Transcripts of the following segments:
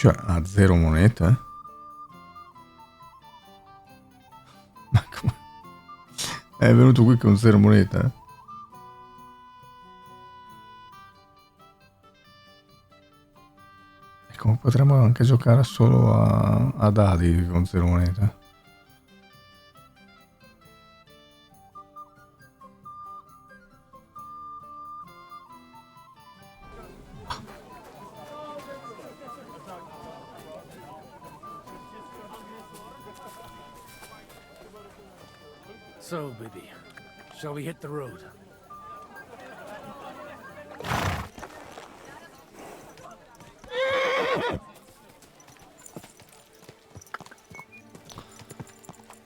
Cioè, ha 0 monete? Ma come? È venuto qui con 0 monete? E come potremmo anche giocare solo a dadi con 0 monete? So, baby, shall we hit the road?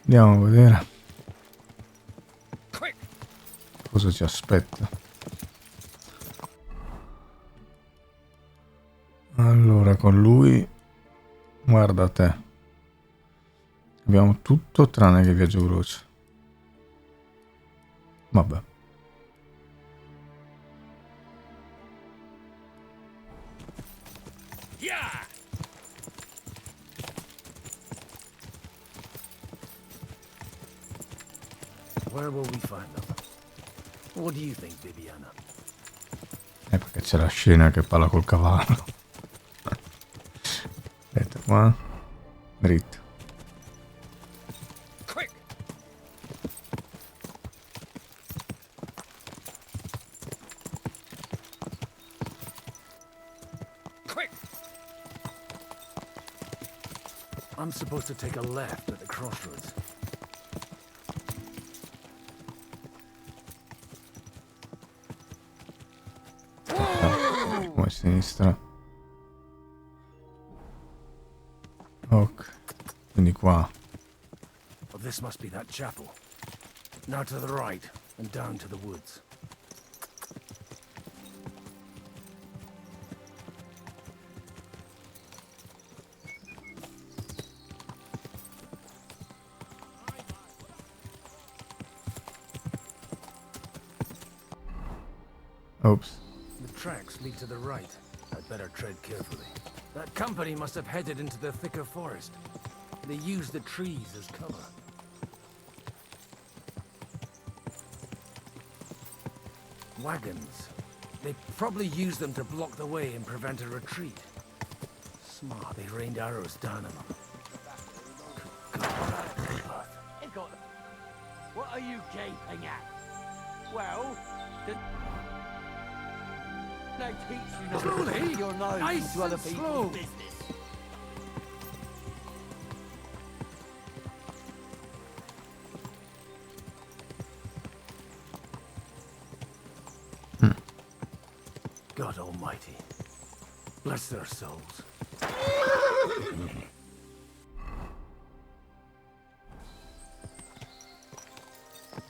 Andiamo a vedere cosa ci aspetta. Allora, con lui, guarda te, abbiamo tutto tranne che il viaggio veloce. Vabbè. Where will we find them? What do you think, Bibiana? Perché c'è la scena che parla col cavallo. Aspetta qua. Dritto. Quick! Quick! I'm supposed to take a left at the crossroads. A sinistra. Ok, quindi qua. Well, this must be that chapel. Now to the right and down to the woods. Oops. The tracks lead to the right. I'd better tread carefully. That company must have headed into the thicker forest. They used the trees as cover. Wagons. They probably used them to block the way and prevent a retreat. Smart. They rained arrows down on them. God. What are you gaping at? Well, they teach you not to put your nose Nice into other and people's slow. business. God Almighty. Bless their souls.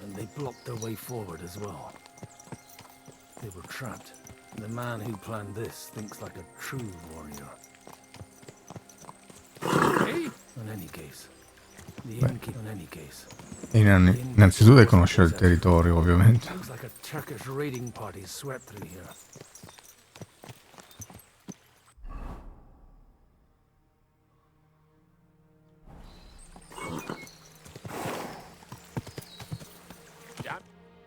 And they blocked their way forward as well. They were trapped. The man who planned this thinks like a true warrior. Hey? In any case. In any case. Innanzitutto devi conoscere il territorio, ovviamente. Looks like a Turkish raiding party swept through here.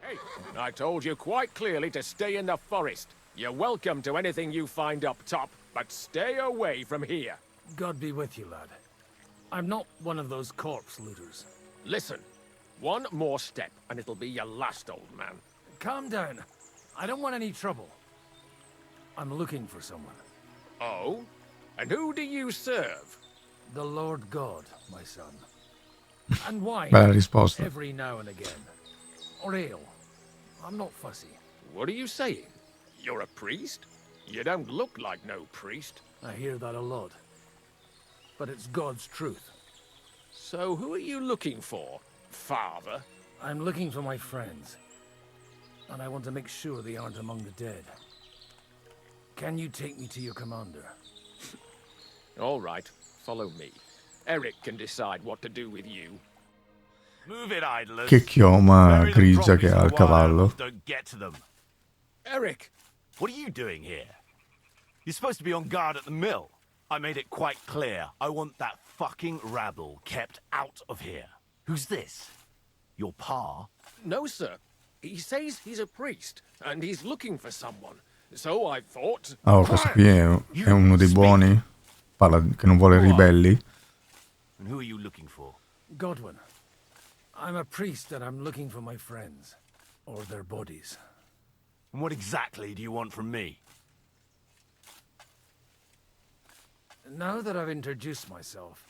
Hey, I told you quite clearly to stay in the forest. You're welcome to anything you find up top, but stay away from here. God be with you, lad. I'm not one of those corpse looters. Listen, one more step and it'll be your last, old man. Calm down. I don't want any trouble. I'm looking for someone. Oh? And who do you serve? The Lord God, my son. And wine Bella risposta. every now and again. Or ale. I'm not fussy. What are you saying? You're a priest? You don't look like no priest. I hear that a lot. But it's God's truth. So who are you looking for, father? I'm looking for my friends. And I want to make sure they aren't among the dead. Can you take me to your commander? All right, follow me. Eric can decide what to do with you. Move it, idlers. Che chioma Bury the grigia che properties ha of il the wild cavallo. animals don't get to them. Eric! What are you doing here? You're supposed to be on guard at the mill. I made it quite clear. I want that fucking rabble kept out of here. Who's this? Your pa? No, sir. He says he's a priest, and he's looking for someone. So I thought... Oh, questo qui è uno dei buoni. Parla che non vuole ribelli. And who are you looking for? Godwin, I'm a priest and I'm looking for my friends. Or their bodies. And what exactly do you want from me? Now that I've introduced myself,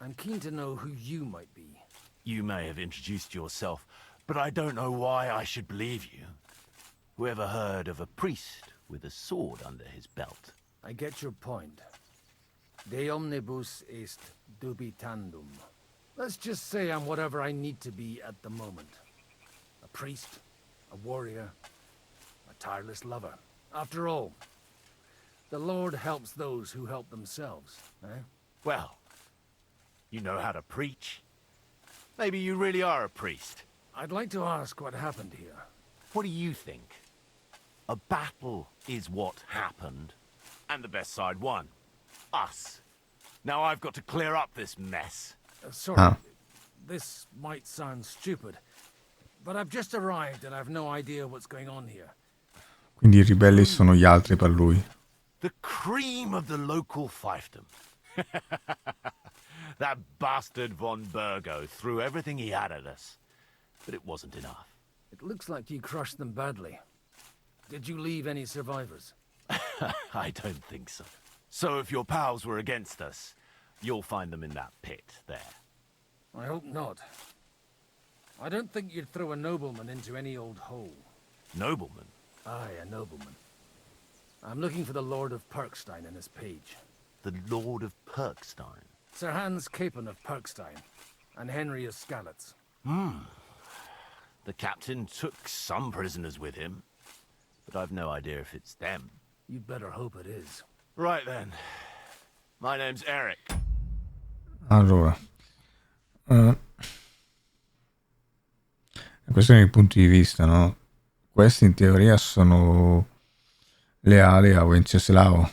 I'm keen to know who you might be. You may have introduced yourself, but I don't know why I should believe you. Whoever heard of a priest with a sword under his belt? I get your point. De omnibus est dubitandum. Let's just say I'm whatever I need to be at the moment. A priest, a warrior, a tireless lover. After all, the Lord helps those who help themselves, eh? Well, you know how to preach. Maybe you really are a priest. I'd like to ask what happened here. What do you think? A battle is what happened, and the best side won. Us. Now I've got to clear up this mess. Sorry, this might sound stupid, but I've just arrived and I've no idea what's going on here. Quindi i ribelli sono gli altri per lui. The cream of the local fiefdom. That bastard von Burgo threw everything he had at us, but it wasn't enough. It looks like you crushed them badly. Did you leave any survivors? I don't think so. So if your pals were against us, you'll find them in that pit there. I hope not. I don't think you'd throw a nobleman into any old hole. Nobleman? Aye, a nobleman. I'm looking for the Lord of Perkstein and his page. The Lord of Perkstein? Sir Hans Capon of Perkstein, and Henry of Skalitz. The captain took some prisoners with him, but I've no idea if it's them. You'd better hope it is. Right then. My name's Eric. Allora, da questione di punti di vista, no? Questi in teoria sono leali a Wenceslao.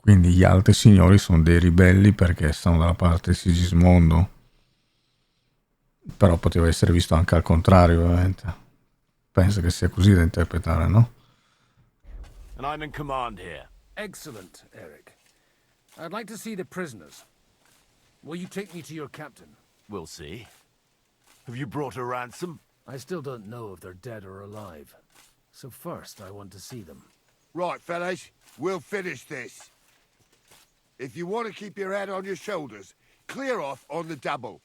Quindi gli altri signori sono dei ribelli perché stanno dalla parte di Sigismondo. Però poteva essere visto anche al contrario, ovviamente. Penso che sia così da interpretare, no? And I'm in command here. Excellent, Eric. I'd like to see the prisoners. Will you take me to your captain? We'll see. Have you brought a ransom? I still don't know if they're dead or alive. So first, I want to see them. Right, fellas, we'll finish this. If you want to keep your head on your shoulders, clear off on the double.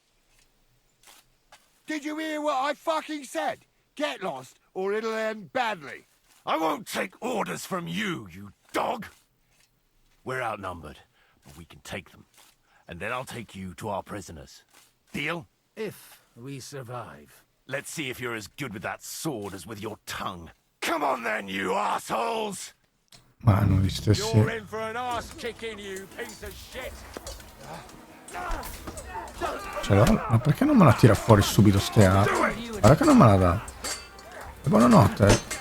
Did you hear what I fucking said? Get lost, or it'll end badly. I won't take orders from you, you dog! We're outnumbered, but we can take them. And then I'll take you to our prisoners. Deal? If we survive. Let's see if you're as good with that sword as with your tongue. Come on then, you assholes! Ma hanno gli stessi. You're in for an ass kicking, you piece of shit! Ce l'ho? Ma perché non me la tira fuori subito ste A? Guarda che non me la dà. E buonanotte.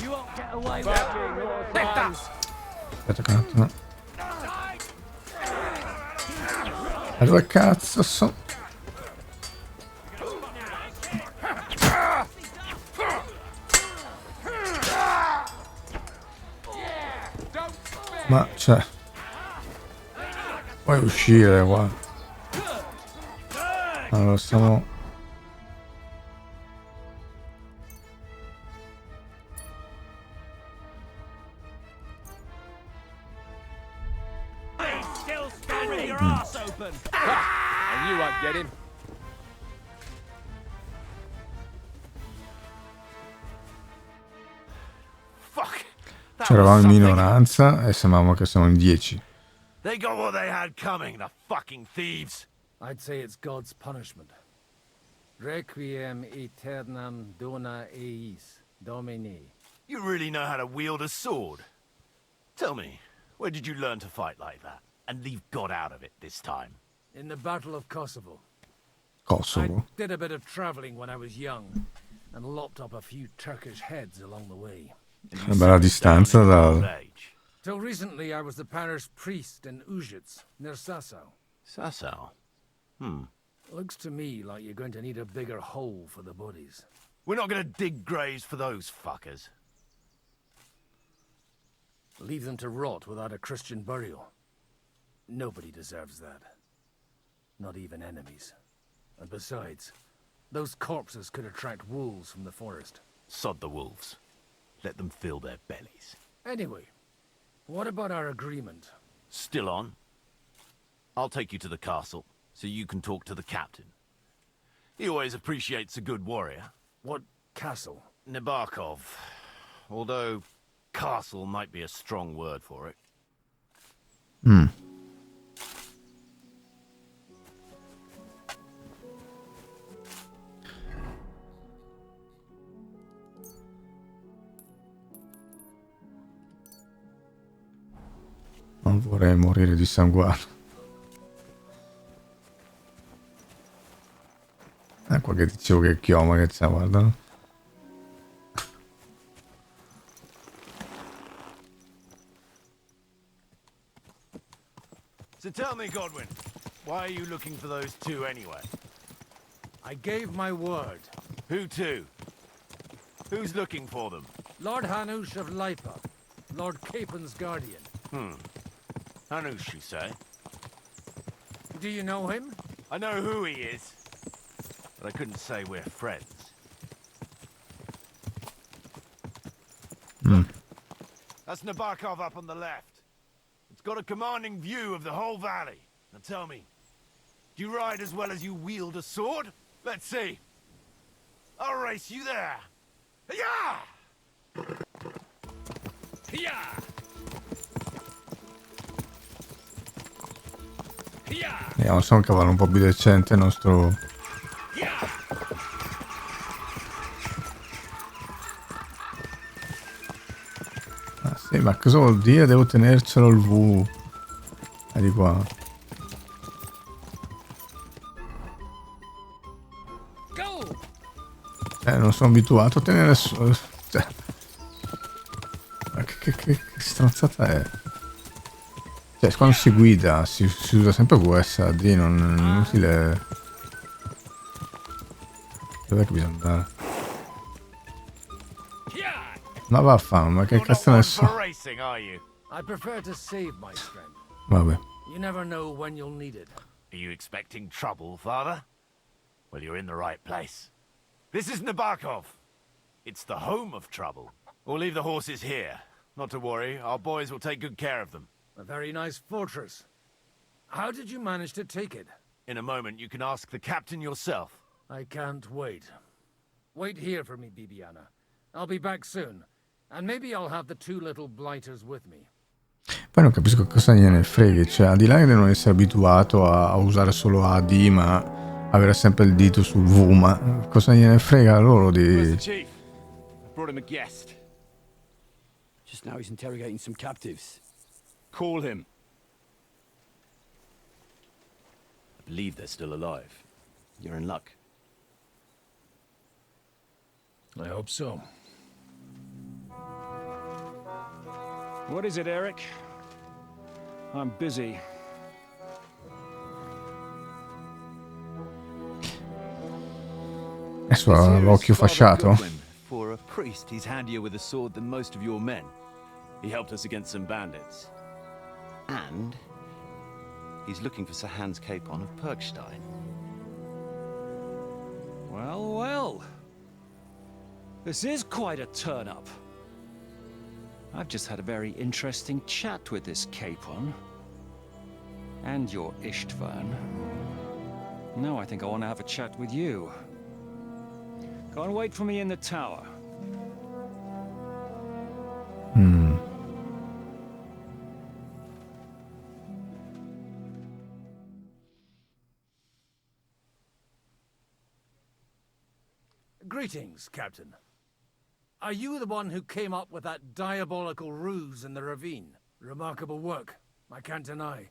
You won't get away with it. Aspetta che un attimo. Ma dove cazzo sono? Ma cioè, puoi uscire qua. Allora stiamo. Still standing your ass open. And you won't get him. Fuck! That C'eravamo was in something. minoranza e sembravamo che siamo in 10. They got what they had coming, the fucking thieves. I'd say it's God's punishment. Requiem aeternam dona eis, Domini. You really know how to wield a sword. Tell me, where did you learn to fight like that? And leave God out of it this time? In the Battle of Kosovo. I Kosovo. did a bit of traveling when I was young. and lopped up a few Turkish heads along the way. Una bella distanza da... Age. Till recently, I was the parish priest in Ujits, near Sassau. Sassau? Looks to me like you're going to need a bigger hole for the bodies. We're not gonna dig graves for those fuckers. Leave them to rot without a Christian burial. Nobody deserves that. Not even enemies. And besides, those corpses could attract wolves from the forest. Sod the wolves. Let them fill their bellies. Anyway, what about our agreement? Still on? I'll take you to the castle, so you can talk to the captain. He always appreciates a good warrior. What castle? Nabokov. Although, castle might be a strong word for it. Non vorrei morire dissanguato. Qua che dicevo che chioma che c'ha, guardano. So tell me, Godwin, why are you looking for those two anyway? I gave my word. Who to? Who's looking for them? Lord Hanush of Lipa, Lord Capen's guardian. Hanush, you say? Do you know him? I know who he is, but I couldn't say we're friends. That's Nabokov up on the left. It's got a commanding view of the whole valley. Now tell me, do you ride as well as you wield a sword? Let's see. I'll race you there. Yeah! Vediamo se è un cavallo un po' più decente il nostro... Ah sì, ma cosa vuol dire? Devo tenercelo il V. Di qua. Non sono abituato a tenere solo... Cioè... Ma che stronzata è? Cioè, quando si guida si usa sempre VSAD, non è inutile... Dov'è che bisogna andare? Ma vaffanculo, ma che cazzo ne so? I prefer to save my strength. Vabbè. You never know when you'll need it. Are you expecting trouble, father? Well, you're in the right place. This is Nabokov. It's the home of trouble. We'll leave the horses here. Not to worry, our boys will take good care of them. A very nice fortress. How did you manage to take it? In a moment, you can ask the captain yourself. I can't wait. Wait here for me, Bibiana. I'll be back soon. And maybe I'll have the two little blighters with me. Poi non capisco cosa gliene freghi, cioè al di là di non essere abituato a usare solo AD, ma avere sempre il dito sul V, ma cosa gliene frega loro di... Chief, I brought him a guest. Just now he's interrogating some captives. Call him. I believe they're still alive. You're in luck. I hope so. What is it, Eric? I'm busy. Adesso ha l'occhio fasciato. For a priest, he's handier with a sword than most of your men. He helped us against some bandits. And he's looking for Sir Hans Capon of Perkstein. Well, well. This is quite a turn-up. I've just had a very interesting chat with this Capon. And your Ishtvan. Now I think I want to have a chat with you. Go and wait for me in the tower. Greetings, Captain. Are you the one who came up with that diabolical ruse in the ravine? Remarkable work, I can't deny.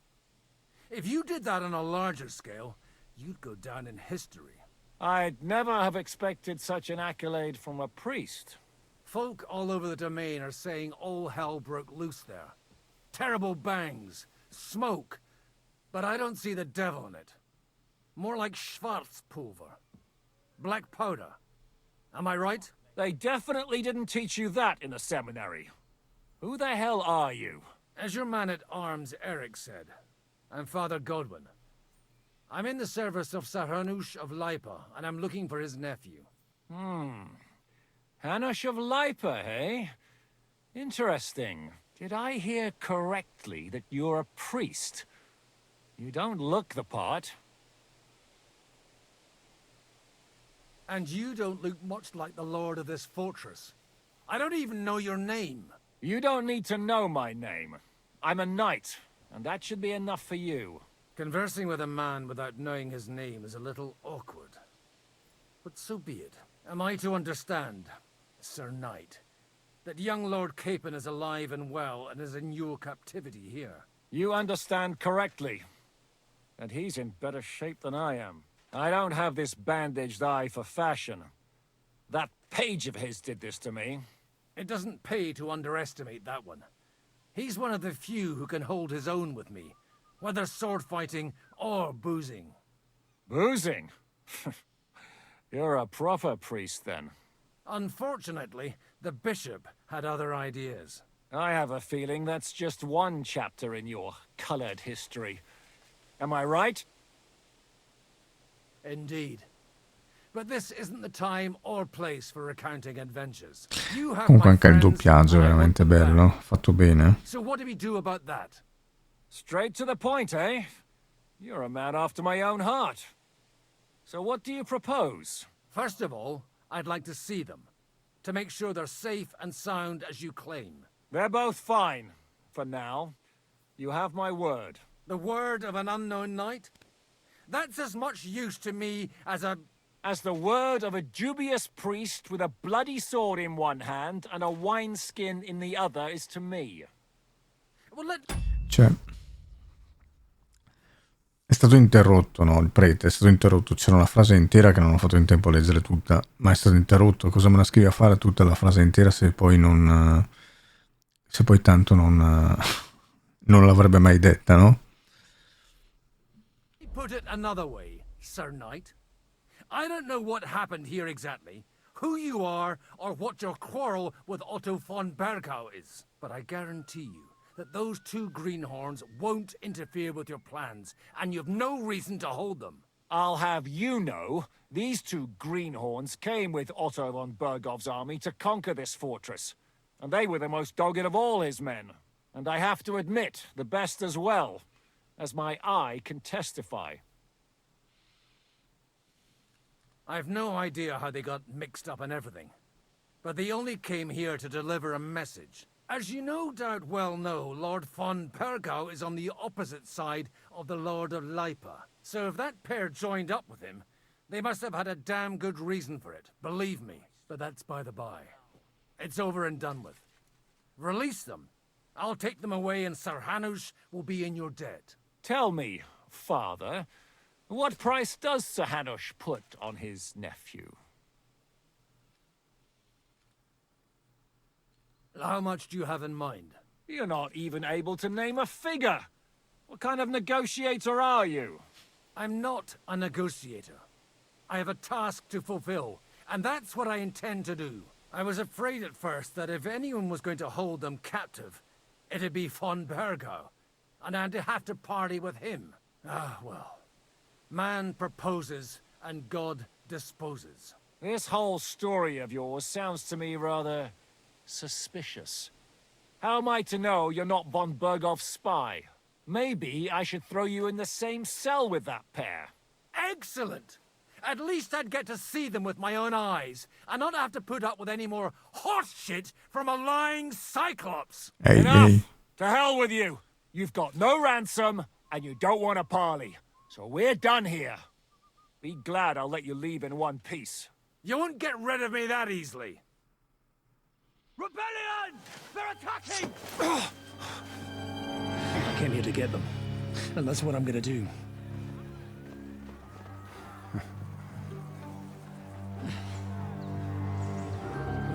If you did that on a larger scale, you'd go down in history. I'd never have expected such an accolade from a priest. Folk all over the domain are saying all hell broke loose there. Terrible bangs, smoke, but I don't see the devil in it. More like Schwarzpulver. Black powder. Am I right? They definitely didn't teach you that in the seminary. Who the hell are you? As your man-at-arms Eric said, I'm Father Godwin. I'm in the service of Sir Hanush of Lipa, and I'm looking for his nephew. Hanush of Lipa, eh? Interesting. Did I hear correctly that you're a priest? You don't look the part. And you don't look much like the lord of this fortress. I don't even know your name. You don't need to know my name. I'm a knight, and that should be enough for you. Conversing with a man without knowing his name is a little awkward. But so be it. Am I to understand, Sir Knight, that young Lord Capon is alive and well and is in your captivity here? You understand correctly. And he's in better shape than I am. I don't have this bandaged eye for fashion. That page of his did this to me. It doesn't pay to underestimate that one. He's one of the few who can hold his own with me, whether sword fighting or boozing. Boozing? You're a proper priest, then. Unfortunately, the bishop had other ideas. I have a feeling that's just one chapter in your colored history. Am I right? Indeed. But this isn't the time or place for recounting adventures. You have Comunque my anche il friends, doppiaggio è and I want veramente them back. bello, fatto bene. So what do we do about that? Straight to the point, eh? You're a man after my own heart. So what do you propose? First of all, I'd like to see them, to make sure they're safe and sound as you claim. They're both fine, for now. You have my word. The word of an unknown knight? That's as much use to me as the word of a dubious priest with a bloody sword in one hand and a wineskin in the other is to me. Well, Cioè, è stato interrotto, no? Il prete è stato interrotto. C'era una frase intera che non ho fatto in tempo a leggere tutta, ma è stato interrotto. Cosa me la scrivi a fare tutta la frase intera se poi non... se poi tanto non l'avrebbe mai detta, no? Put it another way, Sir Knight. I don't know what happened here exactly, who you are, or what your quarrel with Otto von Bergau is. But I guarantee you that those two greenhorns won't interfere with your plans, and you've no reason to hold them. I'll have you know, these two greenhorns came with Otto von Bergov's army to conquer this fortress. And they were the most dogged of all his men. And I have to admit, the best as well, as my eye can testify. I've no idea how they got mixed up in everything, but they only came here to deliver a message. As you no doubt well know, Lord von Bergau is on the opposite side of the Lord of Lipa. So if that pair joined up with him, they must have had a damn good reason for it, believe me. But that's by the by. It's over and done with. Release them. I'll take them away and Sir Hanush will be in your debt. Tell me, Father, what price does Sir Hanush put on his nephew? How much do you have in mind? You're not even able to name a figure. What kind of negotiator are you? I'm not a negotiator. I have a task to fulfill, and that's what I intend to do. I was afraid at first that if anyone was going to hold them captive, it'd be von Bergau, and I'd have to party with him. Ah, well. Man proposes, and God disposes. This whole story of yours sounds to me rather suspicious. How am I to know you're not von Bergov's spy? Maybe I should throw you in the same cell with that pair. Excellent! At least I'd get to see them with my own eyes, and not have to put up with any more horse shit from a lying cyclops. Hey, Enough! hey. To hell with you! You've got no ransom, and you don't want a parley. So we're done here. Be glad I'll let you leave in one piece. You won't get rid of me that easily. Rebellion! They're attacking! I came here to get them, and that's what I'm gonna do.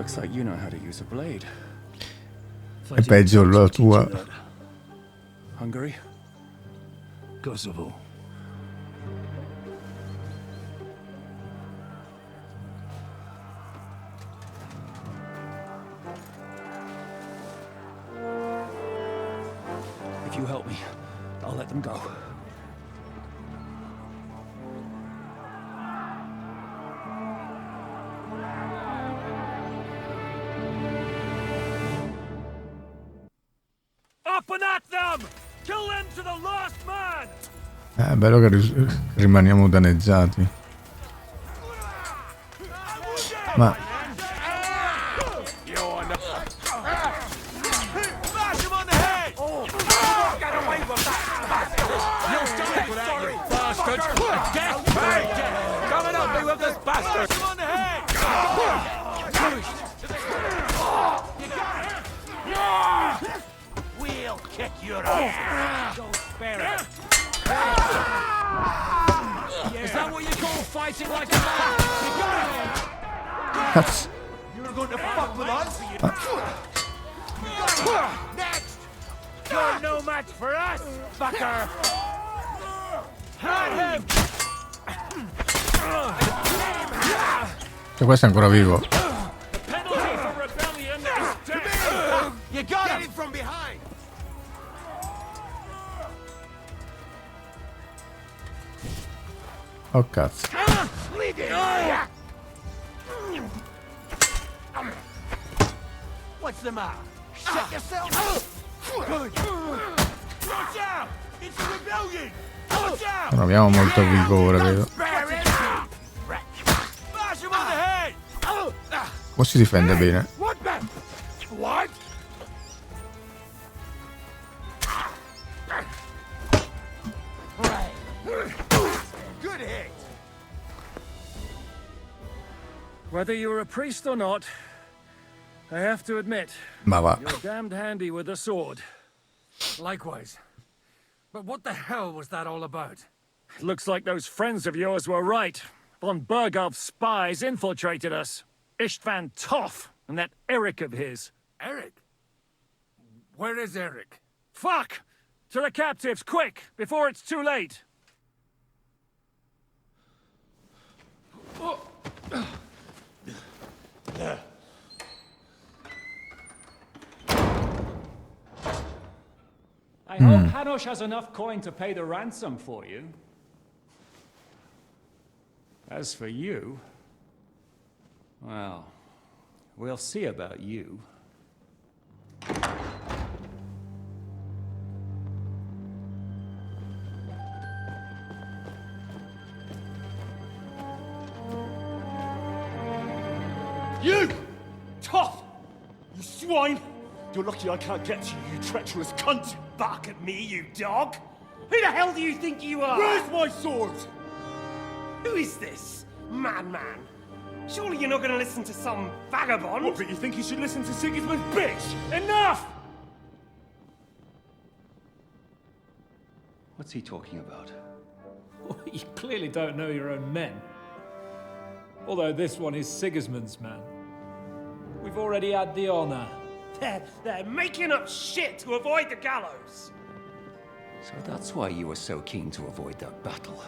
Looks like you know how to use a blade. È peggio la tua. Hungary? Kosovo. If you help me, I'll let them go. Up and at them! Kill them to the last man! È bello che rimaniamo danneggiati. Ma Smash him on the head! Get away from that bastard! You'll die for that, you bastard! Death! Coming up, me with this bastard! Smash him on the head! We'll kick your ass! Don't spare it! Is that what you call fighting like a man? You got him! cazzo. You're going to fuck with us? Next! You're no match for us, fucker! Hurt him! Cioè, questo è ancora vivo. The penalty for rebellion is death! You got him from behind! Oh cazzo. What's the matter? Shut yourself! Good! Watch out! It's a rebellion! Watch out! Non abbiamo molto vigore, vedo. Smash him on the head! O si difende bene. What the? What? Good hit! Whether you're a priest or not, I have to admit, Ma va. you're damned handy with a sword. Likewise. But what the hell was that all about? It looks like those friends of yours were right. Von Bergov's spies infiltrated us. Istvan Toff and that Eric of his. Eric? Where is Eric? Fuck! To the captives, quick, before it's too late! I hope Hanush has enough coin to pay the ransom for you. As for you, well, we'll see about you. You! Tough! You swine! You're lucky I can't get to you, you treacherous cunt! Bark at me, you dog! Who the hell do you think you are? Where's my sword? Who is this? Man. Surely you're not going to listen to some vagabond? What, but you think you should listen to Sigismund's bitch? Enough! What's he talking about? You clearly don't know your own men. Although this one is Sigismund's man. We've already had the honor. They're making up shit to avoid the gallows. So that's why you were so keen to avoid that battle.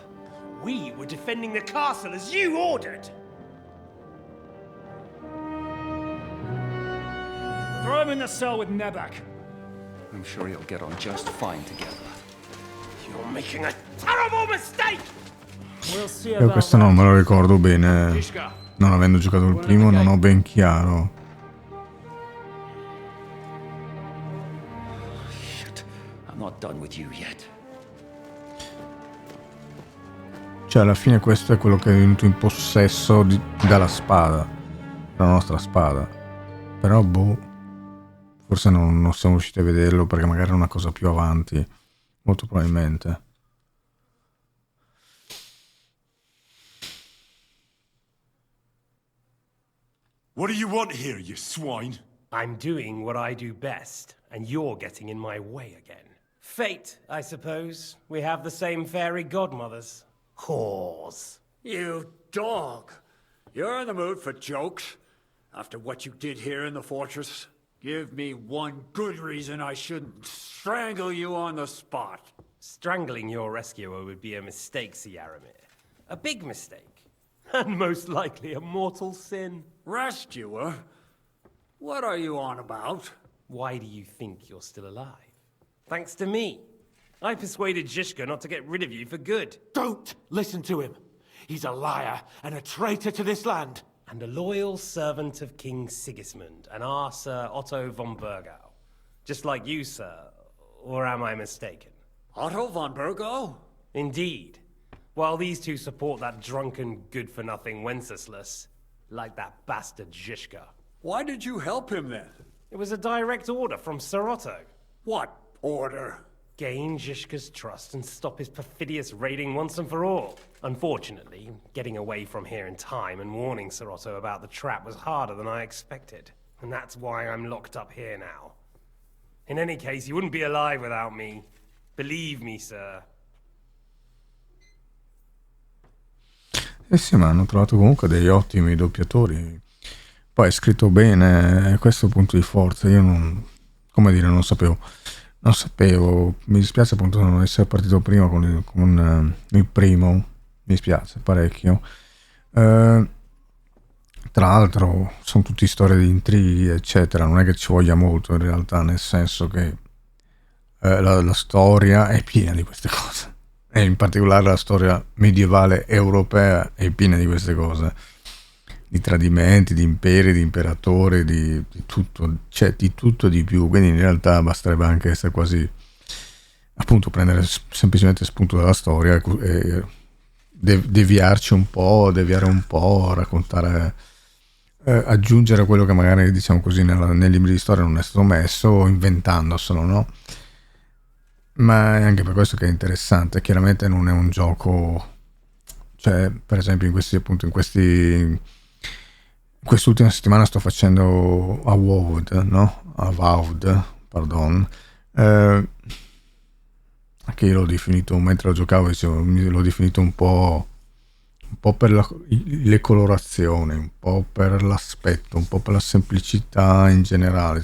We were defending the castle as you ordered. Throw him in the cell with Nebak. I'm sure he'll get on just fine together. You're making a terrible mistake! We'll see Io about questo non me lo ricordo bene. Non avendo giocato il primo, non ho ben chiaro. Shit, I'm not done with you yet. Cioè, alla fine questo è quello che è venuto in possesso dalla spada. La nostra spada. Però, boh. Forse non siamo riusciti a vederlo perché magari è una cosa più avanti. Molto probabilmente. What do you want here, you swine? I'm doing what I do best, and you're getting in my way again. Fate, I suppose. We have the same fairy godmothers. Whores. You dog! You're in the mood for jokes? After what you did here in the fortress, give me one good reason I shouldn't strangle you on the spot. Strangling your rescuer would be a mistake, Yaramir. A big mistake. And most likely a mortal sin. Rescuer? What are you on about? Why do you think you're still alive? Thanks to me. I persuaded Zhishka not to get rid of you for good. Don't listen to him. He's a liar and a traitor to this land. And a loyal servant of King Sigismund and our Sir Otto von Burgau. Just like you, sir. Or am I mistaken? Otto von Burgau? Indeed. While these two support that drunken, good-for-nothing Wenceslas, like that bastard Zhishka. Why did you help him then? It was a direct order from Sir Otto. What order? Gain Zhishka's trust and stop his perfidious raiding once and for all. Unfortunately, getting away from here in time and warning Sir Otto about the trap was harder than I expected. And that's why I'm locked up here now. In any case, you wouldn't be alive without me. Believe me, sir. Eh sì, ma hanno trovato comunque degli ottimi doppiatori. Poi è scritto bene, questo è il punto di forza. Io non, come dire, non sapevo. Mi dispiace appunto non essere partito prima con il primo. Mi dispiace parecchio. Tra l'altro sono tutte storie di intrighi, eccetera. Non è che ci voglia molto in realtà, nel senso che la storia è piena di queste cose. E in particolare la storia medievale europea è piena di queste cose, di tradimenti, di imperi, di imperatori, di tutto, c'è di tutto di più. Quindi in realtà basterebbe anche essere quasi, appunto, prendere semplicemente spunto dalla storia e deviare un po', raccontare, aggiungere quello che magari, diciamo così, nei libri di storia non è stato messo, inventandoselo, no? Ma è anche per questo che è interessante. Chiaramente non è un gioco, cioè, per esempio, quest'ultima settimana sto facendo Avowed, no? Avowed, pardon, che io l'ho definito, mentre lo giocavo, l'ho definito un po' per le colorazioni, un po' per l'aspetto, un po' per la semplicità in generale,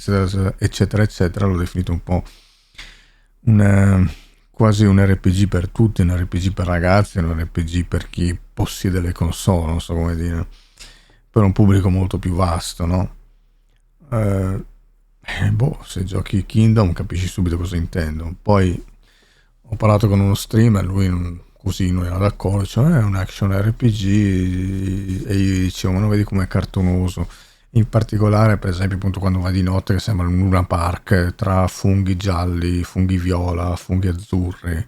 eccetera, eccetera. L'ho definito un po' quasi un RPG per tutti, un RPG per ragazzi, un RPG per chi possiede le console, non so come dire, per un pubblico molto più vasto, no? Se giochi Kingdom capisci subito cosa intendo. Poi ho parlato con uno streamer, lui non era d'accordo, cioè è un action RPG, e io dicevo, ma non vedi com'è cartonoso? In particolare, per esempio, appunto, quando vai di notte, che sembra un Luna Park tra funghi gialli, funghi viola, funghi azzurri,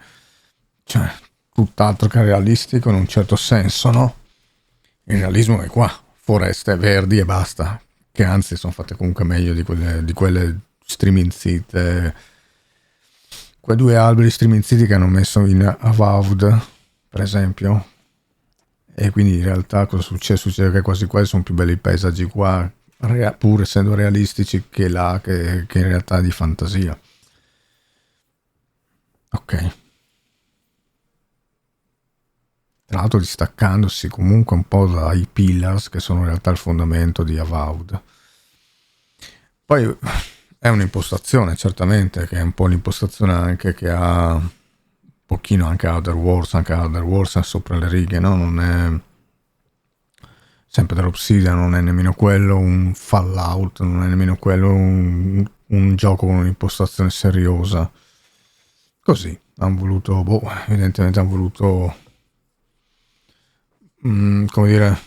cioè tutt'altro che realistico in un certo senso, no? Il realismo è qua, foreste verdi e basta, che anzi sono fatte comunque meglio di quelle striminzite, quei due alberi striminziti che hanno messo in Avowed, per esempio. E quindi in realtà cosa succede? Succede che quasi quasi sono più belli i paesaggi qua, pur essendo realistici, che là, che in realtà di fantasia. Ok. Tra l'altro distaccandosi comunque un po' dai pillars, che sono in realtà il fondamento di Avowed. Poi è un'impostazione, certamente, che è un po' l'impostazione anche che ha un pochino anche Other Worlds è sopra le righe, no? Non è sempre dell'Obsidian, non è nemmeno quello un Fallout, non è nemmeno quello un gioco con un'impostazione seriosa. Così, hanno voluto, evidentemente hanno voluto, come dire,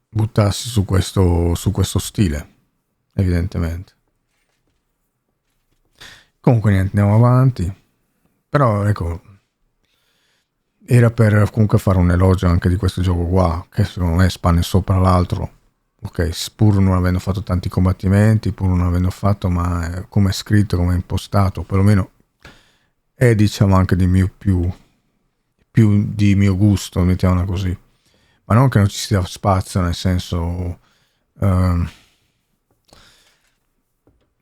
buttarsi su questo stile, evidentemente. Comunque niente, andiamo avanti. Però ecco, era per comunque fare un elogio anche di questo gioco qua, che secondo me spanne sopra l'altro. Ok, pur non avendo fatto tanti combattimenti, pur non avendo fatto, ma come è scritto, come è impostato, perlomeno è, diciamo, anche di mio più di mio gusto, mettiamola così. Ma non che non ci sia spazio, nel senso,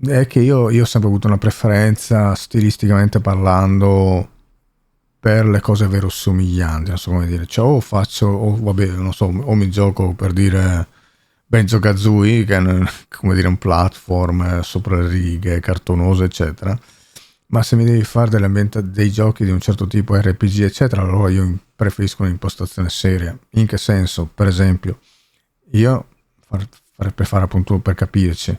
è che io ho sempre avuto una preferenza, stilisticamente parlando, per le cose verosomiglianti, non so come dire. Cioè, vabbè, non so, o mi gioco, per dire, Banjo-Kazooie, che è come dire un platform sopra le righe, cartonoso, eccetera. Ma se mi devi fare dei giochi di un certo tipo, RPG, eccetera, allora io preferisco un'impostazione seria. In che senso? Per esempio, io, per fare appunto, per capirci,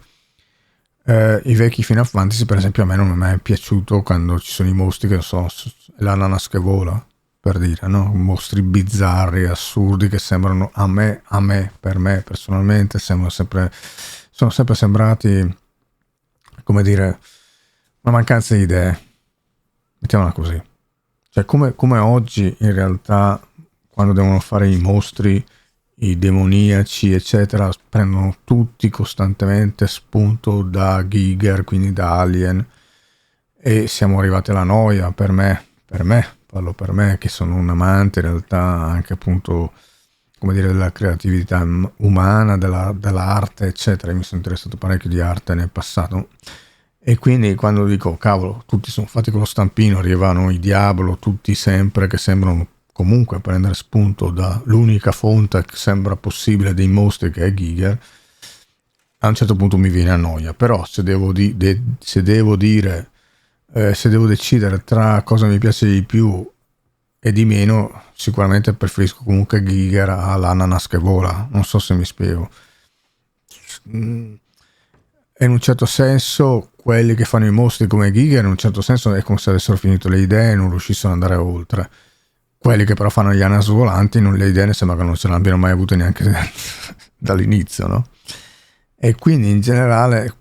i vecchi Final Fantasy, per esempio, a me non mi è mai piaciuto quando ci sono i mostri che so, l'ananas che vola, per dire, no? Mostri bizzarri, assurdi, che sembrano per me personalmente, sono sempre sembrati, come dire, una mancanza di idee, mettiamola così. Cioè come oggi in realtà quando devono fare i mostri, i demoniaci eccetera, prendono tutti costantemente spunto da Giger, quindi da Alien, e siamo arrivati alla noia. Parlo per me che sono un amante in realtà anche appunto, come dire, della creatività umana, dell'arte eccetera. Mi sono interessato parecchio di arte nel passato, e quindi quando dico cavolo, tutti sono fatti con lo stampino, arrivano i Diablo, tutti sempre che sembrano comunque prendere spunto dall'unica fonte che sembra possibile dei mostri, che è Giger, a un certo punto mi viene a noia. Però se devo decidere tra cosa mi piace di più e di meno, sicuramente preferisco comunque Giger all'ananas che vola. Non so se mi spiego. E in un certo senso quelli che fanno i mostri come Giger, in un certo senso è come se avessero finito le idee e non riuscissero ad andare oltre. Quelli che però fanno gli ananas volanti, le idee ne sembra che non ce ne abbiano mai avute neanche dall'inizio, no? E quindi in generale,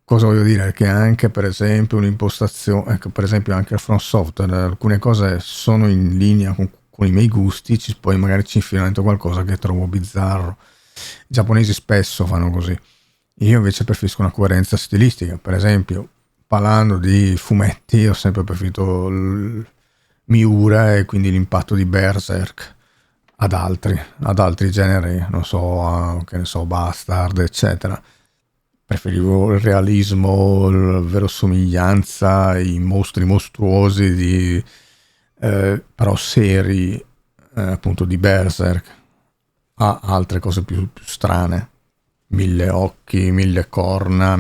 cosa voglio dire? Che anche per esempio un'impostazione, ecco, per esempio anche il From Software, alcune cose sono in linea con i miei gusti, poi magari ci infilo dentro qualcosa che trovo bizzarro. I giapponesi spesso fanno così. Io invece preferisco una coerenza stilistica. Per esempio, parlando di fumetti, ho sempre preferito Miura e quindi l'impatto di Berserk ad altri generi, non so, che ne so, Bastard, eccetera. Preferivo il realismo, la verosomiglianza, i mostri mostruosi però seri, appunto di Berserk, a altre cose più strane. 1000 occhi, 1000 corna,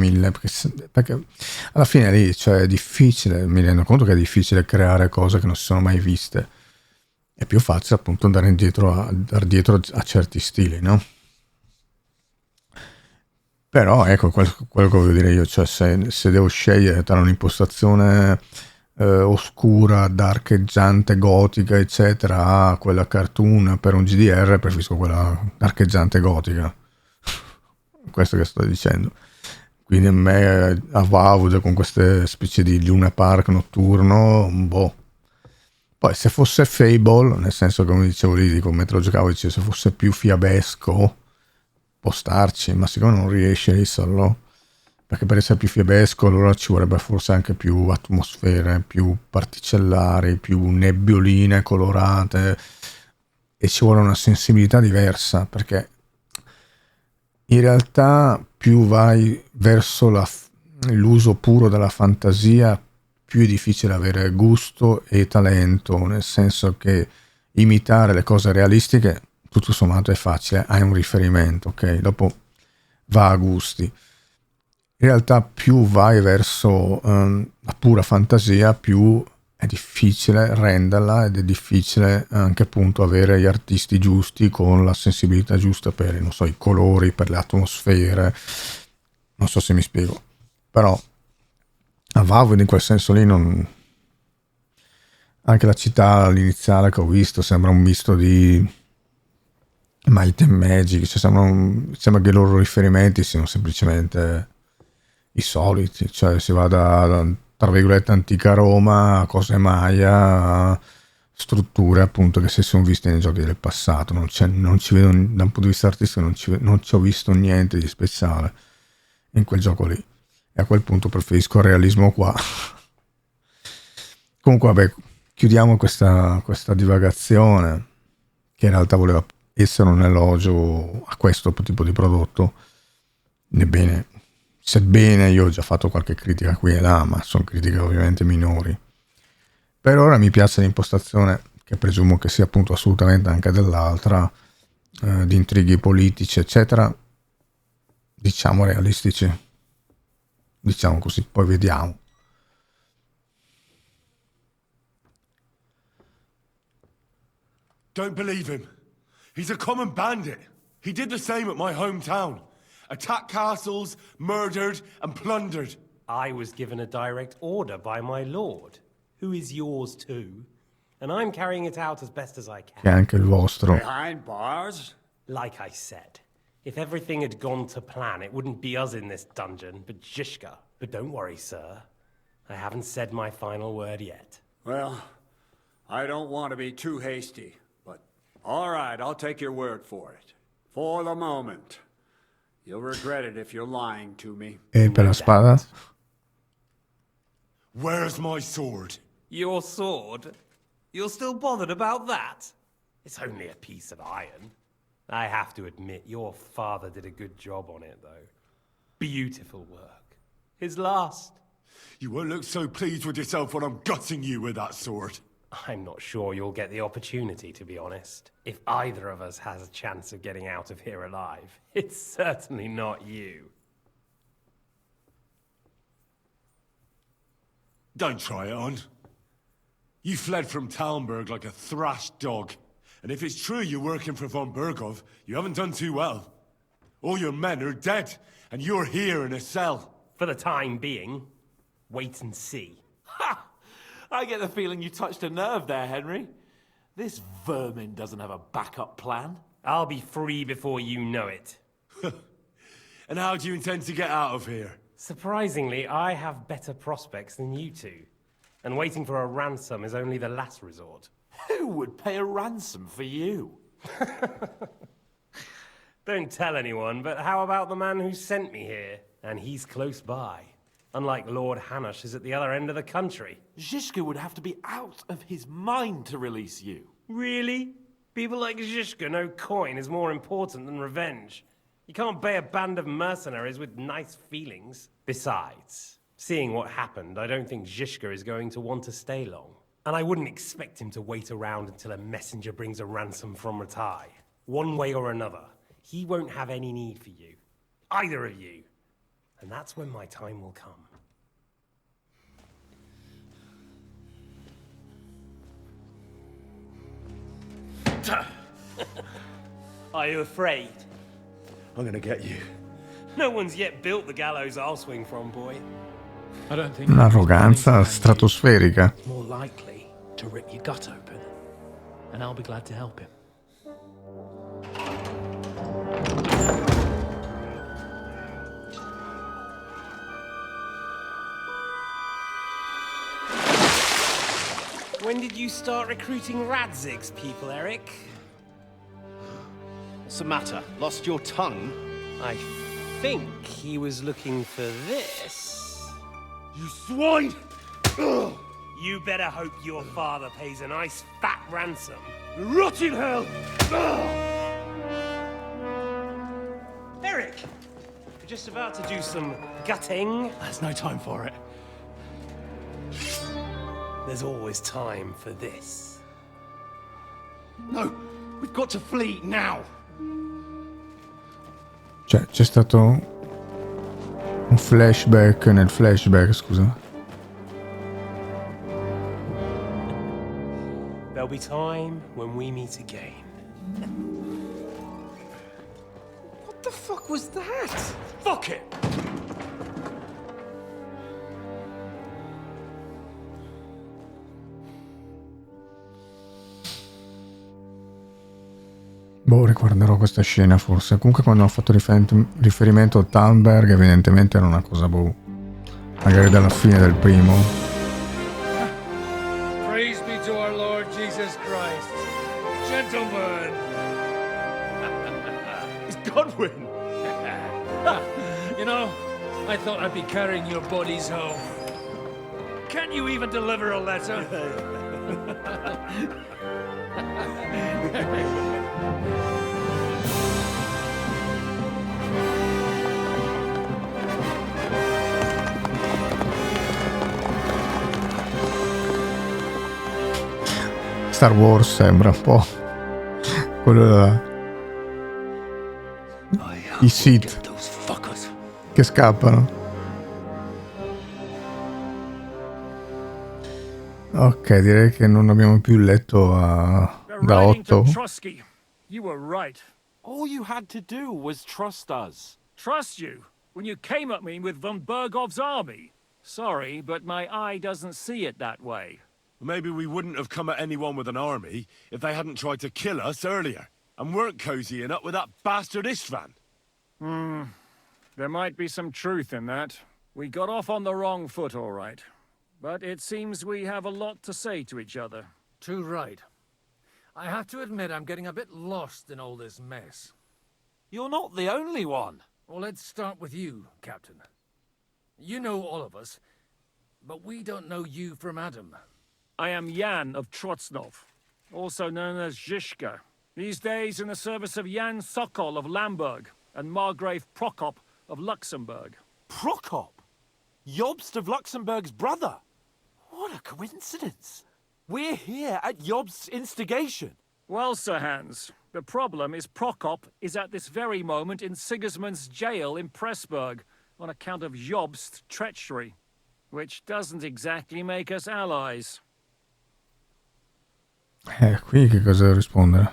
perché alla fine lì, cioè, è difficile, mi rendo conto che è difficile creare cose che non si sono mai viste. È più facile appunto andare dietro a certi stili, no? Però ecco quello che voglio dire io, cioè se devo scegliere tra un'impostazione oscura, darcheggiante, gotica, eccetera, a quella cartoon per un GDR, preferisco quella darcheggiante gotica. Questo che sto dicendo. Quindi a me Avowed con queste specie di Luna Park notturno, boh. Poi se fosse Fable, nel senso che come dicevo lì, mentre lo giocavo dicevo, se fosse più fiabesco può starci, ma siccome non riesce a esserlo, perché per essere più fiabesco allora ci vorrebbe forse anche più atmosfere, più particellari, più nebbioline colorate, e ci vuole una sensibilità diversa, perché in realtà più vai verso l'uso puro della fantasia, più è difficile avere gusto e talento, nel senso che imitare le cose realistiche tutto sommato è facile, hai un riferimento, ok? Dopo va a gusti. In realtà più vai verso la pura fantasia, più è difficile renderla, ed è difficile anche appunto avere gli artisti giusti con la sensibilità giusta per, non so, i colori, per le atmosfere. Non so se mi spiego. Però a Valve in quel senso lì non... Anche la città iniziale che ho visto sembra un misto di Might and Magic, cioè sembra che i loro riferimenti siano semplicemente i soliti, cioè si va da tra virgolette antica Roma a cose Maya, a strutture appunto che si sono viste nei giochi del passato. Non ci vedo, da un punto di vista artistico non ci ho visto niente di speciale in quel gioco lì, e a quel punto preferisco il realismo qua. Comunque vabbè, chiudiamo questa divagazione, che in realtà voleva essere un elogio a questo tipo di prodotto. Sebbene io ho già fatto qualche critica qui e là, ma sono critiche ovviamente minori. Per ora mi piace l'impostazione, che presumo che sia appunto assolutamente anche dell'altra, di intrighi politici eccetera. diciamo realistici, diciamo così, poi vediamo. Don't believe him. He's a common bandit. He did the same at my hometown. Attacked castles, murdered and plundered. I was given a direct order by my lord, who is yours too, and I'm carrying it out as best as I can. Che è anche il vostro. Behind bars? Like I said, if everything had gone to plan, it wouldn't be us in this dungeon, but Zhishka. But don't worry, sir. I haven't said my final word yet. Well, I don't want to be too hasty, but all right, I'll take your word for it. For the moment. You'll regret it if you're lying to me. E per la spada? Where's my sword? Your sword? You're still bothered about that? It's only a piece of iron. I have to admit, your father did a good job on it, though. Beautiful work. His last. You won't look so pleased with yourself when I'm gutting you with that sword. I'm not sure you'll get the opportunity, to be honest. If either of us has a chance of getting out of here alive, it's certainly not you. Don't try it on. You fled from Talmberg like a thrashed dog. And if it's true you're working for von Bergov, you haven't done too well. All your men are dead, and you're here in a cell. For the time being, wait and see. Ha! I get the feeling you touched a nerve there, Henry. This vermin doesn't have a backup plan. I'll be free before you know it. And how do you intend to get out of here? Surprisingly, I have better prospects than you two. And waiting for a ransom is only the last resort. Who would pay a ransom for you? Don't tell anyone, but how about the man who sent me here? And he's close by. Unlike Lord Hanush is at the other end of the country. Zhishka would have to be out of his mind to release you. Really? People like Zhishka know coin is more important than revenge. You can't pay a band of mercenaries with nice feelings. Besides, seeing what happened, I don't think Zhishka is going to want to stay long. And I wouldn't expect him to wait around until a messenger brings a ransom from Ratai. One way or another, he won't have any need for you. Either of you. And that's when my time will come. Are you afraid? I'm gonna get you. No one's yet built the gallows I'll swing from, boy. I don't think Un'arroganza stratosferica. More likely to rip your gut open, and I'll be glad to help him. When did you start recruiting Radzig's people, Eric? What's the matter? Lost your tongue? I think he was looking for this. You swine! Ugh. You better hope your father pays a nice fat ransom. Rot in hell! Ugh. Eric! We're just about to do some gutting. There's no time for it. There's always time for this. No, we've got to flee now. Cioè, c'è stato un flashback nel flashback, scusa. There'll be time when we meet again. What the fuck was that? Fuck it! Boh, riguarderò questa scena forse. Comunque quando ho fatto riferimento a Talmberg evidentemente era una cosa boh. Magari dalla fine del primo. Praise be to our Lord Jesus Christ. Gentlemen. It's Godwin! You know, I thought I'd be carrying your bodies home. Can't you even deliver a letter? Star Wars sembra un po'. Quello là. I Sith. Those fuckers che scappano. Ok, direi che non abbiamo più letto da 8. Trusky. You were right. All you had to do was trust us. Trust you? When you came at me with von Bergov's army? Sorry, but my eye doesn't see it that way. Maybe we wouldn't have come at anyone with an army if they hadn't tried to kill us earlier, and weren't cozying up with that bastard Istvan. There might be some truth in that. We got off on the wrong foot, all right. But it seems we have a lot to say to each other. Too right. I have to admit I'm getting a bit lost in all this mess. You're not the only one. Well, let's start with you, Captain. You know all of us, but we don't know you from Adam. I am Jan of Trotsnov, also known as Zhishka. These days in the service of Jan Sokol of Lamberg and Margrave Prokop of Luxembourg. Prokop? Jobst of Luxembourg's brother? What a coincidence. We're here at Jobst's instigation. Well, Sir Hans, the problem is Prokop is at this very moment in Sigismund's jail in Pressburg on account of Jobst's treachery, which doesn't exactly make us allies. Qui che cosa devo rispondere?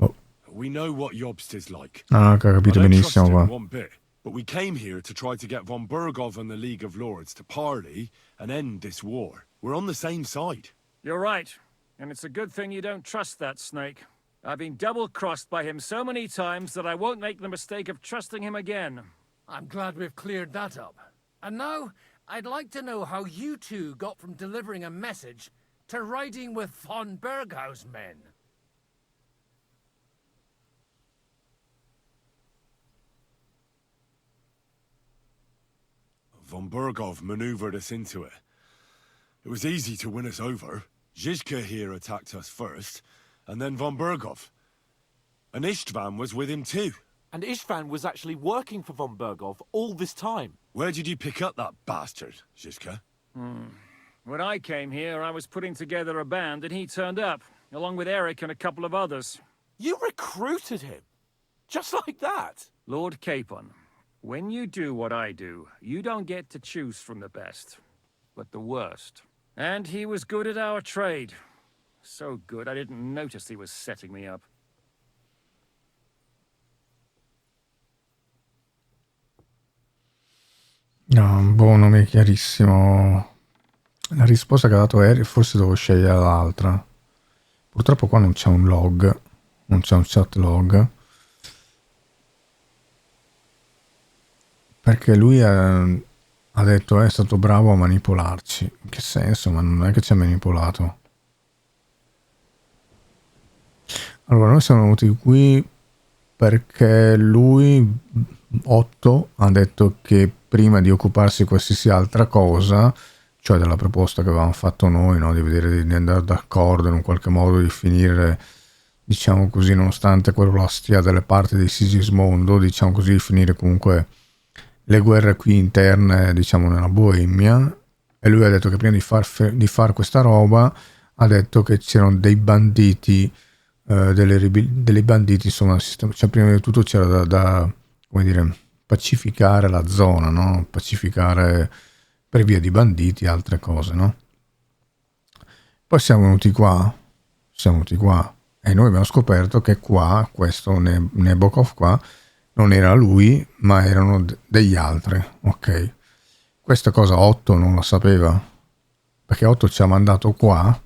Oh. We know what Jobst is like. Ah, ho capito benissimo qua. One bit, but we came here to try to get von Bergov and the League of Lords to parley and end this war. We're on the same side. You're right, and it's a good thing you don't trust that snake. I've been double-crossed by him so many times that I won't make the mistake of trusting him again. I'm glad we've cleared that up. And now, I'd like to know how you two got from delivering a message to riding with von Berghaus men. Von Bergov maneuvered us into it. It was easy to win us over. Zhizka here attacked us first, and then von Bergov. And Istvan was with him too. And Istvan was actually working for von Bergov all this time. Where did you pick up that bastard, Zhizka? When I came here, I was putting together a band, and he turned up, along with Eric and a couple of others. You recruited him? Just like that? Lord Capon, when you do what I do, you don't get to choose from the best, but the worst. And he was good at our trade. So good, I didn't notice he was setting me up. No, boh, non mi è chiarissimo. La risposta che ha dato Eric, forse devo scegliere l'altra. Purtroppo qua non c'è un log, non c'è un chat log. Perché lui ha detto è stato bravo a manipolarci. In che senso? Ma non è che ci ha manipolato. Allora, noi siamo venuti qui perché lui, Otto, ha detto che prima di occuparsi di qualsiasi altra cosa, cioè della proposta che avevamo fatto noi, no? Di vedere di andare d'accordo in un qualche modo, di finire, diciamo così, nonostante quello la stia dalle parti di Sigismondo, diciamo così, di finire comunque le guerre qui interne, diciamo, nella Boemia. E lui ha detto che prima di far questa roba, ha detto che c'erano dei banditi, delle banditi, insomma, cioè prima di tutto c'era da come dire, pacificare la zona, no? Pacificare per via di banditi e altre cose, no? Poi siamo venuti qua e noi abbiamo scoperto che qua, questo Nebokov qua, non era lui, ma erano degli altri, ok? Questa cosa Otto non la sapeva, perché Otto ci ha mandato qua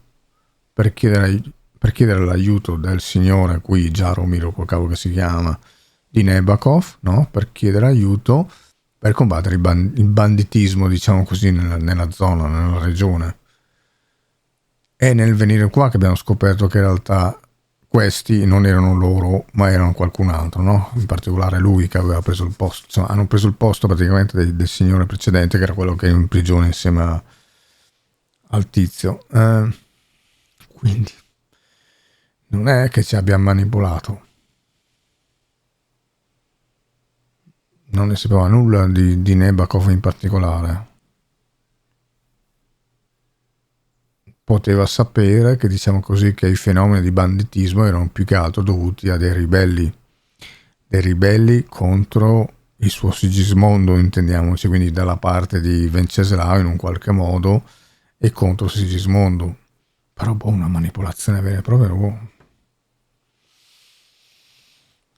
per chiedere l'aiuto del signore qui, Jaromir, quel cavolo che si chiama, di Nebakov, no? Per chiedere aiuto per combattere il banditismo, diciamo così, nella zona, nella regione. E nel venire qua che abbiamo scoperto che in realtà questi non erano loro, ma erano qualcun altro, no? In particolare lui che aveva preso il posto, insomma, hanno preso il posto praticamente del signore precedente, che era quello che era in prigione insieme al tizio. Quindi non è che ci abbia manipolato. Non ne sapeva nulla di Nebakov in particolare. Poteva sapere che, diciamo così, che i fenomeni di banditismo erano più che altro dovuti a dei ribelli dei ribelli contro il suo Sigismondo, intendiamoci, quindi dalla parte di Venceslao in un qualche modo e contro Sigismondo. Però una manipolazione vera e propria.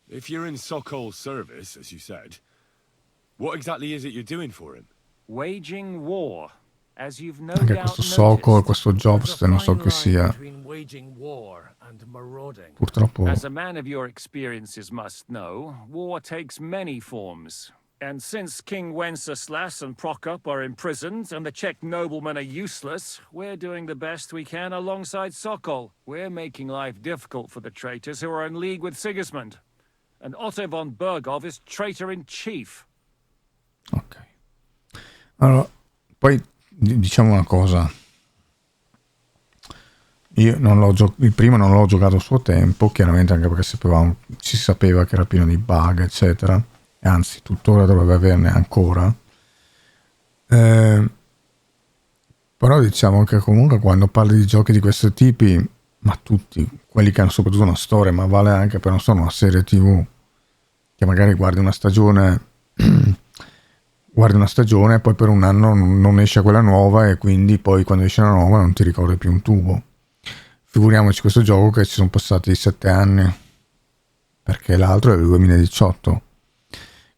If you're in Sokol's service, as you said, what exactly is it you're doing for him? Waging war. As you've no Anche doubt questo Sokol, noticed, questo Jobs, non so che sia. Purtroppo. As a man of your experiences must know, war takes many forms. And since King Wenceslas and Prokop are imprisoned and the Czech noblemen are useless, we're doing the best we can alongside Sokol. We're making life difficult for the traitors who are in league with Sigismund. And Otto von Bergov is traitor-in-chief. Ok. Allora, poi diciamo una cosa. Io non l'ho il primo non l'ho giocato a suo tempo, chiaramente anche perché si sapeva che era pieno di bug, eccetera. E anzi, tuttora dovrebbe averne ancora. Però diciamo che comunque quando parli di giochi di questo tipi, ma tutti, quelli che hanno soprattutto una storia, ma vale anche per, non so, una serie TV, che magari guardi una stagione e poi per un anno non esce quella nuova e quindi poi quando esce la nuova non ti ricordi più un tubo. Figuriamoci questo gioco che ci sono passati 7 anni, perché l'altro è del 2018.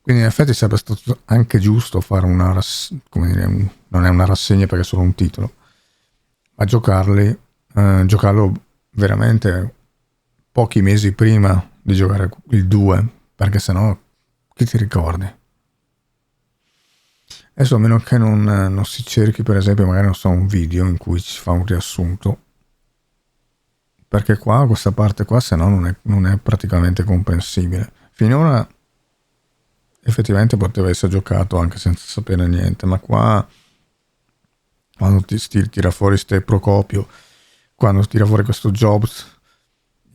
Quindi in effetti sarebbe stato anche giusto fare una non è una rassegna perché è solo un titolo, ma giocarlo veramente pochi mesi prima di giocare il 2, perché sennò chi ti ricordi? Adesso a meno che non si cerchi, per esempio, magari non so, un video in cui ci fa un riassunto, perché qua questa parte qua se no non è praticamente comprensibile. Finora effettivamente poteva essere giocato anche senza sapere niente, ma qua quando tira fuori ste Procopio, quando tira fuori questo Jobs,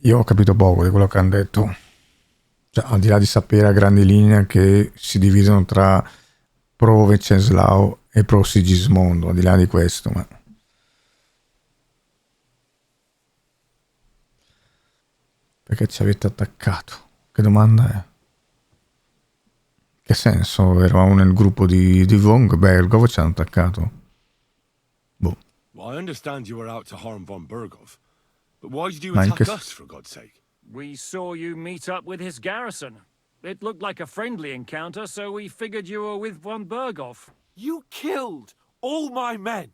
io ho capito poco di quello che hanno detto, cioè, al di là di sapere a grandi linee che si dividono tra pro Venceslao e pro Sigismondo, al di là di questo, ma perché ci avete attaccato? Che domanda è? Che senso? Eravamo nel gruppo di Von Bergov, ci hanno attaccato. Boh. Well, I understand you were out to harm von Bergov, but why did you attack us, for God's sake? We saw you meet up with his garrison. It looked like a friendly encounter, so we figured you were with von Bergov. You killed all my men.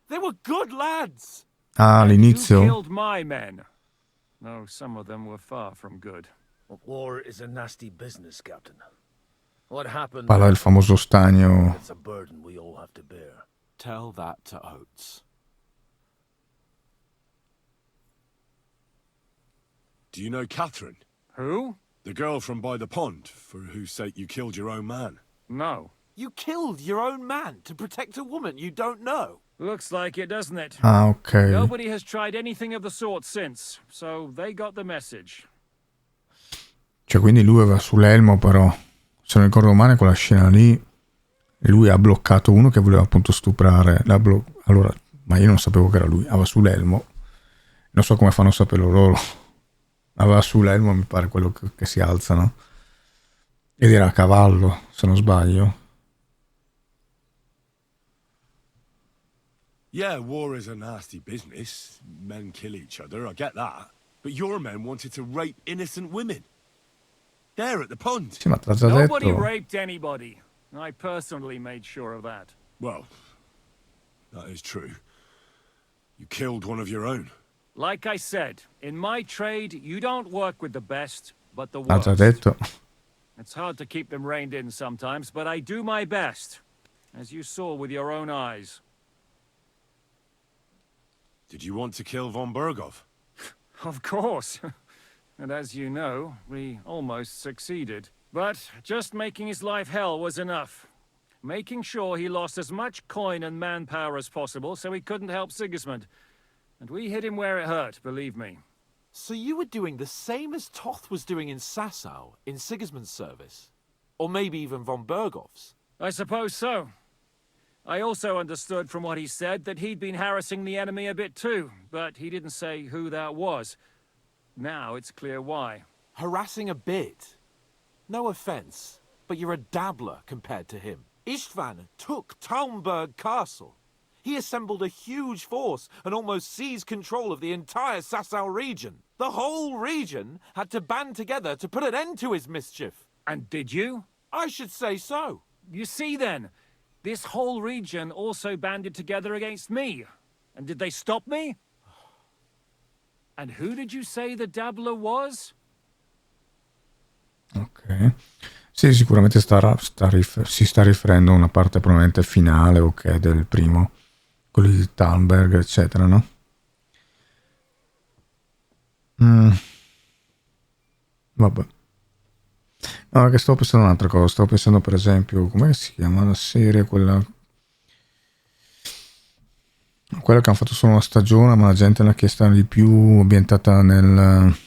They were good lads. Ah, l'inizio. You killed my men. No, some of them were far from good. War is a nasty business, Captain. What happened? Parla del famoso stagno. It's a burden we all have to bear. Tell that to Oates. Do you know Catherine? Who? The girl from by the pond, for whose sake you killed your own man. No. You killed your own man to protect a woman you don't know. Looks like it, doesn't it? Ah, ok. Nobody has tried anything of the sort since, so they got the message. Cioè, quindi lui aveva sull'elmo, però, se non ricordo male, quella scena lì, lui ha bloccato uno che voleva appunto stuprare. Allora, ma io non sapevo che era lui. Aveva sull'elmo. Non so come fanno a saperlo loro. Aveva sull'elmo, mi pare, quello che si alza, no? Ed era a cavallo, se non sbaglio. Yeah, war is a nasty business. Men kill each other, I get that. But your men wanted to rape innocent women. There at the pond. Sì, ma t'ha già Nobody detto. raped anybody. I personally made sure of that. Well, that is true. You killed one of your own. Like I said, in my trade, you don't work with the best, but the Ha già worst. detto. It's hard to keep them reined in sometimes, but I do my best, as you saw with your own eyes. Did you want to kill von Bergov? Of course. And as you know, we almost succeeded. But just making his life hell was enough. Making sure he lost as much coin and manpower as possible so he couldn't help Sigismund. And we hit him where it hurt, believe me. So you were doing the same as Toth was doing in Sasau, in Sigismund's service? Or maybe even von Bergov's? I suppose so. I also understood from what he said that he'd been harassing the enemy a bit too, but he didn't say who that was. Now it's clear why. Harassing a bit? No offense, but you're a dabbler compared to him. Istvan took Talmberg Castle. He assembled a huge force and almost seized control of the entire Sasau region. The whole region had to band together to put an end to his mischief. And did you? I should say so. You see then, this whole region also banded together against me. And did they stop me? And who did you say the dabbler was? Ok. Sì, sicuramente si sta riferendo a una parte probabilmente finale, ok, del primo, quello di Talmberg, eccetera, no? Vabbè. No, perché stavo pensando a un'altra cosa. Stavo pensando, per esempio, come si chiama la serie, quella che hanno fatto solo una stagione, ma la gente l'ha chiesta di più, ambientata nel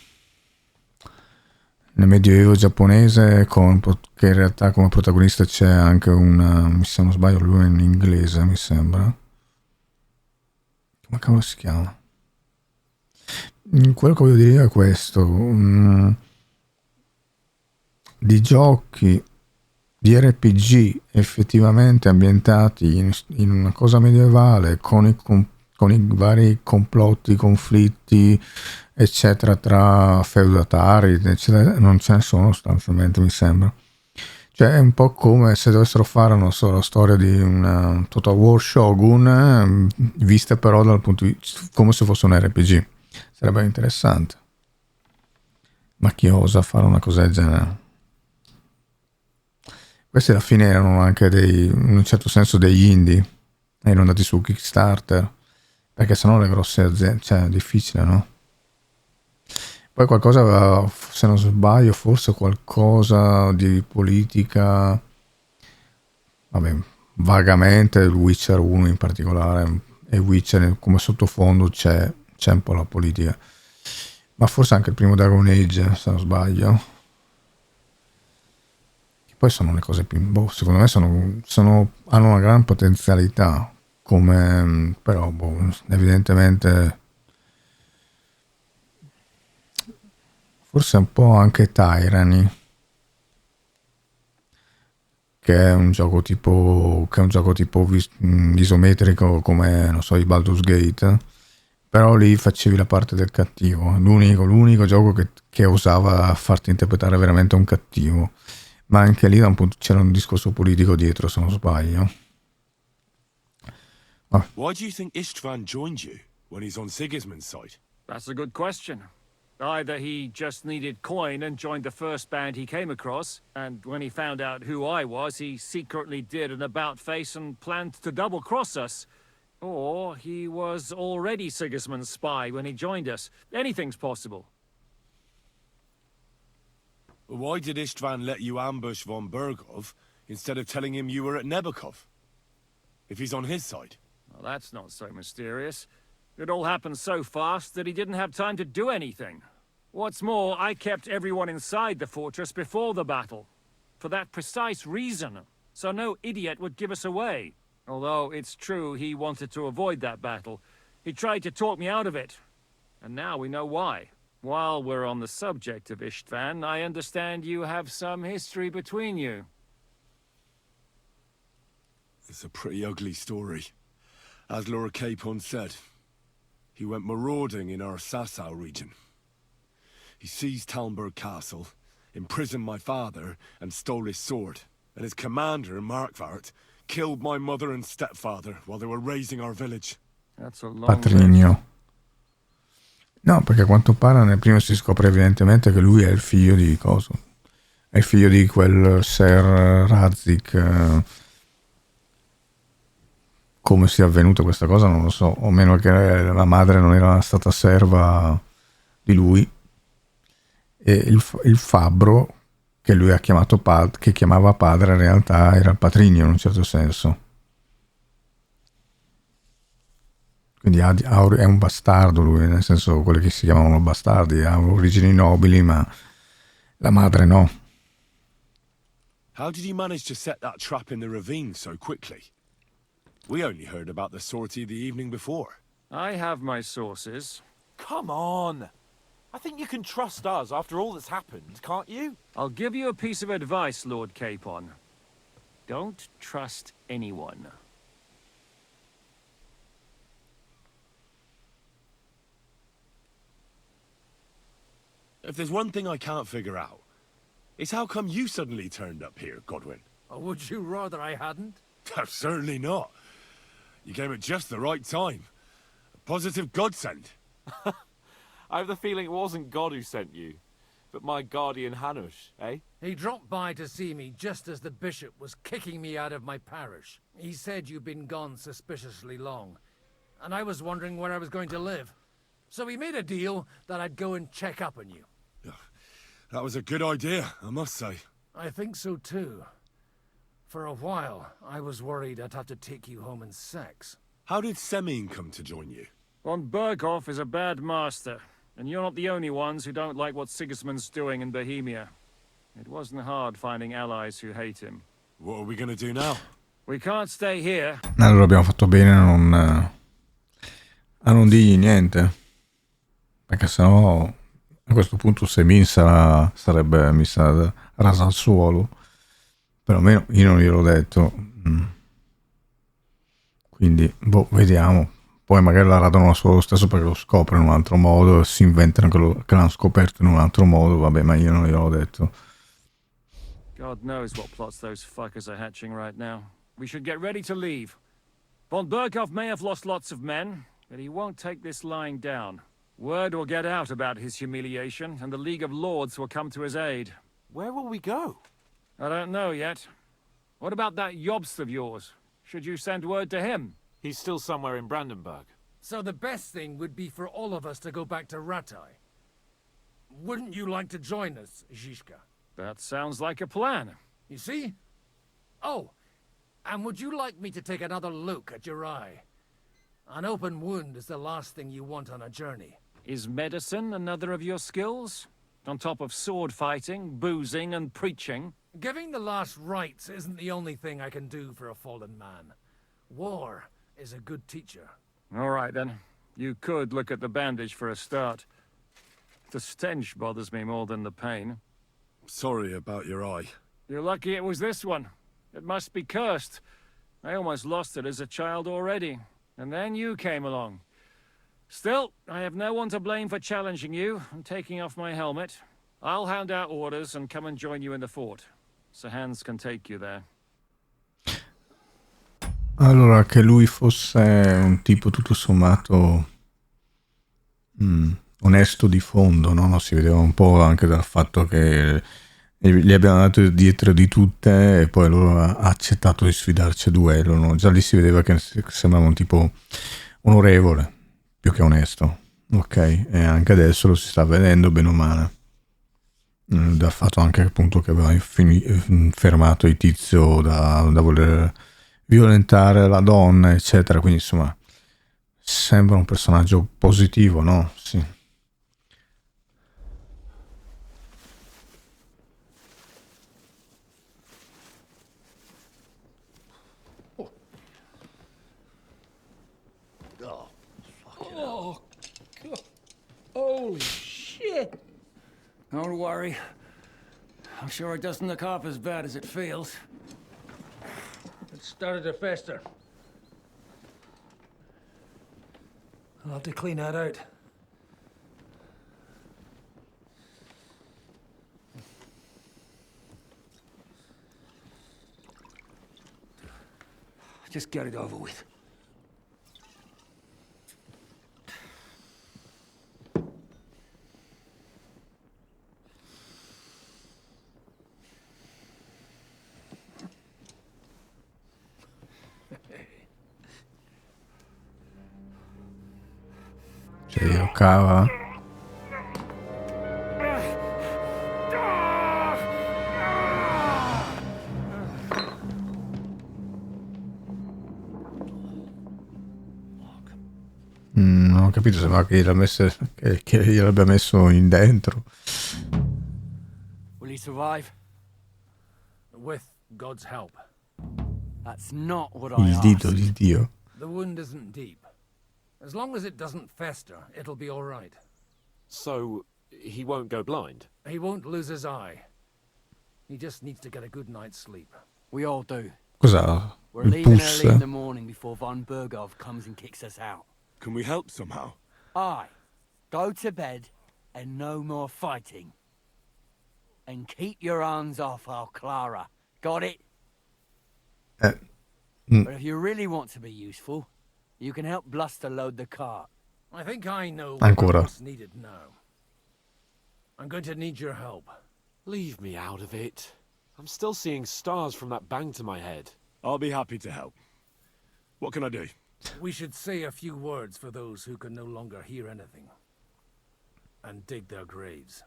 medioevo giapponese, che in realtà come protagonista c'è anche se non sbaglio lui è in inglese, mi sembra. Come cavolo si chiama? Quello che voglio dire è questo. Di giochi di RPG effettivamente ambientati in una cosa medievale con i vari complotti, conflitti eccetera tra feudatari eccetera, non ce ne sono sostanzialmente, mi sembra. Cioè è un po' come se dovessero fare, non so, la storia di un Total War Shogun vista però dal punto di come se fosse un RPG. Sarebbe interessante, ma chi osa fare una cosa del genere? Questi alla fine erano anche in un certo senso degli indie, erano andati su Kickstarter, perché sennò le grosse aziende, cioè è difficile, no? Poi qualcosa, se non sbaglio, forse qualcosa di politica, vabbè, vagamente, il Witcher 1 in particolare, e Witcher come sottofondo c'è un po' la politica, ma forse anche il primo Dragon Age, se non sbaglio. Poi sono le cose più, secondo me hanno una gran potenzialità, come però evidentemente forse un po' anche Tyranny, che è un gioco tipo isometrico come, non so, i Baldur's Gate, però lì facevi la parte del cattivo, l'unico gioco che osava farti interpretare veramente un cattivo. Ma anche lì da un punto c'era un discorso politico dietro, se non sbaglio. Why do you think Istvan joined you when he's on Sigismund's side? That's a good question. Either he just needed coin and joined the first band he came across, and when he found out who I was, he secretly did an about-face and planned to double-cross us. Or he was already Sigismund's spy when he joined us. Anything's possible. Why did Istvan let you ambush von Bergov instead of telling him you were at Nebukov? If he's on his side. Well, that's not so mysterious. It all happened so fast that he didn't have time to do anything. What's more, I kept everyone inside the fortress before the battle. For that precise reason. So no idiot would give us away. Although it's true he wanted to avoid that battle. He tried to talk me out of it. And now we know why. While we're on the subject of Istvan, I understand you have some history between you. It's a pretty ugly story. As Lord Capon said, he went marauding in our Sasau region. He seized Talmberg Castle, imprisoned my father, and stole his sword. And his commander, Markvart, killed my mother and stepfather while they were raising our village. That's a long Patrigno. No, perché a quanto pare nel primo si scopre evidentemente che lui è il figlio di coso. È il figlio di quel Ser Razik. Come sia avvenuta questa cosa non lo so, o meno che la madre non era stata serva di lui. E il fabbro che lui ha chiamato che chiamava padre in realtà era il patrigno in un certo senso. Quindi è un bastardo lui, nel senso quelli che si chiamavano bastardi, ha origini nobili, ma la madre no. How did he manage to set that trap in the ravine so quickly? We only heard about the sortie the evening before. I have my sources. Come on. I think you can trust us after all that's happened, can't you? I'll give you a piece of advice, Lord Capon. Don't trust anyone. If there's one thing I can't figure out, it's how come you suddenly turned up here, Godwin? Or would you rather I hadn't? Certainly not. You came at just the right time. A positive godsend. I have the feeling it wasn't God who sent you, but my guardian Hanush, eh? He dropped by to see me just as the bishop was kicking me out of my parish. He said you'd been gone suspiciously long, and I was wondering where I was going to live. So he made a deal that I'd go and check up on you. That was a good idea, I must say. I think so too. For a while, I was worried I'd have to take you home in sex. How did Semine come to join you? Von Berghoff is a bad master, and you're not the only ones who don't like what Sigismund's doing in Bohemia. It wasn't hard finding allies who hate him. What are we gonna do now? We can't stay here. Allora abbiamo fatto bene a non dirgli niente, perché sennò a questo punto Semin sarebbe messa rasa al suolo. Perlomeno io non gliel'ho detto. Quindi vediamo. Poi magari la radono solo lo stesso perché lo scopre in un altro modo, si inventano che l'hanno scoperto in un altro modo, vabbè, ma io non gliel'ho detto. God knows what plots those fuckers are hatching right now. We should get ready to leave. Von Berghoff may have lost lots of men, but he won't take this lying down. Word will get out about his humiliation, and the League of Lords will come to his aid. Where will we go? I don't know yet. What about that Jobst of yours? Should you send word to him? He's still somewhere in Brandenburg. So the best thing would be for all of us to go back to Ratai. Wouldn't you like to join us, Zizka? That sounds like a plan. You see? Oh, and would you like me to take another look at your eye? An open wound is the last thing you want on a journey. Is medicine another of your skills? On top of sword fighting, boozing, and preaching? Giving the last rites isn't the only thing I can do for a fallen man. War is a good teacher. All right, then. You could look at the bandage for a start. The stench bothers me more than the pain. Sorry about your eye. You're lucky it was this one. It must be cursed. I almost lost it as a child already. And then you came along. Still, I have no one to blame for challenging you and taking off my helmet. I'll hand out orders and come and join you in the fort. Sir Hans can take you there. Allora, che lui fosse un tipo tutto sommato onesto di fondo, no? Si vedeva un po' anche dal fatto che gli abbiamo dato dietro di tutte e poi allora ha accettato di sfidarci a duello, no? Già lì si vedeva che sembrava un tipo onorevole, più che onesto, ok? E anche adesso lo si sta vedendo bene o male, dal fatto anche appunto che aveva fermato il tizio da voler violentare la donna, eccetera, quindi insomma sembra un personaggio positivo, no? Sì. Oh, God. Holy shit! Don't worry. I'm sure it doesn't look half as bad as it feels. It started to fester. I'll have to clean that out. Just get it over with. Cioè giocava. Non ho capito, sembrava che gliel'abbia messo in dentro. Will he survive? With God's help. That's not what I Il dito asked. di Dio. The wound isn't deep. As long as it doesn't fester, it'll be all right. So, he won't go blind? He won't lose his eye. He just needs to get a good night's sleep. We all do. Cos'ha? We're Il leaving pus? early in the morning before von Burgov comes and kicks us out. Can we help somehow? Aye. Go to bed and no more fighting. And keep your hands off our Clara. Got it? But if you really want to be useful, you can help Bluster load the cart. I think I know Ancora. what's needed now. I'm going to need your help. Leave me out of it. I'm still seeing stars from that bang to my head. I'll be happy to help. What can I do? We should say a few words for those who can no longer hear anything. And dig their graves.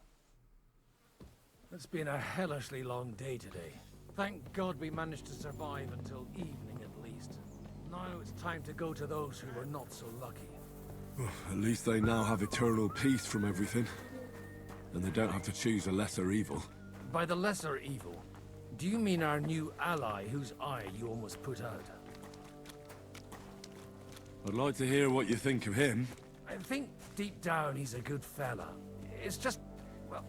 It's been a hellishly long day today. Thank God we managed to survive until evening at least. Now it's time to go to those who were not so lucky. At least they now have eternal peace from everything. And they don't have to choose a lesser evil. By the lesser evil, do you mean our new ally whose eye you almost put out? I'd like to hear what you think of him. I think deep down he's a good fella. It's just, well...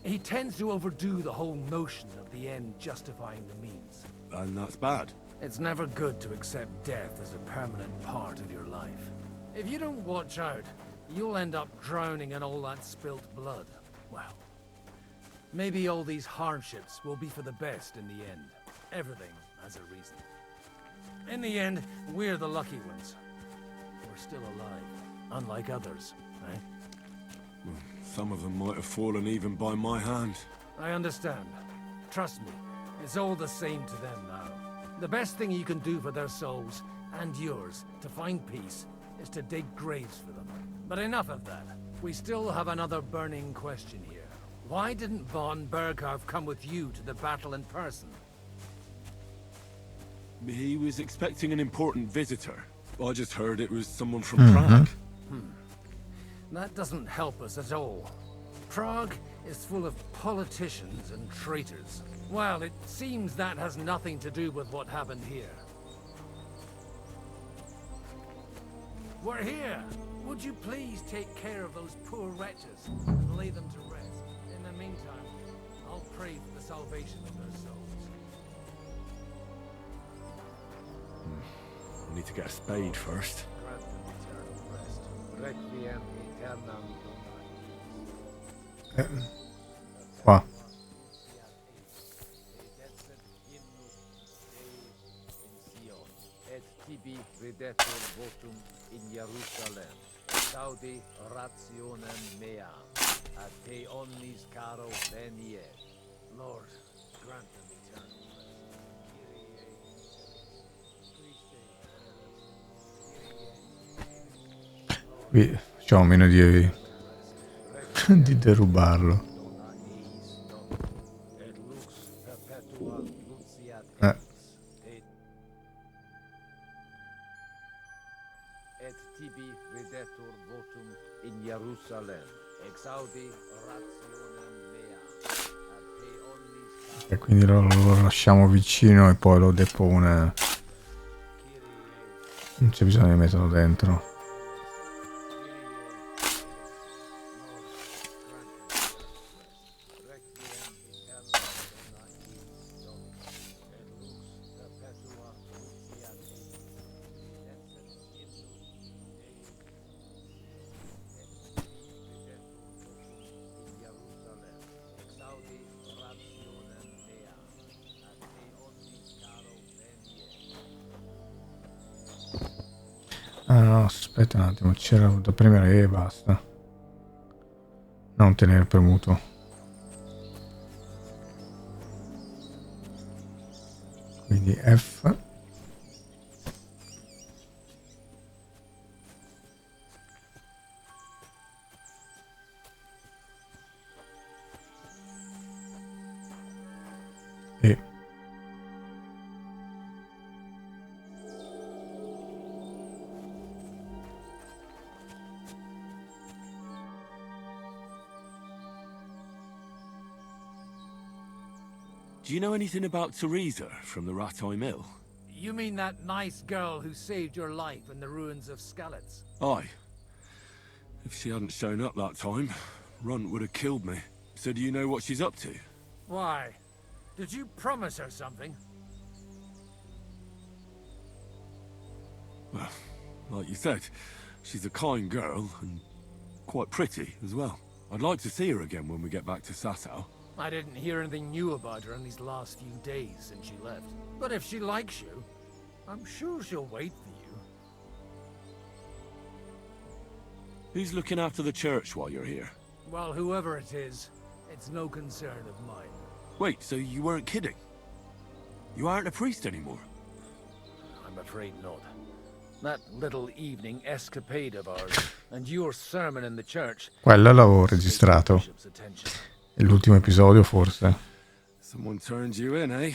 He tends to overdo the whole notion of the end justifying the means. And that's bad. It's never good to accept death as a permanent part of your life. If you don't watch out, you'll end up drowning in all that spilt blood. Well, maybe all these hardships will be for the best in the end. Everything has a reason. In the end, we're the lucky ones. We're still alive, unlike others, right? Well, some of them might have fallen even by my hand. I understand. Trust me, it's all the same to them now. The best thing you can do for their souls, and yours, to find peace, is to dig graves for them. But enough of that. We still have another burning question here. Why didn't von Burgov come with you to the battle in person? He was expecting an important visitor. I just heard it was someone from Prague. That doesn't help us at all. Prague is full of politicians and traitors. Well, it seems that has nothing to do with what happened here. We're here! Would you please take care of those poor wretches and lay them to rest? In the meantime, I'll pray for the salvation of their souls. I need to get a spade first. Grant them eternal rest. Requiem aeternam donatis. Qua. Et tibi videtur votum in Jerusalem. Saudi rationem mea. A te omnis caro veniet. Lord, grant them eternal rest. Qui facciamo meno di derubarlo. Et tibi videtur votum in Jerusalem. Exaudi rationem mea. A te omnis E quindi lo lasciamo vicino e poi lo depone. Non c'è bisogno di metterlo dentro. Ah no, aspetta un attimo, c'era da premere e basta. Non tenere premuto. Quindi F. E. Do you know anything about Teresa from the Ratoi Mill? You mean that nice girl who saved your life in the ruins of Skalitz? Aye. If she hadn't shown up that time, Runt would have killed me. So do you know what she's up to? Why? Did you promise her something? Well, like you said, she's a kind girl and quite pretty as well. I'd like to see her again when we get back to Sasau. I didn't hear anything new about her in these last few days since she left. But if she likes you, I'm sure she'll wait for you. Who's looking after the church while you're here? Well, whoever it is, it's no concern of mine. Wait, so you weren't kidding? You aren't a priest anymore? I'm afraid not. That little evening escapade of ours, and your sermon in the church... Quello l'avevo registrato. È l'ultimo episodio, forse. Someone turned you in, eh?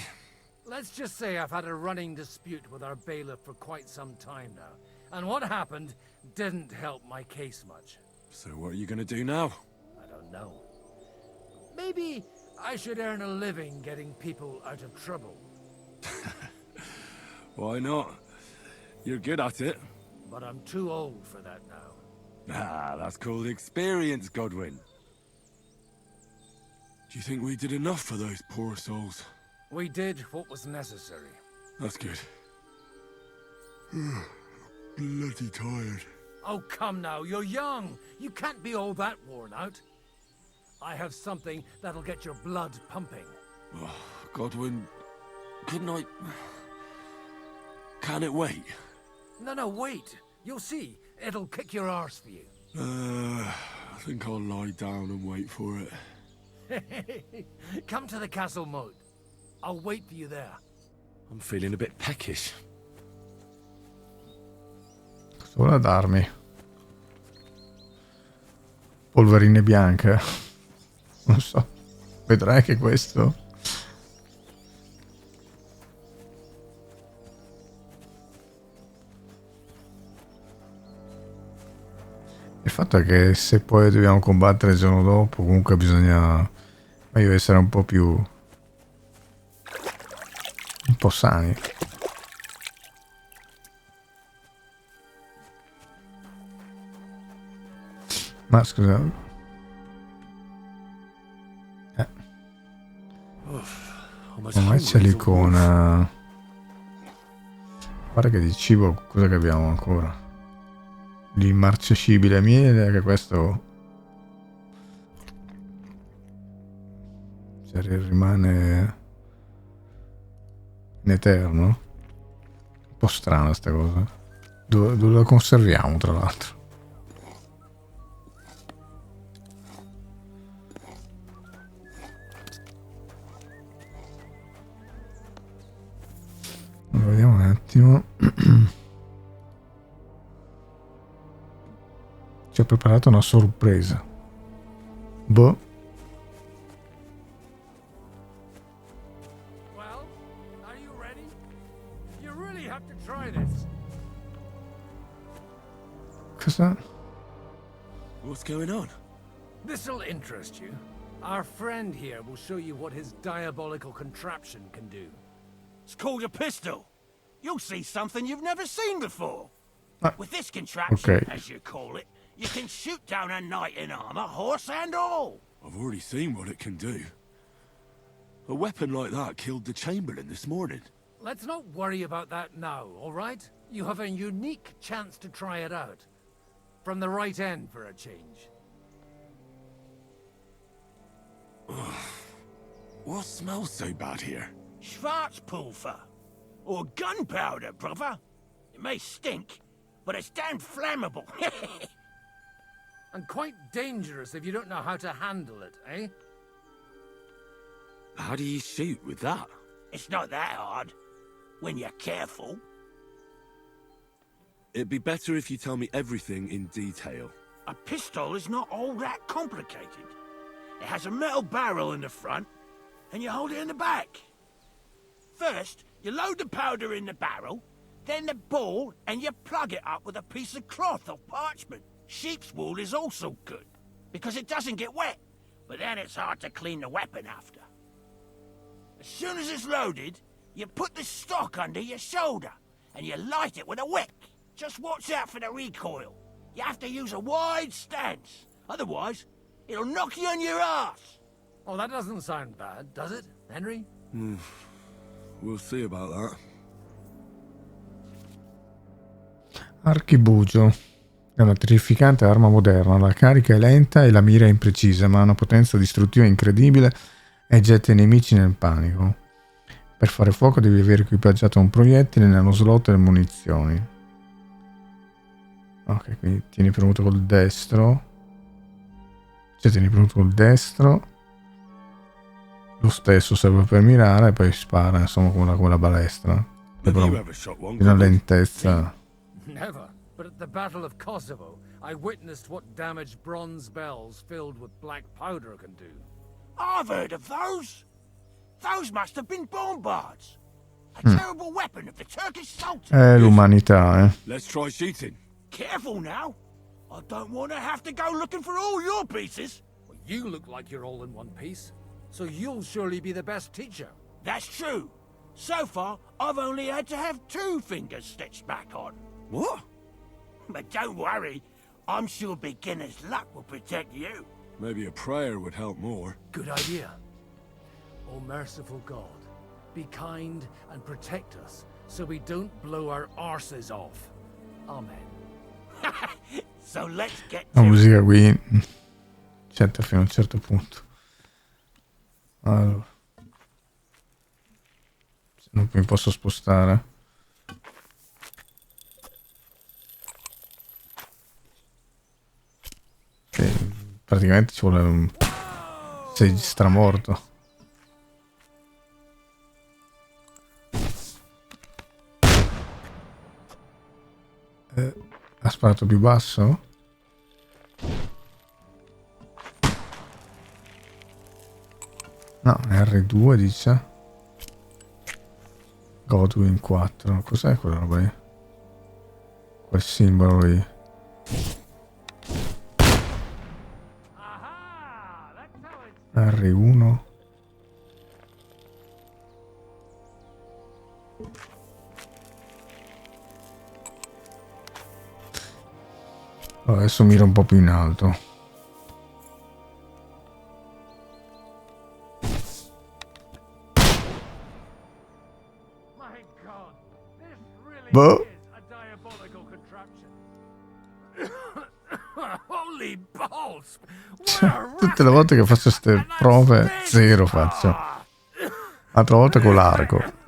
Let's just say I've had a running dispute with our bailiff for quite some time now. And what happened didn't help my case much. So what are you gonna do now? I don't know. Maybe I should earn a living getting people out of trouble. Why not? You're good at it. But I'm too old for that now. Ah, that's called experience, Godwin. Do you think we did enough for those poor souls? We did what was necessary. That's good. Bloody tired. Oh, come now, you're young. You can't be all that worn out. I have something that'll get your blood pumping. Oh, Godwin, couldn't I... Can it wait? No, wait. You'll see. It'll kick your arse for you. I think I'll lie down and wait for it. Come to the castle moat. I'll wait for you there. I'm feeling a bit peckish. Cosa vuole darmi? Polverine bianche? Non so. Vedrai che questo... Il fatto è che se poi dobbiamo combattere il giorno dopo, comunque bisogna meglio essere un po' sani. Ma scusa. Ormai c'è l'icona. Guarda che di cibo cosa che abbiamo ancora? L'immarcescibile miele, che questo rimane in eterno. Un po' strana sta cosa. Dove la conserviamo, tra l'altro? Vediamo un attimo. Ci ha preparato una sorpresa. Boh. Well, are you ready? You really have to try this. Cosa? What's going on? This'll interest you. Our friend here will show you what his diabolical contraption can do. It's called a pistol. You'll see something you've never seen before. With this contraption, as you call it, you can shoot down a knight in armor, horse and all. I've already seen what it can do. A weapon like that killed the Chamberlain this morning. Let's not worry about that now, all right? You have a unique chance to try it out. From the right end for a change. What smells so bad here? Schwarzpulver. Or gunpowder, brother. It may stink, but it's damn flammable. And quite dangerous if you don't know how to handle it, eh? How do you shoot with that? It's not that hard, when you're careful. It'd be better if you tell me everything in detail. A pistol is not all that complicated. It has a metal barrel in the front, and you hold it in the back. First, you load the powder in the barrel, then the ball, and you plug it up with a piece of cloth or parchment. Sheep's wool is also good, because it doesn't get wet, but then it's hard to clean the weapon after. As soon as it's loaded, you put the stock under your shoulder, and you light it with a wick. Just watch out for the recoil. You have to use a wide stance. Otherwise, it'll knock you on your ass. Oh, that doesn't sound bad, does it, Henry? We'll see about that. Archibugio. È una terrificante arma moderna. La carica è lenta e la mira è imprecisa, ma ha una potenza distruttiva incredibile e getta i nemici nel panico. Per fare fuoco devi aver equipaggiato un proiettile nello slot delle munizioni. Ok, quindi tieni premuto col destro. Cioè tieni premuto col destro. Lo stesso serve per mirare e poi spara, insomma, come la balestra. Una lentezza. Never. But at the Battle of Kosovo, I witnessed what damage bronze bells filled with black powder can do. I've heard of those. Those must have been bombards. A terrible weapon of the Turkish Sultan. L'umanità, Let's try shooting. Careful now. I don't want to have to go looking for all your pieces. Well, you look like you're all in one piece, so you'll surely be the best teacher. That's true. So far, I've only had to have 2 fingers stitched back on. What? But don't worry. I'm sure beginner's luck will protect you. Maybe a prayer would help more. Good idea. O merciful God, be kind and protect us so we don't blow our arses off. Amen. So let's get la to musica qui certo fino a un certo punto. Allora, se non mi posso spostare. Praticamente ci vuole un... sei stramorto. Ha sparato più basso? No, R2 dice. Godwin 4. Cos'è quella roba lì? Quel simbolo lì. R1. Adesso mira un po' più in alto. Boh. Holy balls! Tutte le volte che faccio queste prove, 0 faccio. L'altra volta con l'arco.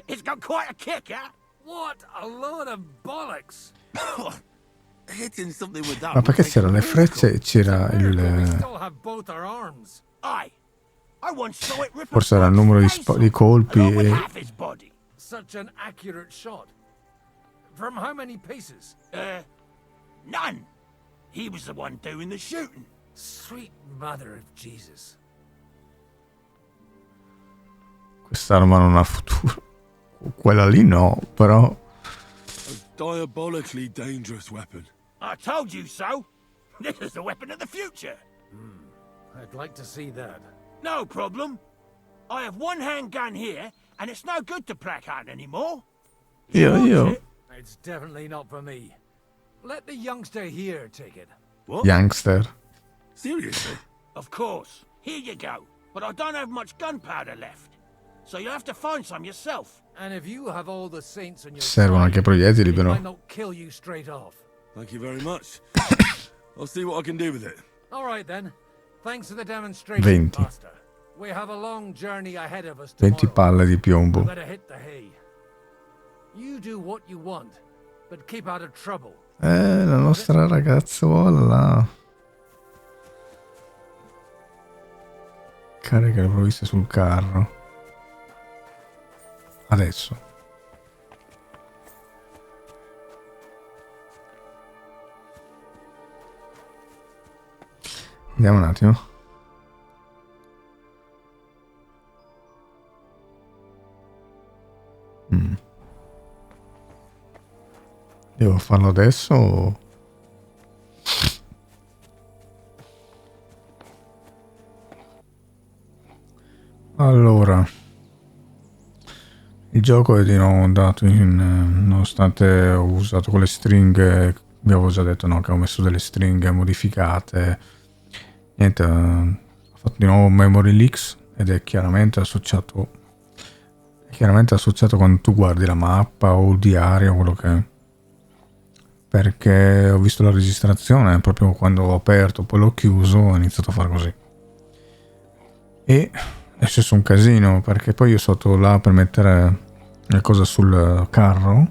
It's got quite a kick, huh? What a load of bollocks! Hitting something with that. Ma perché c'era le frecce e c'era We il... still have both our arms. Aye. I once saw it rip Forse era il numero di colpi along with e... half his body. Such an accurate shot. From how many paces? None. He was the one doing the shooting. Sweet mother of Jesus. Quest'arma non ha futuro. Quella lì no, però... A diabolically dangerous weapon. I told you so. This is the weapon of the future. I'd like to see that. No problem. I have one handgun here, and it's no good to placard anymore. Io. It's definitely not for me. Let the youngster here take it. What? Youngster. Seriously? Of course. Here you go. But I don't have much gunpowder left. So you have to find some yourself. And if you have all the saints on your Servono side, anche proiettili, it però. might not kill you straight off. Thank you very much. I'll see what I can do with it. All right then. Thanks for the demonstration, 20. Master. We have a long journey ahead of us 20 tomorrow. palle di We piombo. better hit the hay. You do what you want, but keep out of trouble. La nostra ragazzuola. Carica le provviste sul carro. Adesso. Andiamo un attimo. Devo farlo adesso o... Allora, Il gioco è di nuovo andato nonostante ho usato quelle stringhe, vi avevo già detto, no, che ho messo delle stringhe modificate. Niente, ho fatto di nuovo memory leaks ed è chiaramente associato quando tu guardi la mappa o il diario o quello che è. Perché ho visto la registrazione, proprio quando ho aperto, poi l'ho chiuso, ho iniziato a fare così. E è successo un casino, perché poi io sotto là per mettere le cose sul carro,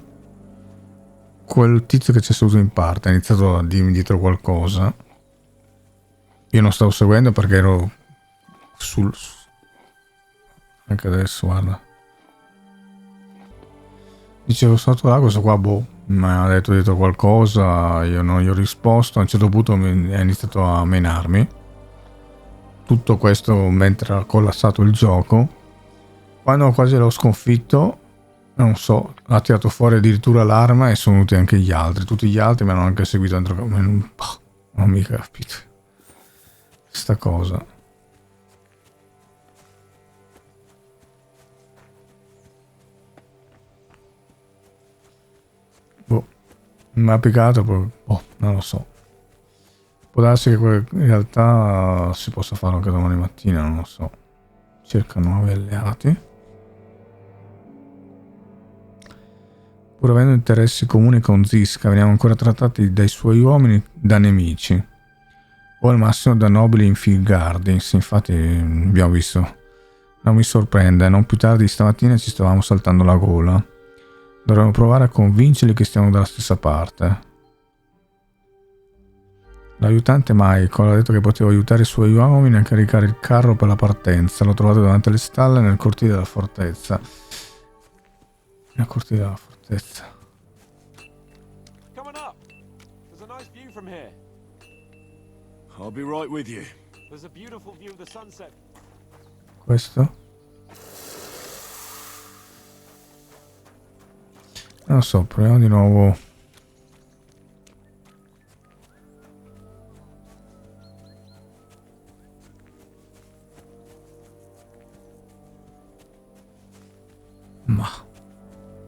quel tizio che c'è seduto in parte ha iniziato a dirmi dietro qualcosa. Io non stavo seguendo perché ero anche adesso, guarda. Dicevo sotto là, questo qua, boh, mi ha detto dietro qualcosa, io non gli ho risposto, a un certo punto ha iniziato a menarmi. Tutto questo mentre ha collassato il gioco. Quando quasi l'ho sconfitto, non so, ha tirato fuori addirittura l'arma e sono venuti anche gli altri. Tutti gli altri mi hanno anche seguito dentro. Non ho mica capito sta cosa. Boh, mi ha piccato, poi, boh, non lo so. Può darsi che in realtà si possa fare anche domani mattina, non lo so. Cerca nuovi alleati. Pur avendo interessi comuni con Ziska, veniamo ancora trattati dai suoi uomini da nemici. O al massimo da nobili infilgardi. Sì, infatti abbiamo visto. Non mi sorprende, non più tardi stamattina ci stavamo saltando la gola. Dovremmo provare a convincerli che stiamo dalla stessa parte. L'aiutante Michael ha detto che poteva aiutare i suoi uomini a caricare il carro per la partenza. L'ho trovato davanti alle stalle nel cortile della fortezza. Nel cortile della fortezza. Coming up. There's a nice view from here. I'll be right with you. There's a beautiful view of the sunset. Questo? Non so, proviamo di nuovo. Ma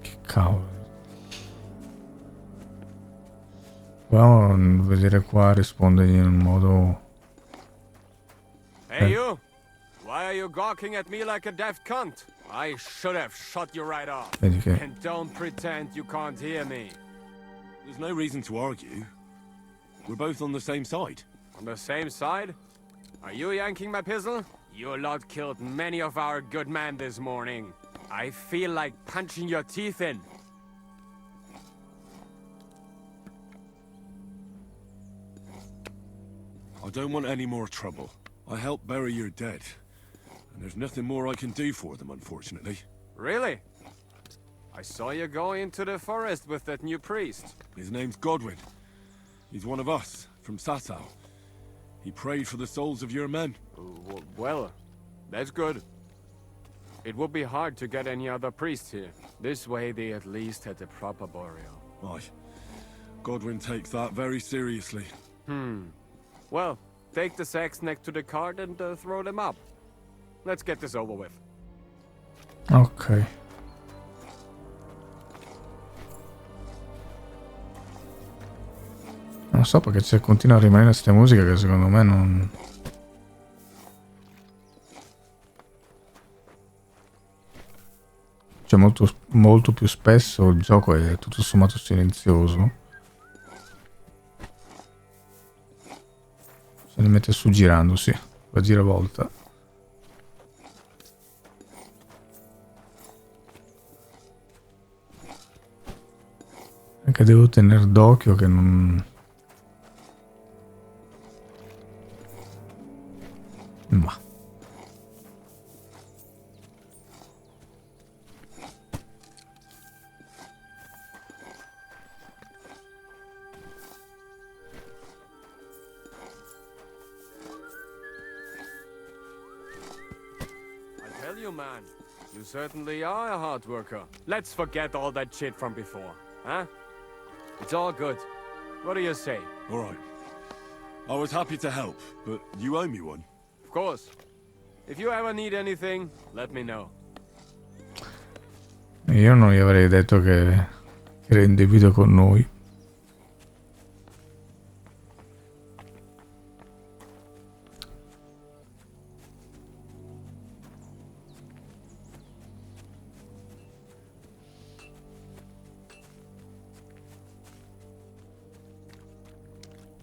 che cavolo. Proviamo a vedere qua, rispondergli in un modo. Hey you! Why are you gawking at me like a deaf cunt? I should have shot you right off. Vedi che And don't pretend you can't hear me. There's no reason to argue. We're both on the same side. On the same side? Are you yanking my pistol? Your lot killed many of our good men this morning. I feel like punching your teeth in. I don't want any more trouble. I helped bury your dead. And there's nothing more I can do for them, unfortunately. Really? I saw you go into the forest with that new priest. His name's Godwin. He's one of us, from Sasau. He prayed for the souls of your men. Well, that's good. It would be hard to get any other priest here. This way they at least had a proper burial. Aye. Godwin takes that very seriously. Well, take the sacks next to the cart and throw them up. Let's get this over with. ok. Non so perché c'è, continua a rimanere queste musiche che secondo me non. Cioè molto più spesso il gioco è tutto sommato silenzioso. Se li mette su girandosi, la giravolta. Anche devo tenere d'occhio che non. Ma. Man, you certainly are a hard worker. Let's forget all that shit from before, huh? It's all good. What do you say? All right. I was happy to help, but you owe me one. Of course. If you ever need anything, let me know. Io non gli avrei detto che era in debito con noi.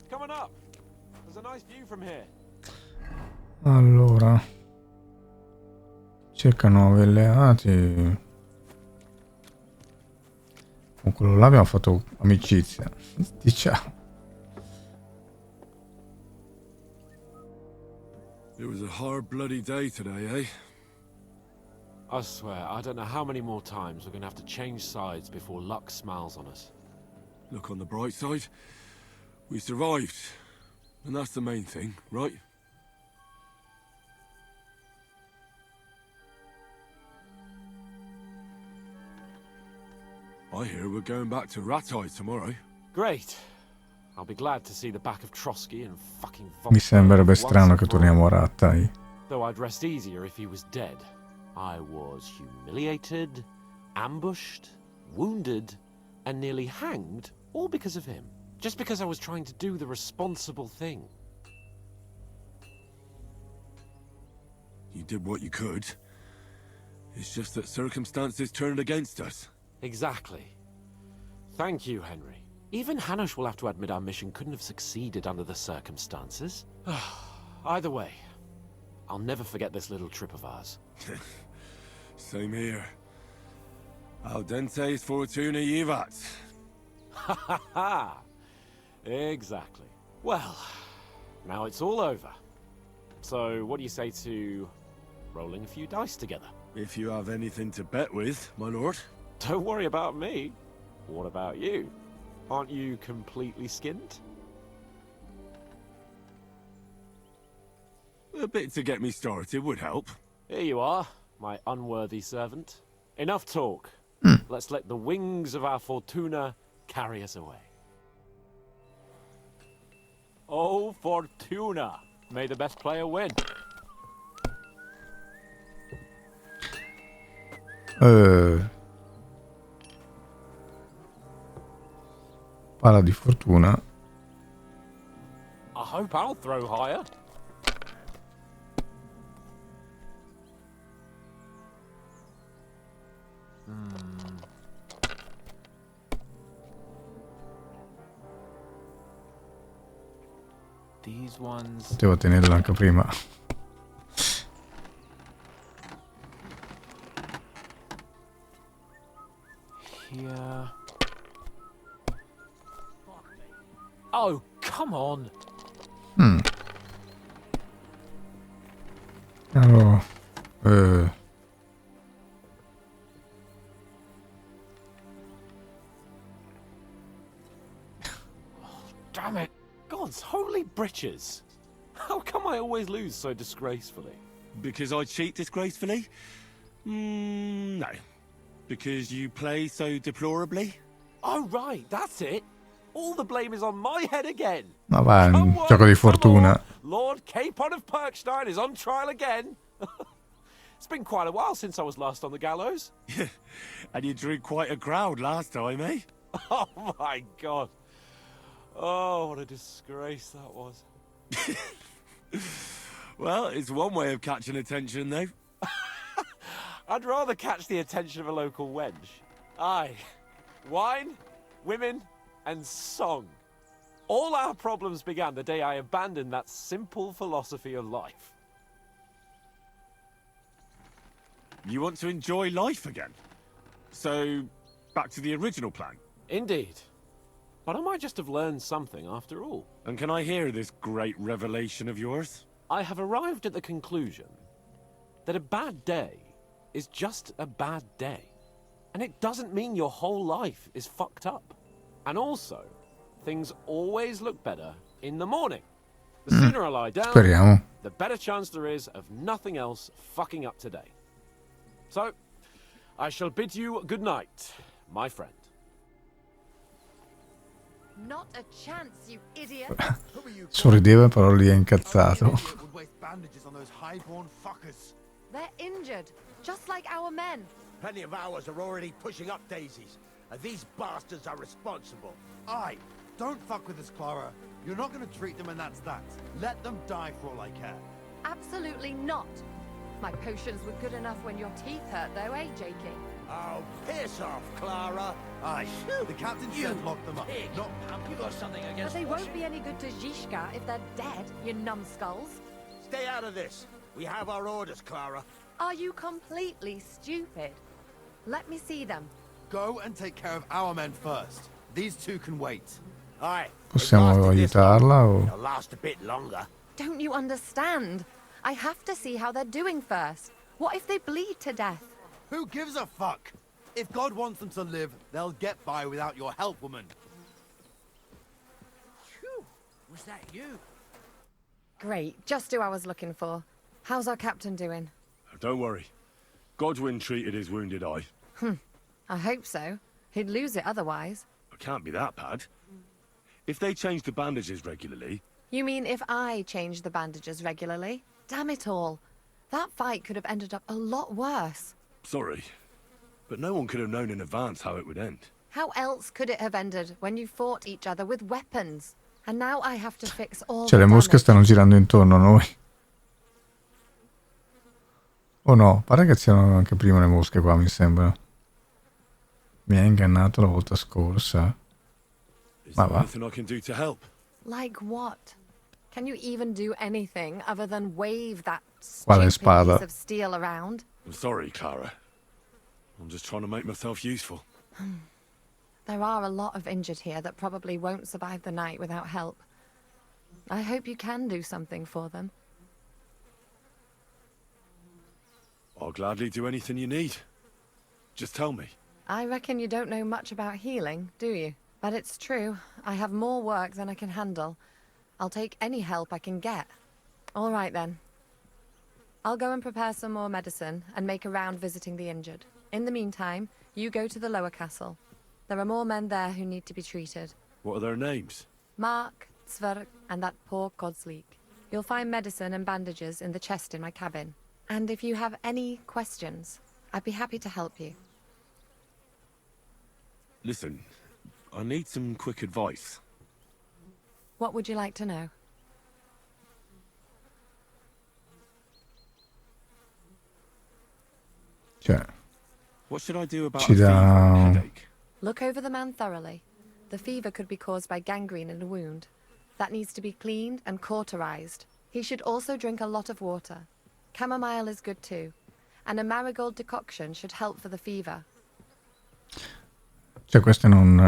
Coming up. There's a nice view from here. Allora, circa 9 alleati. Con quello là abbiamo fatto amicizia, diciamo. It was a hard bloody day today, eh? I swear, I don't know how many more times we're gonna have to change sides before luck smiles on us. Look on the bright side. We survived. And that's the main thing, right? I hear we're going back to Ratai tomorrow. Great. I'll be glad to see the back of Trotsky and fucking Mi sembrerebbe strano che torniamo a Ratai. Though I'd rest easier if he was dead. I was humiliated, ambushed, wounded, and nearly hanged, all because of him. Just because I was trying to do the responsible thing. You did what you could. It's just that circumstances turned against us. Exactly. Thank you, Henry. Even Hanush will have to admit our mission couldn't have succeeded under the circumstances. Either way, I'll never forget this little trip of ours. Same here. Al dente's fortuna jivat. Ha ha ha! Exactly. Well, now it's all over. So, what do you say to rolling a few dice together? If you have anything to bet with, my lord. Don't worry about me. What about you? Aren't you completely skinned? A bit to get me started would help. Here you are, my unworthy servant. Enough talk. Let's let the wings of our fortuna carry us away. Oh, Fortuna! May the best player win. Palla di fortuna. I hope I'll throw higher. These ones. Potevo tenerla anche prima. Here. Oh, come on. Allora, Damn it. God's holy britches. How come I always lose so disgracefully? Because I cheat disgracefully? No. Because you play so deplorably? Oh, right, that's it. All the blame is on my head again. ma va, è un gioco di fortuna. Lord Capon of Perkstein is on trial again. It's been quite a while since I was last on the gallows. And you drew quite a crowd last time, eh? Oh my god. Oh, what a disgrace that was. Well, it's one way of catching attention, though. I'd rather catch the attention of a local wench. Aye. Wine, women, and song. All our problems began the day I abandoned that simple philosophy of life. You want to enjoy life again? So, back to the original plan? Indeed. But I might just have learned something after all. And can I hear this great revelation of yours? I have arrived at the conclusion that a bad day is just a bad day. And it doesn't mean your whole life is fucked up. And also, things always look better in the morning. The sooner I lie down, Speriamo. the better chance there is of nothing else fucking up today. So, I shall bid you good night, my friend. Not a chance, you idiot. Sorrideva però lì è incazzato. They're injured, just like our men. Plenty of ours are already pushing up daisies, and these bastards are responsible. Aye, don't fuck with us, Clara. You're not gonna treat them and that's that. Let them die for all I care. Absolutely not. My potions were good enough when your teeth hurt, though, eh, Jakey? Oh, piss off, Clara. Aye, the captain said lock them up. Not You got something But against they won't be any good to Zhishka if they're dead, you numbskulls. Stay out of this. We have our orders, Clara. Are you completely stupid? Let me see them. Go and take care of our men first. These two can wait. Aye. Possiamo aiutarla o... They'll last a bit longer. Don't you understand? I have to see how they're doing first. What if they bleed to death? Who gives a fuck? If God wants them to live, they'll get by without your help, woman. Phew, was that you? Great, just who I was looking for. How's our captain doing? Don't worry. Godwin treated his wounded eye. I hope so. He'd lose it otherwise. It can't be that bad. If they change the bandages regularly... You mean if I change the bandages regularly? Damn it all. That fight could have ended up a lot worse. Sorry, but no one could have known in advance how it would end. How else could it have ended when you fought each other with weapons? And now I have to fix all Cioè, le the mosche damage. stanno girando intorno a noi. Oh no, pare che c'erano anche prima le mosche qua, mi sembra. Mi ha ingannato la volta scorsa. Is Ma there va. anything I can do to help? Like what? Can you even do anything other than wave that Quale stupid spada? piece of steel around? I'm sorry, Clara. I'm just trying to make myself useful. There are a lot of injured here that probably won't survive the night without help. I hope you can do something for them. I'll gladly do anything you need. Just tell me. I reckon you don't know much about healing, do you? But it's true. I have more work than I can handle. I'll take any help I can get. All right, then. I'll go and prepare some more medicine and make a round visiting the injured. In the meantime, you go to the lower castle. There are more men there who need to be treated. What are their names? Mark, Zverk, and that poor Kodsleek. You'll find medicine and bandages in the chest in my cabin. And if you have any questions, I'd be happy to help you. Listen, I need some quick advice. What would you like to know? Cioè, What should I do about ci a fever dà... and headache? Look over the man thoroughly. The fever could be caused by gangrene in a wound. That needs to be cleaned and cauterized. He should also drink a lot of water. Chamomile is good too. And a marigold decoction should help for the fever. Cioè, questa non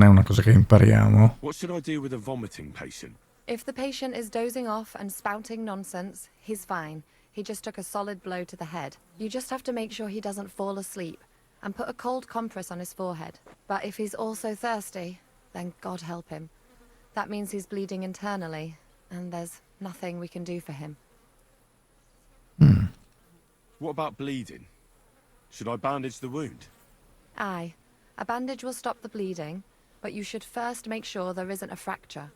è una cosa che impariamo. What should I do with a vomiting patient? If the patient is dozing off and spouting nonsense, he's fine. He just took a solid blow to the head. You just have to make sure he doesn't fall asleep and put a cold compress on his forehead. But if he's also thirsty, then God help him. That means he's bleeding internally, and there's nothing we can do for him. What about bleeding? Should I bandage the wound? Aye. A bandage will stop the bleeding, but you should first make sure there isn't a fracture.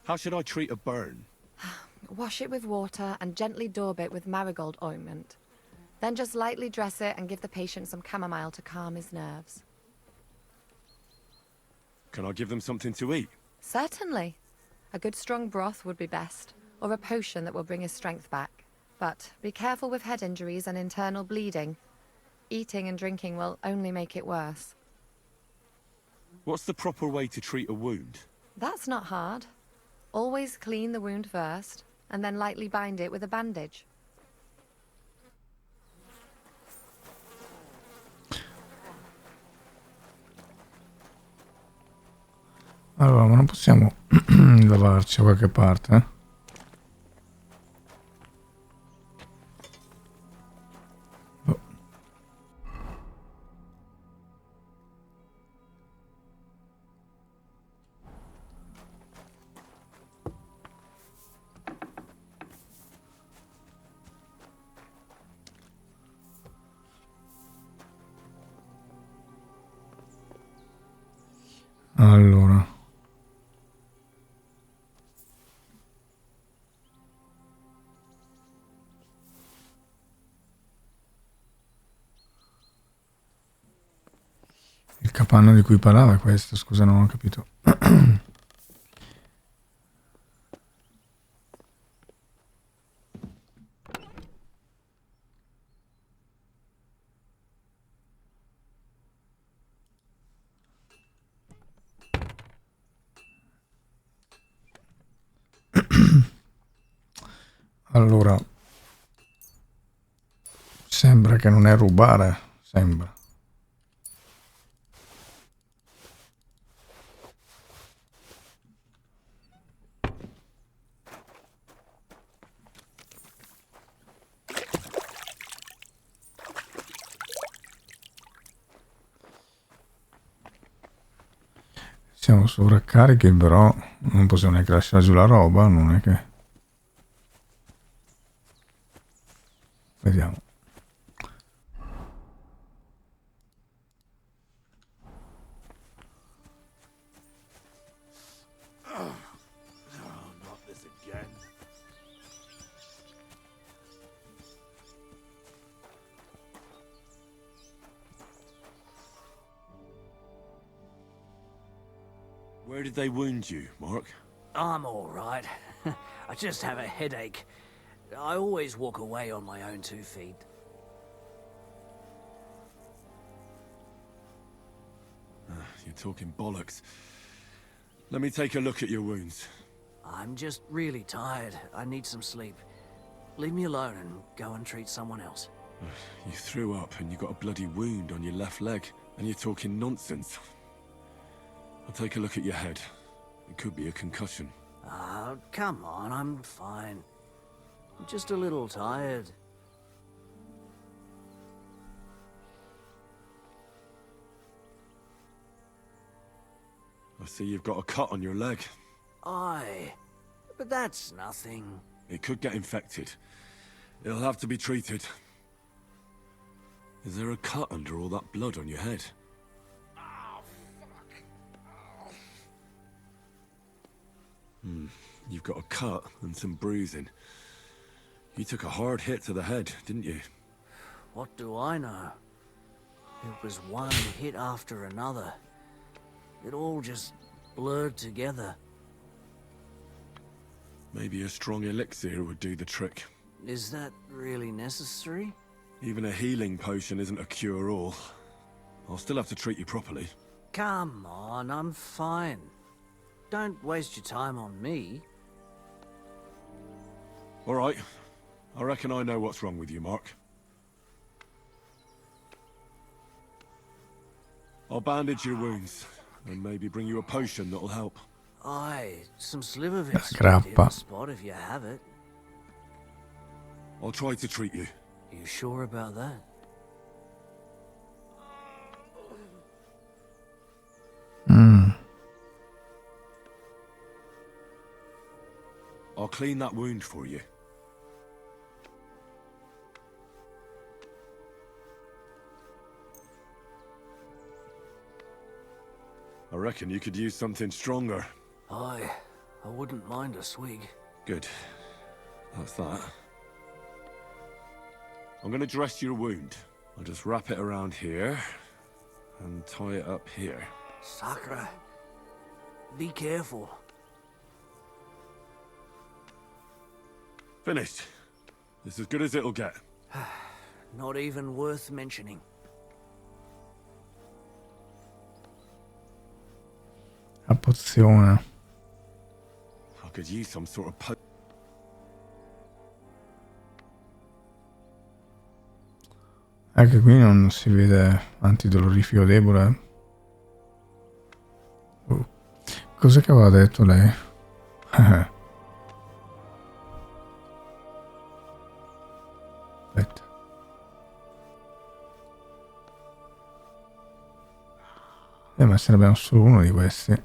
How should I treat a burn? Wash it with water and gently daub it with marigold ointment. Then just lightly dress it and give the patient some chamomile to calm his nerves. Can I give them something to eat? Certainly. A good strong broth would be best, or a potion that will bring his strength back. But be careful with head injuries and internal bleeding. Eating and drinking will only make it worse. What's the proper way to treat a wound? That's not hard. Always clean the wound first, and then lightly bind it with a bandage. Allora, ma non possiamo lavarci da qualche parte, eh? Oh. Allora, panno di cui parlava è questo, scusa, non ho capito. Allora, sembra che non è rubare, sembra. Siamo sovraccarichi, però non possiamo neanche lasciare giù la roba, non è che... Vediamo. Not this again. Where did they wound you, Mark? I'm all right. I just have a headache. I always walk away on my own 2 feet. You're talking bollocks. Let me take a look at your wounds. I'm just really tired. I need some sleep. Leave me alone and go and treat someone else. You threw up and you got a bloody wound on your left leg, and you're talking nonsense. I'll take a look at your head. It could be a concussion. Oh, come on, I'm fine. I'm just a little tired. I see you've got a cut on your leg. Aye, but that's nothing. It could get infected. It'll have to be treated. Is there a cut under all that blood on your head? You've got a cut and some bruising. You took a hard hit to the head, didn't you? What do I know? It was one hit after another. It all just blurred together. Maybe a strong elixir would do the trick. Is that really necessary? Even a healing potion isn't a cure-all. I'll still have to treat you properly. Come on, I'm fine. Don't waste your time on me. All right. I reckon I know what's wrong with you, Mark. I'll bandage your wounds, and maybe bring you a potion that'll help. Aye, some slivovitz grappa. in the spot if you have it. I'll try to treat you. You sure about that? I'll clean that wound for you. I reckon you could use something stronger. Aye, I wouldn't mind a swig. Good. That's that. I'm gonna dress your wound. I'll just wrap it around here and tie it up here. Sakra. Be careful. Finished. It's as good as it'll get. Not even worth mentioning. La pozione. I could use some sort of Anche qui non si vede antidolorifico debole. Cos'è che aveva detto lei? Aspetta. Ma se ne abbiamo solo uno di questi.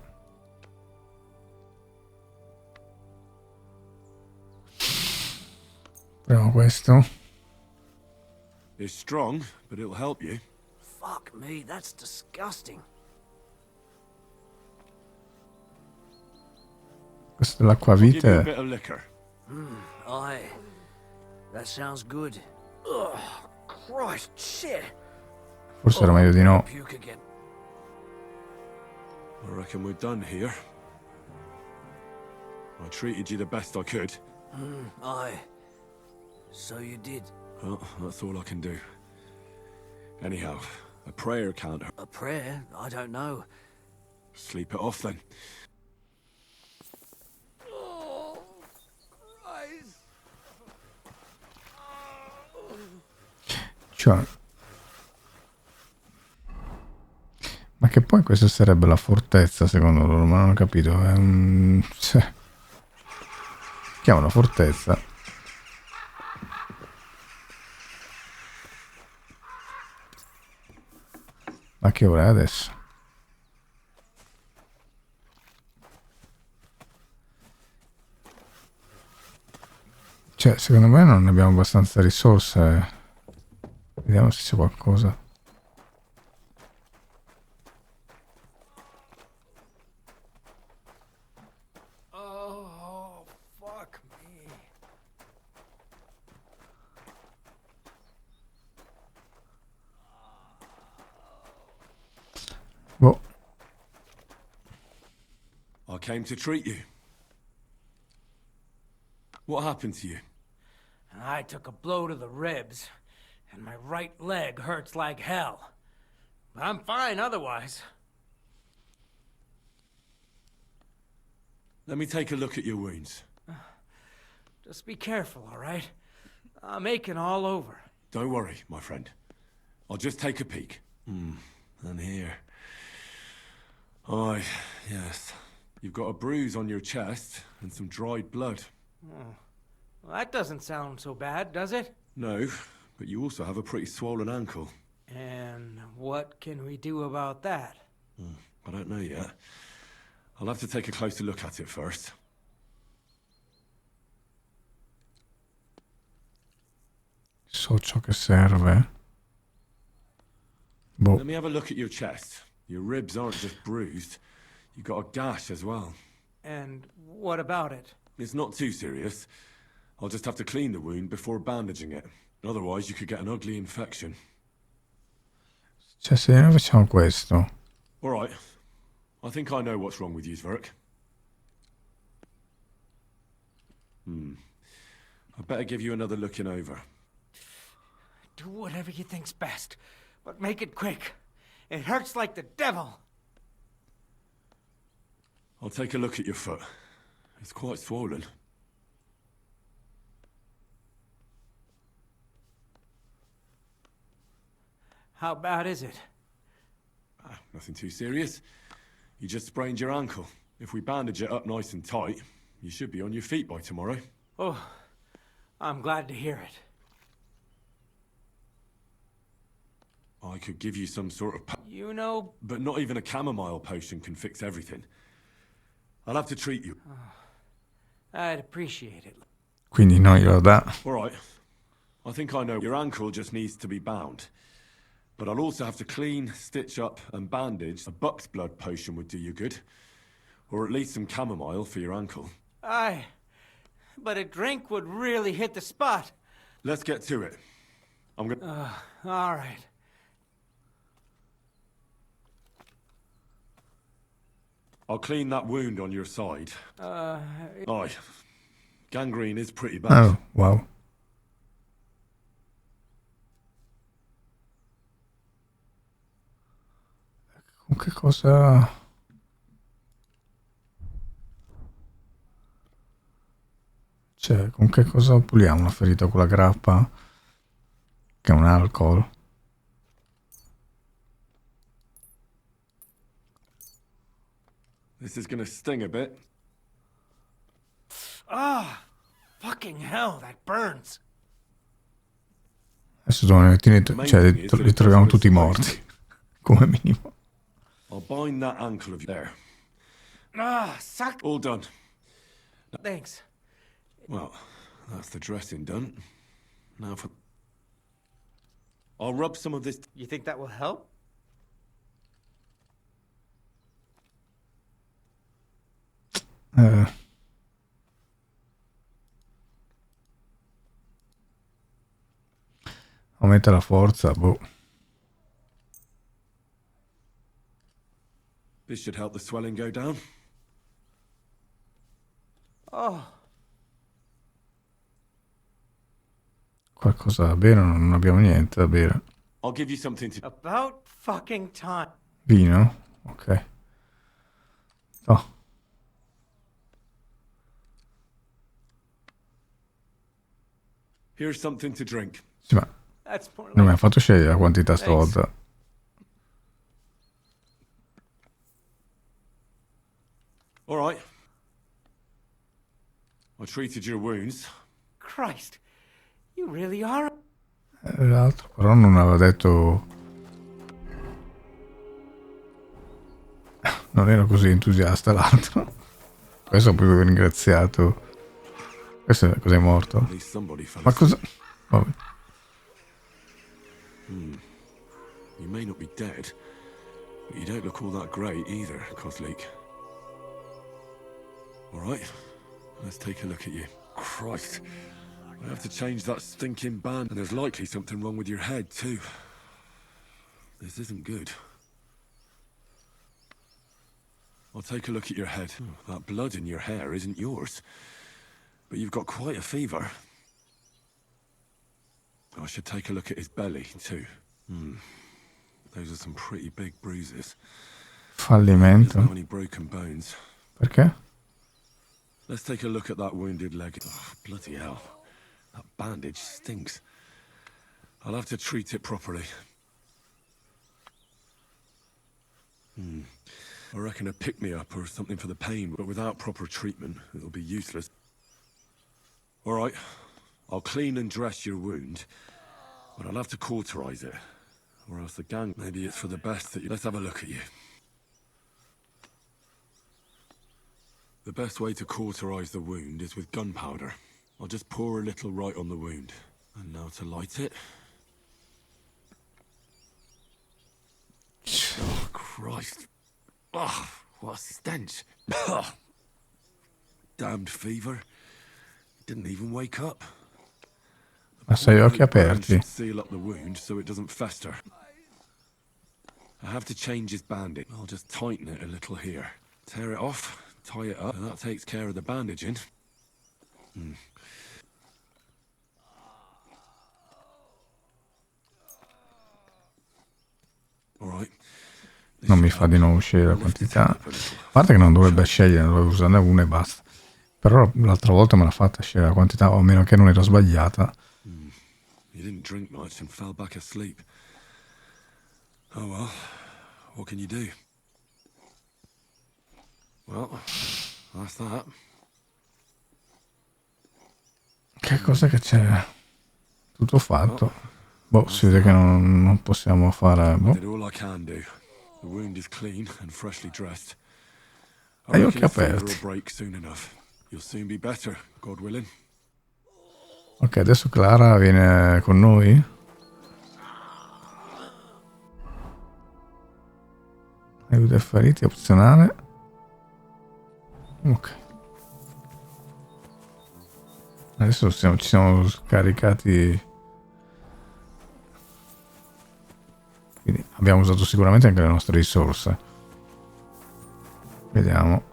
Proviamo questo. It's strong, but it'll help you. Fuck me, that's disgusting. Questo è l'acquavite. Give you a bit of liquor. Aye. That sounds good. Ugh, Christ, shit. Forse era meglio di no. Puke again. I reckon we're done here. I treated you the best I could. Aye. So you did. Well, that's all I can do. Anyhow, a prayer can't hurt. A prayer? I don't know. Sleep it off then. Oh, Christ. Cioè, ma che poi questa sarebbe la fortezza secondo loro, ma non ho capito. È un... chiama una fortezza. Ma che ora è adesso? Cioè, secondo me non abbiamo abbastanza risorse. Vediamo se c'è qualcosa. Oh, fuck me. Boh. I came to treat you. What happened to you? I took a blow to the ribs, and my right leg hurts like hell. But I'm fine otherwise. Let me take a look at your wounds. Just be careful, all right? I'm aching all over. Don't worry, my friend. I'll just take a peek. And here. Aye, yes. You've got a bruise on your chest and some dried blood. Oh. Well, that doesn't sound so bad, does it? No, but you also have a pretty swollen ankle. And what can we do about that? I don't know yet. I'll have to take a closer look at it first. So ciò che serve. Boh. Let me have a look at your chest. Your ribs aren't just bruised. You've got a gash as well. And what about it? It's not too serious. I'll just have to clean the wound before bandaging it. Otherwise, you could get an ugly infection. Cioè, se noi facciamo questo. All right. I think I know what's wrong with you, Zverk. I better give you another looking over. Do whatever you think's best, but make it quick. It hurts like the devil. I'll take a look at your foot. It's quite swollen. How bad is it? Nothing too serious. You just sprained your ankle. If we bandage it up nice and tight, you should be on your feet by tomorrow. Oh, I'm glad to hear it. I could give you some sort of... You know... But not even a chamomile potion can fix everything. I'll have to treat you. I'd appreciate it. Quindi non glielo dà. All right. I think I know. Your ankle just needs to be bound. But I'll also have to clean, stitch up, and bandage. A buck's blood potion would do you good. Or at least some chamomile for your ankle. Aye. But a drink would really hit the spot. Let's get to it. I'm gonna... All right. I'll clean that wound on your side. Aye. Gangrene is pretty bad. Oh, wow. Con che cosa... Cioè, con che cosa puliamo una ferita? Con la grappa? Che è un alcol? This is gonna sting a bit. Fucking hell, that burns. Adesso cioè, li troviamo tutti morti. Come minimo. I'll bind that ankle of you there. Suck. All done. Thanks. Well, that's the dressing done. Now for... I'll rub some of this... You think that will help? Aumenta la forza, boh. This should help the swelling go down. Oh. Qualcosa da bere? Non abbiamo niente da bere. I'll give you something to... About fucking time. Vino? Ok. Oh. Here's something to drink. Sì, ma non mi ha fatto scegliere la quantità stavolta. All right. I treated your wounds. Christ, you really are. L'altro però non aveva detto... Non ero così entusiasta l'altro. Questo ho proprio ringraziato. Questo è cos'è morto? Ma cosa? Vabbè. You may not be dead, but you don't look all that great either, Kozlik. All right, let's take a look at you. Christ, I have to change that stinking band, and there's likely something wrong with your head too. This isn't good. I'll take a look at your head. That blood in your hair isn't yours, but you've got quite a fever. I should take a look at his belly too. Those are some pretty big bruises. Fallimento. How many broken bones? Perché? Let's take a look at that wounded leg. Oh, bloody hell. That bandage stinks. I'll have to treat it properly. I reckon a pick-me-up or something for the pain, but without proper treatment, it'll be useless. All right, I'll clean and dress your wound, but I'll have to cauterize it, or else the gang... Maybe it's for the best that you... Let's have a look at you. The best way to cauterize the wound is with gunpowder. I'll just pour a little right on the wound. And now to light it. Oh, Christ. Oh, what a stench. Damned fever. Didn't even wake up. Ma sei occhi aperti. Seal up the wound so it doesn't fester. I have to change his bandage. I'll just tighten it a little here. Tear it off, tie it up, and that takes care of the bandaging. All right. Non mi fa di nuovo scegliere la quantità. A parte che non dovrebbe scegliere, dovrebbe usarne una e basta. Però l'altra volta me l'ha fatta scegliere la quantità, o a meno che non era sbagliata. You didn't drink much and fell back asleep. Oh well, what can you do? Well, that's that. Che cosa che c'è? Tutto fatto. Boh, si vede che non possiamo fare... Boh. I did all I can do. The wound is clean and freshly dressed. Hai gli occhi aperti. It'll break soon enough. You'll soon be better, God willing. Ok, adesso Clara viene con noi. Aiuti feriti, opzionale. Ok. Adesso ci siamo scaricati. Quindi abbiamo usato sicuramente anche le nostre risorse. Vediamo.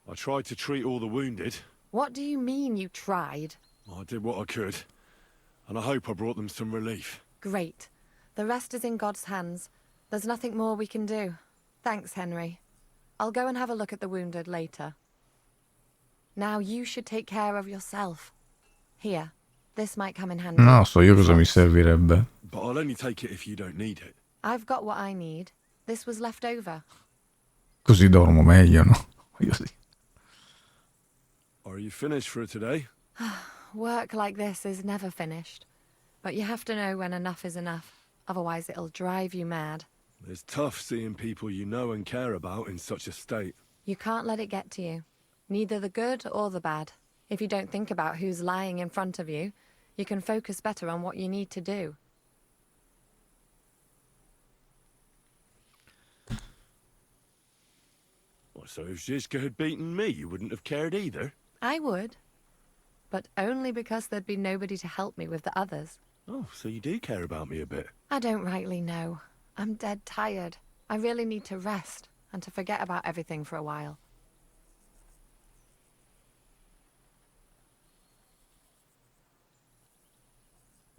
I tried to treat all the wounded. What do you mean you tried? I did what I could, and I hope I brought them some relief. Great. The rest is in God's hands. There's nothing more we can do. Thanks, Henry. I'll go and have a look at the wounded later. Now you should take care of yourself. Here, this might come in handy. No, so io cosa mi servirebbe. But I'll only take it if you don't need it. I've got what I need. This was left over. Così dormo meglio, no? Are you finished for today? Work like this is never finished. But you have to know when enough is enough. Otherwise it'll drive you mad. It's tough seeing people you know and care about in such a state. You can't let it get to you. Neither the good or the bad. If you don't think about who's lying in front of you, you can focus better on what you need to do. I What, so if Zizka had beaten me, you wouldn't have cared either? I would. But only because there'd be nobody to help me with the others. Oh, so you do care about me a bit. I don't rightly know. I'm dead tired. I really need to rest and to forget about everything for a while.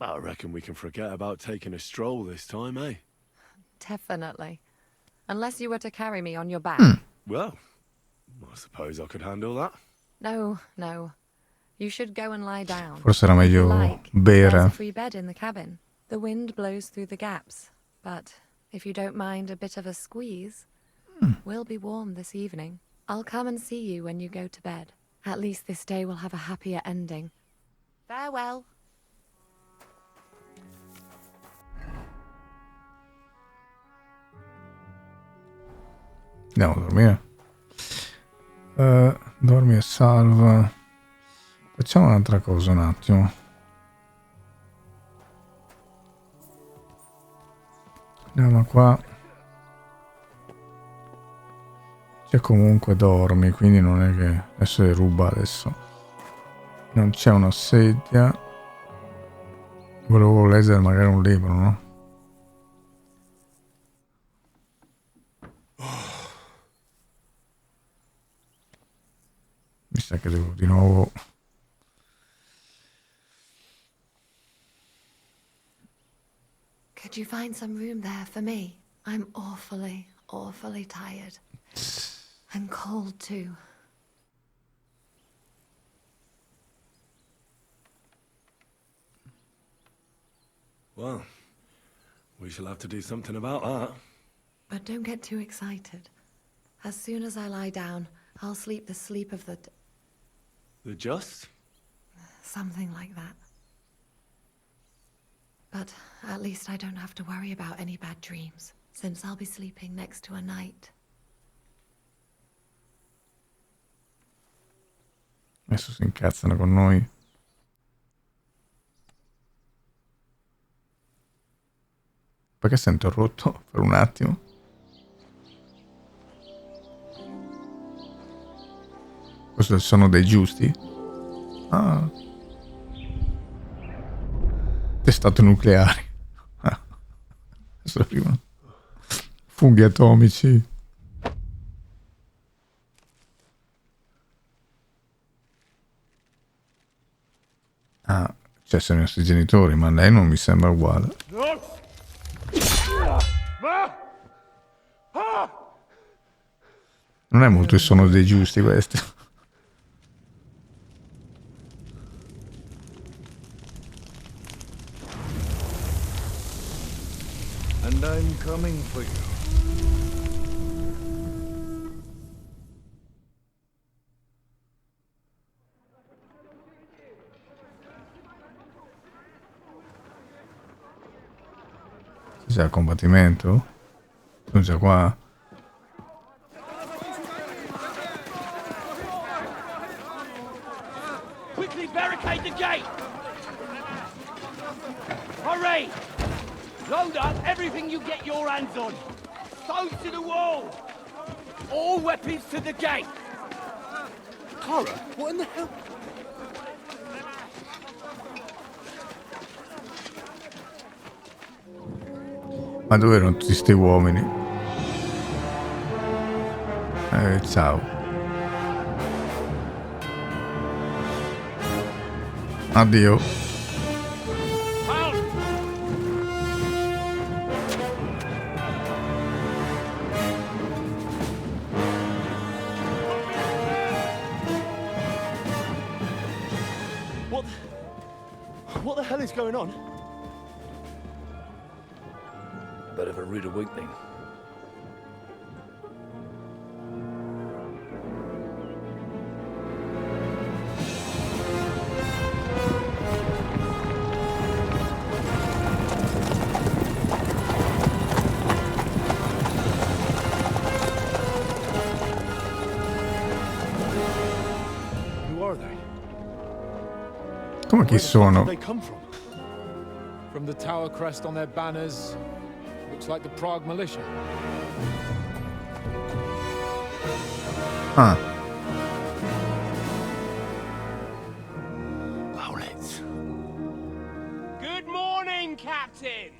I reckon we can forget about taking a stroll this time, eh? Definitely. Unless you were to carry me on your back. Well, I suppose I could handle that. No, no. You should go and lie down. Forse era meglio There's bere. a free bed in the cabin. The wind blows through the gaps, but if you don't mind a bit of a squeeze, we'll be warm this evening. I'll come and see you when you go to bed. At least this day will have a happier ending. Farewell. Andiamo a dormire. Dormi e salva. Facciamo un'altra cosa un attimo. Andiamo qua. C'è comunque dormi, quindi non è che adesso ruba adesso. Non c'è una sedia. Volevo leggere magari un libro, no? Mi sa che devo di nuovo... Could you find some room there for me? I'm awfully, awfully tired. And cold too. Well, we shall have to do something about that. But don't get too excited. As soon as I lie down, I'll sleep the sleep of the... The just? Something like that. But at least I don't have to worry about any bad dreams, since I'll be sleeping next to a knight. Adesso si incazzano con noi. Perché si è interrotto per un attimo? Questo è il suono dei giusti? Ah. Testate nucleari. Ah. Adesso arrivano. Funghi atomici. Ah, cioè sono i nostri genitori, ma lei non mi sembra uguale. Non è molto il suono dei giusti questo. And I'm coming for you. C'è il combattimento? Sono già qua. Quickly barricade the gate! Hurry! Load up everything you get your hands on. Stones to the wall! All weapons to the gate! Clara, what in the hell? Ma dove erano tutti sti uomini? Ciao. Addio. What the hell is going on? Bit of a rude awakening. Who are they? Come chi sono? Where did they come from? From the tower crest on their banners, looks like the Prague militia. Ah. Good morning, Captain.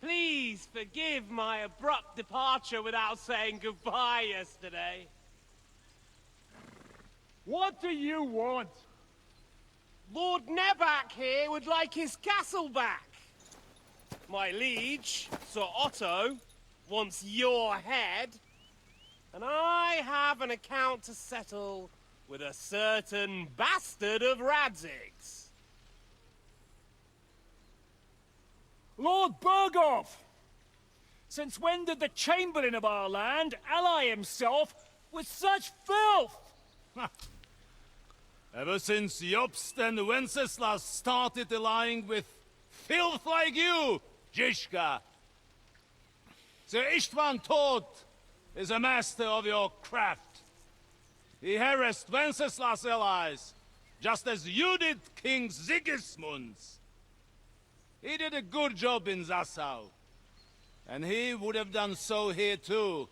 Please forgive my abrupt departure without saying goodbye yesterday. What do you want? Lord Nebak here would like his castle back. My liege, Sir Otto, wants your head. And I have an account to settle with a certain bastard of Radzig's. Lord Berghoff! Since when did the Chamberlain of our land ally himself with such filth? Ever since Jobst and Wenceslas started allying with filth like you, Zizka. Sir Istvan Tod is a master of your craft. He harassed Wenceslas' allies, just as you did King Sigismund's. He did a good job in Zassau, and he would have done so here too,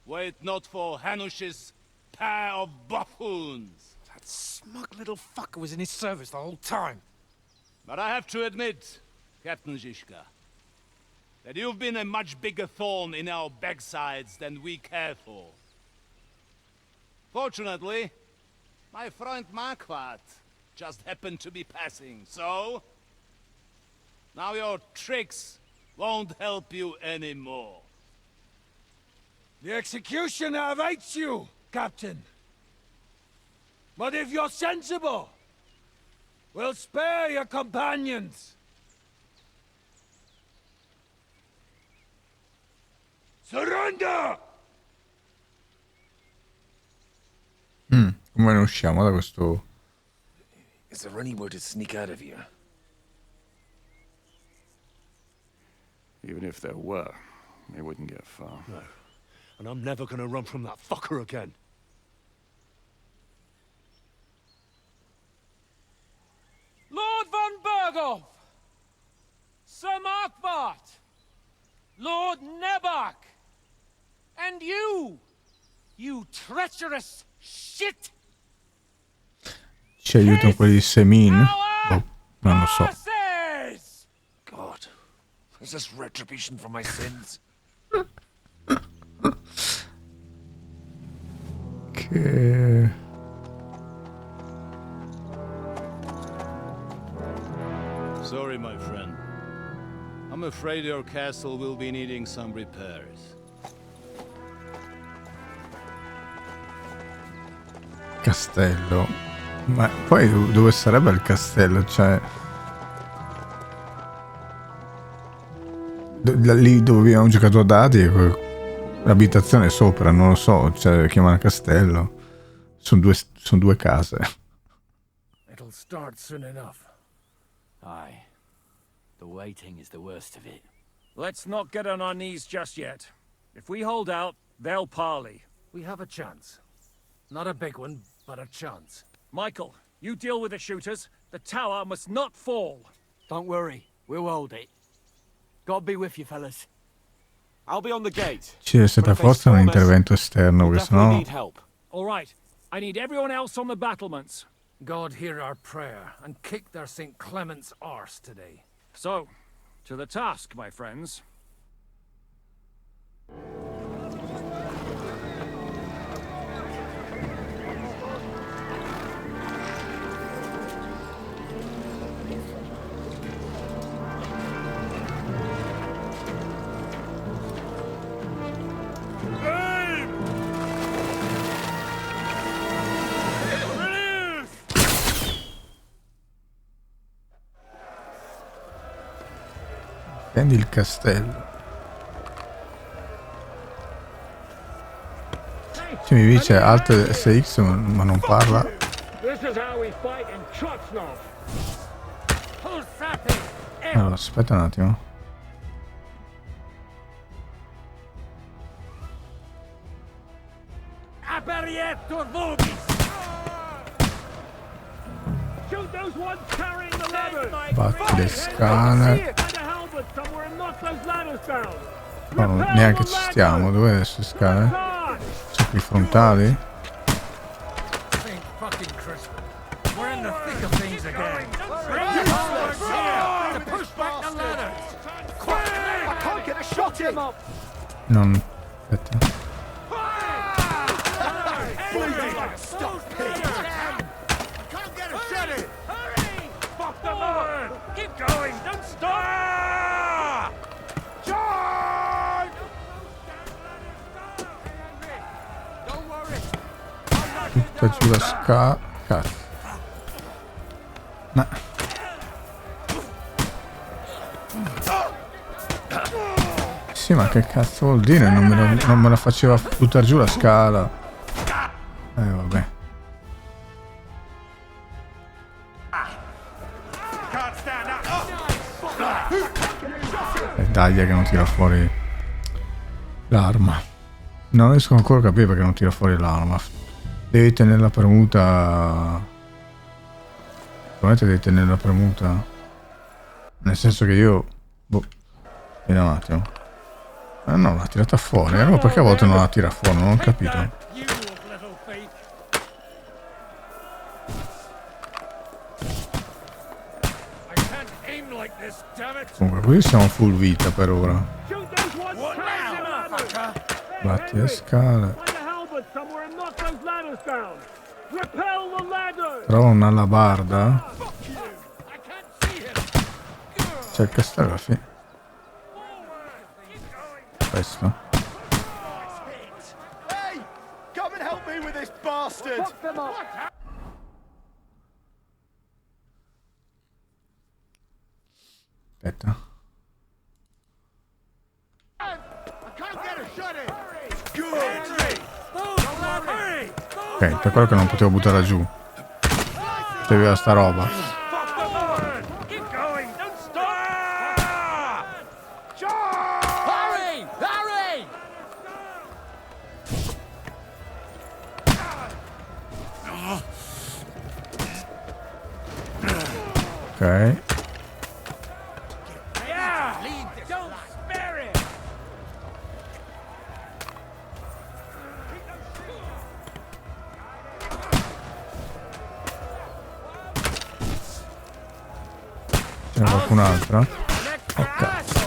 were it not for Hanush's pair of buffoons. That smug little fucker was in his service the whole time. But I have to admit, Captain Zizka, that you've been a much bigger thorn in our backsides than we care for. Fortunately, my friend Marquardt just happened to be passing, so... now your tricks won't help you anymore. The executioner awaits you, Captain. But if you're sensible, we'll spare your companions. Surrender! Come ne usciamo da questo? Is there any way to sneak out of here? Even if there were, they wouldn't get far. No. And I'm never gonna run from that fucker again. Lord von Berghoff! Sir Marquardt! Lord Nebak! And you! You treacherous shit! Ci aiutano quelli di Semin? Oh, non lo so. God, is this retribution for my sins? Che... Sorry, my friend. I'm afraid your castle will be needing some repairs. Castello. Ma poi dove sarebbe il castello? Cioè... lì dove abbiamo giocato a dadi, l'abitazione è sopra, non lo so, cioè chiamano castello. Sono due case. It'll start soon enough. Aye. The waiting is the worst of it. Let's not get on our knees just yet. If we hold out, they'll parley. We have a chance. Not a big one, but a chance. Michael, you deal with the shooters. The tower must not fall. Don't worry, we'll hold it. God be with you, fellas. I'll be on the gate. Ci deve essere per forza un intervento esterno, perché sennò... All right, I need everyone else on the battlements. God hear our prayer and kick their St. Clement's arse today. So, to the task, my friends. Prendi il castello. Cioè, mi dice Alt SX ma non parla. Allora, aspetta un attimo. Batti le scale. No, neanche ci stiamo. Dov'è le scale? attacchi frontali. Think fucking crisp. We're in the thick of things again. Bring the holders here to push back the ladders. Quick! I can't get a shot in. Non... aspetta. Stop it! I can't get a shot in. Hurry! Fuck them up! Keep going! Don't stop! Charge! Don't worry. Tutta giù la scala. Cazzo. Ma... Sì, ma che cazzo vuol dire? Non me la faceva buttare giù la scala. Vabbè. Dai che non tira fuori l'arma. Non riesco ancora a capire perché non tira fuori l'arma. Devi tenerla premuta. Probabilmente devi tenerla premuta. Nel senso che io... Boh. Vediamo un attimo. No, l'ha tirata fuori. Allora perché a volte non la tira fuori? Non ho capito. Comunque qui siamo full vita per ora. Batti le scale. Trova una alabarda. C'è il castello alla fine. Questo. Hey! Come and help me with this bastard! Aspetta. Ok, per quello che non potevo buttarla giù. Serviva sta roba. Ok. C'è qualcun'altra? Oh cazzo.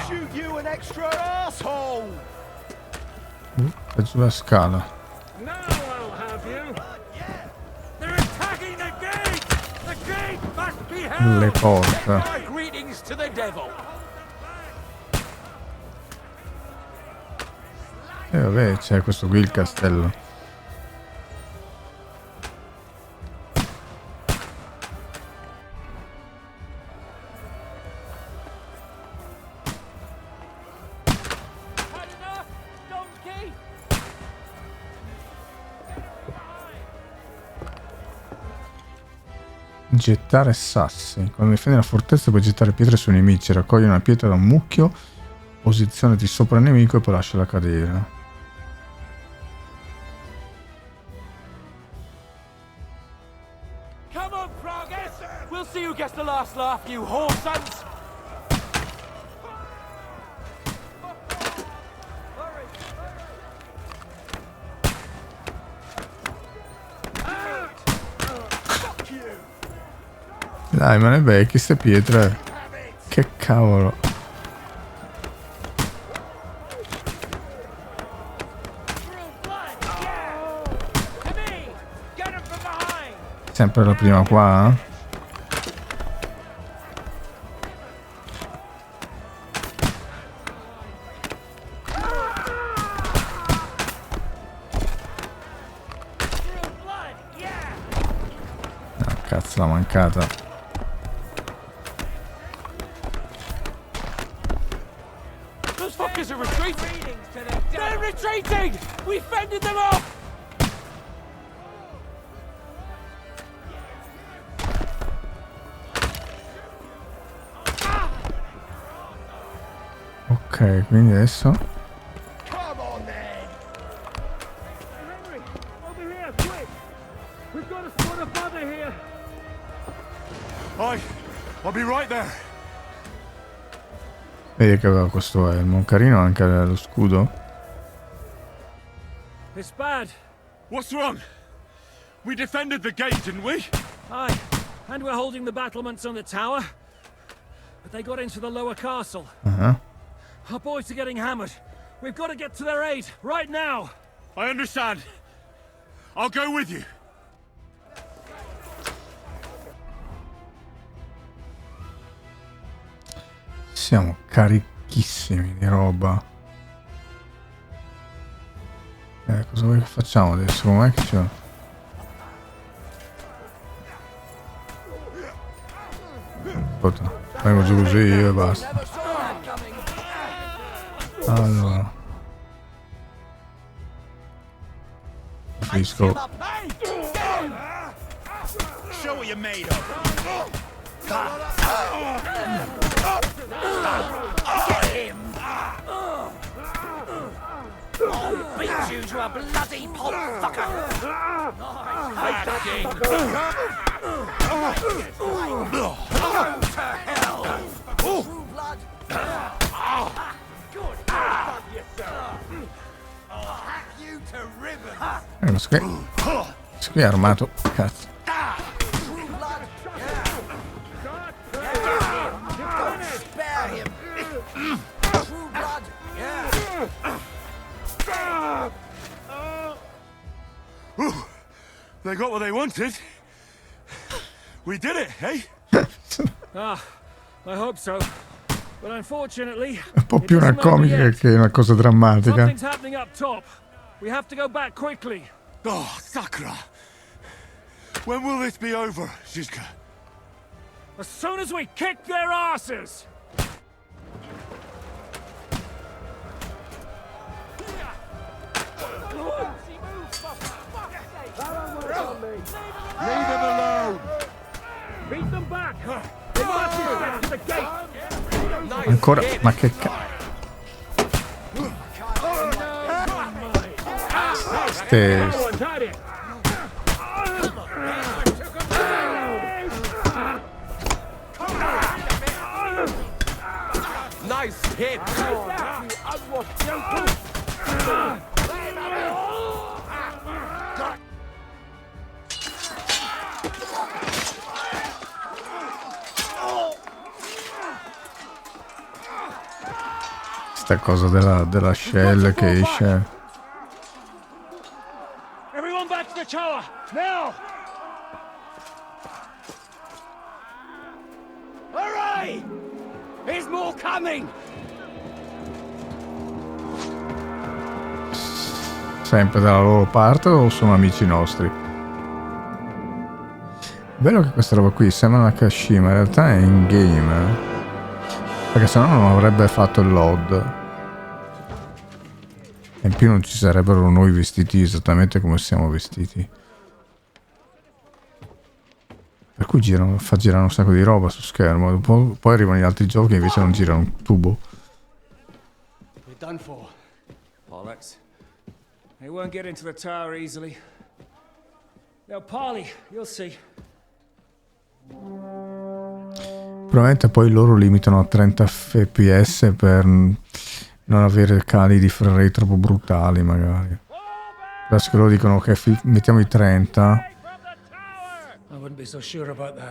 Shoot you an extra asshole! È sulla scala. Now I'll have you. They're attacking the gate. The gate must be held. Le porte. My greetings to the devil. E vabbè, c'è questo qui il castello. Gettare sassi. Quando difendi la fortezza puoi gettare pietre sui nemici. Raccogli una pietra da un mucchio, posizionati sopra il nemico e poi lasciala cadere. Come on, progress! We'll see who gets the last laugh, you whoresons! Dai, ma ne becchi ste pietre. Che cavolo. Sempre la prima qua, eh? No, cazzo, l'ha mancata. Those fuckers are retreating! They're retreating! We fended them off! Ok, quindi adesso Here, quick! We've got to spot a bugger here! I'll be right there. Vedi che aveva questo elmo, carino anche lo scudo. It's bad. What's wrong? We defended the gate, didn't we? Aye, and we're holding the battlements on the tower. But they got into the lower castle. Uh-huh. Our boys are getting hammered. We've got to get to their aid, right now! I understand. I'll go with you. Siamo carichissimi di roba. Cosa vuoi che facciamo adesso? Com'è che c'è? Aspetta, vengo giù così io e basta. Allora. Finisco. Show what you're made of. Get him! I'll beat you to a bloody pulp, fucker! Go to hell! True blood! Good, fuck yourself! I'll hack you to ribbons! Questo qui è armato. Cazzo. Spare him! True blood! They got what they wanted. We did it, eh? I hope so. But unfortunately, Un po' più una comica che una cosa drammatica. Something's happening up top. We have to go back quickly. Oh, Sakura. When will this be over, Shishka? As soon as we kick their asses! Leave him alone! Beat them back! They must get to the gate! Ancora? Ma che cazzo? Nice hit! Sta cosa della shell che esce. Everyone back to the tower! Now! Hooray! There's more coming! Sempre dalla loro parte o sono amici nostri? Bello che questa roba qui sembra una Kashima, in realtà è in game, perché sennò non avrebbe fatto il load. E in più non ci sarebbero noi vestiti esattamente come siamo vestiti. Per cui fa girare un sacco di roba su schermo. Poi arrivano gli altri giochi e invece non girano un tubo. We're done for. Bollocks. They won't get into the tower easily. Now, Polly, you'll see. Probabilmente poi loro limitano a 30 fps per non avere cali di frame rate troppo brutali, magari. Adesso che loro dicono che mettiamo i 30,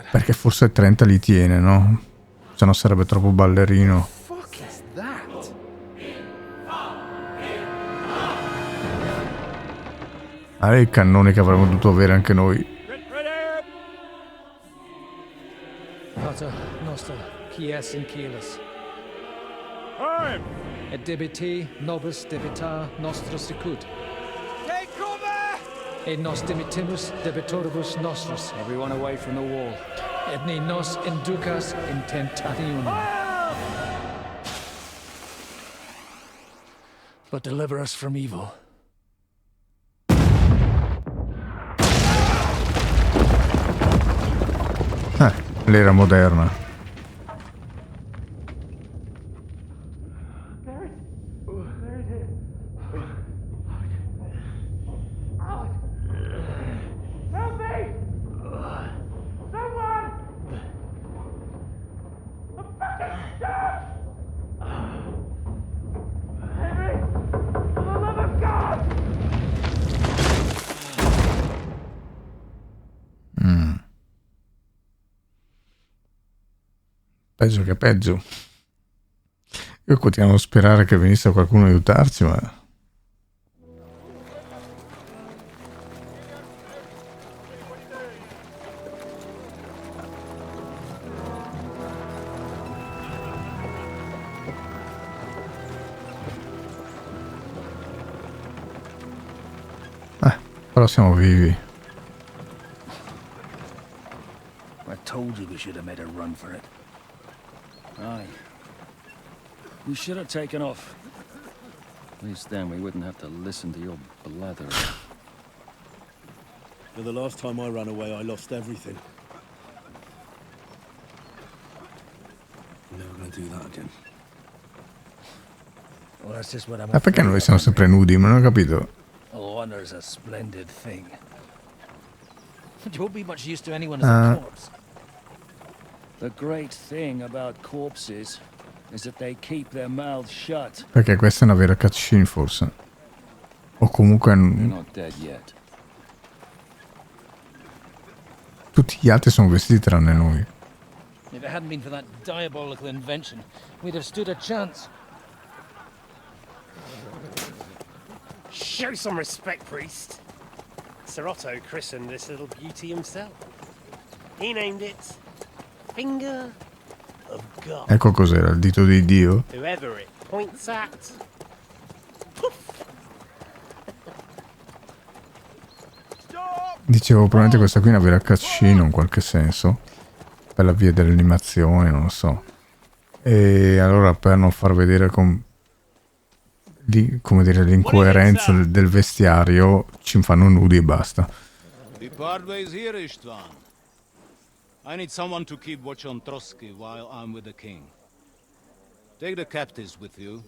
perché forse 30 li tiene, no? Se no sarebbe troppo ballerino. Ah, i cannoni che avremmo dovuto avere anche noi. Pater noster, quies in cielus. Et debiti nobis debita nostros sicut. Take cover! Et nos dimitimus debitoribus nostros. Everyone away from the wall. Et ne nos inducas in tentationem. But deliver us from evil. L'era moderna. Peggio che peggio. Io continuavo a sperare che venisse qualcuno a aiutarci, ma... Però siamo vivi. I told you we should have made a run for it. Aye. We should have taken off. At least then we wouldn't have to listen to your blather. But the last time I ran away, I lost everything. I'm never gonna do that again. Well, that's just what I'm. Ma perché noi siamo sempre nudi? Ma non ho capito. Honor's a splendid thing. You won't be much use to anyone as a corpse. The great thing about corpses is that they keep their mouths shut. Perché questa è una vera cutscene, forse. O comunque... They're not dead yet. Tutti gli altri sono vestiti tranne noi. If it hadn't been for that diabolical invention, we'd have stood a chance. Show some respect, priest. Sir Otto christened this little beauty himself. He named it Finger of God. Ecco cos'era, il dito di Dio. Whoever it points at. Dicevo, probabilmente questa qui è una vera cutscene in qualche senso. Per la via dell'animazione, non lo so. E allora per non far vedere come dire, l'incoerenza del vestiario, ci fanno nudi e basta. The pathway's here, Istvan. I need someone to keep watch on Trotsky while I'm with the king. Take the captives with you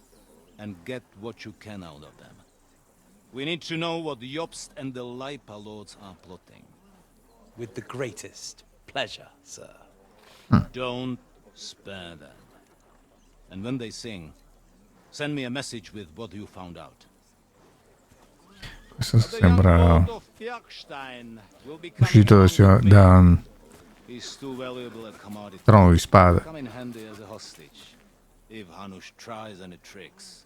and get what you can out of them. We need to know what the Jobst and the Leipa lords are plotting. With the greatest pleasure, sir. Don't spare them. And when they sing, send me a message with what you found out. Questo sembra uscito da Trono di Spade. Come in handy as a hostage, if Hanush tries any tricks.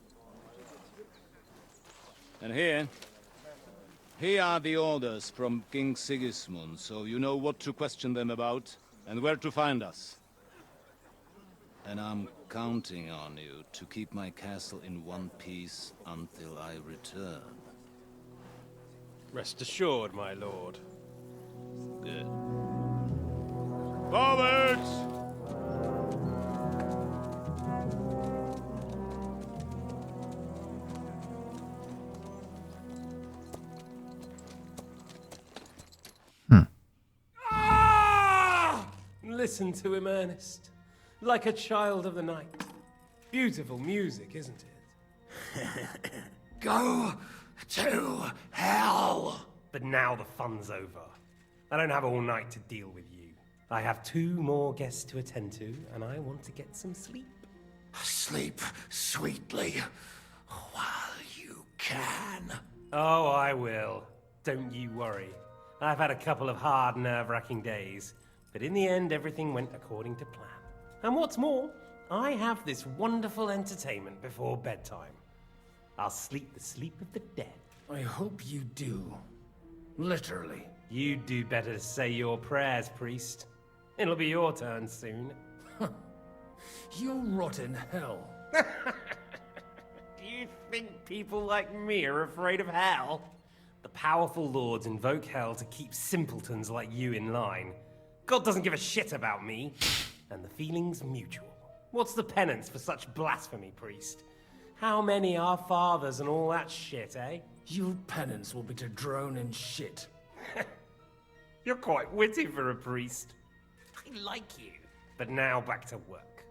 And here are the orders from King Sigismund, so you know what to question them about and where to find us. And I'm counting on you to keep my castle in one piece until I return. Rest assured, my lord. Good. Forwards! Listen to him, Ernest. Like a child of the night. Beautiful music, isn't it? Go to hell! But now the fun's over. I don't have all night to deal with you. I have 2 more guests to attend to, and I want to get some sleep. Sleep sweetly while you can. Oh, I will. Don't you worry. I've had a couple of hard, nerve-wracking days, but in the end, everything went according to plan. And what's more, I have this wonderful entertainment before bedtime. I'll sleep the sleep of the dead. I hope you do. Literally. You'd do better to say your prayers, priest. It'll be your turn soon. You'll rot in hell. Do you think people like me are afraid of hell? The powerful lords invoke hell to keep simpletons like you in line. God doesn't give a shit about me. And the feeling's mutual. What's the penance for such blasphemy, priest? How many are fathers and all that shit, eh? Your penance will be to drown in shit. You're quite witty for a priest. I like you. But now back to work.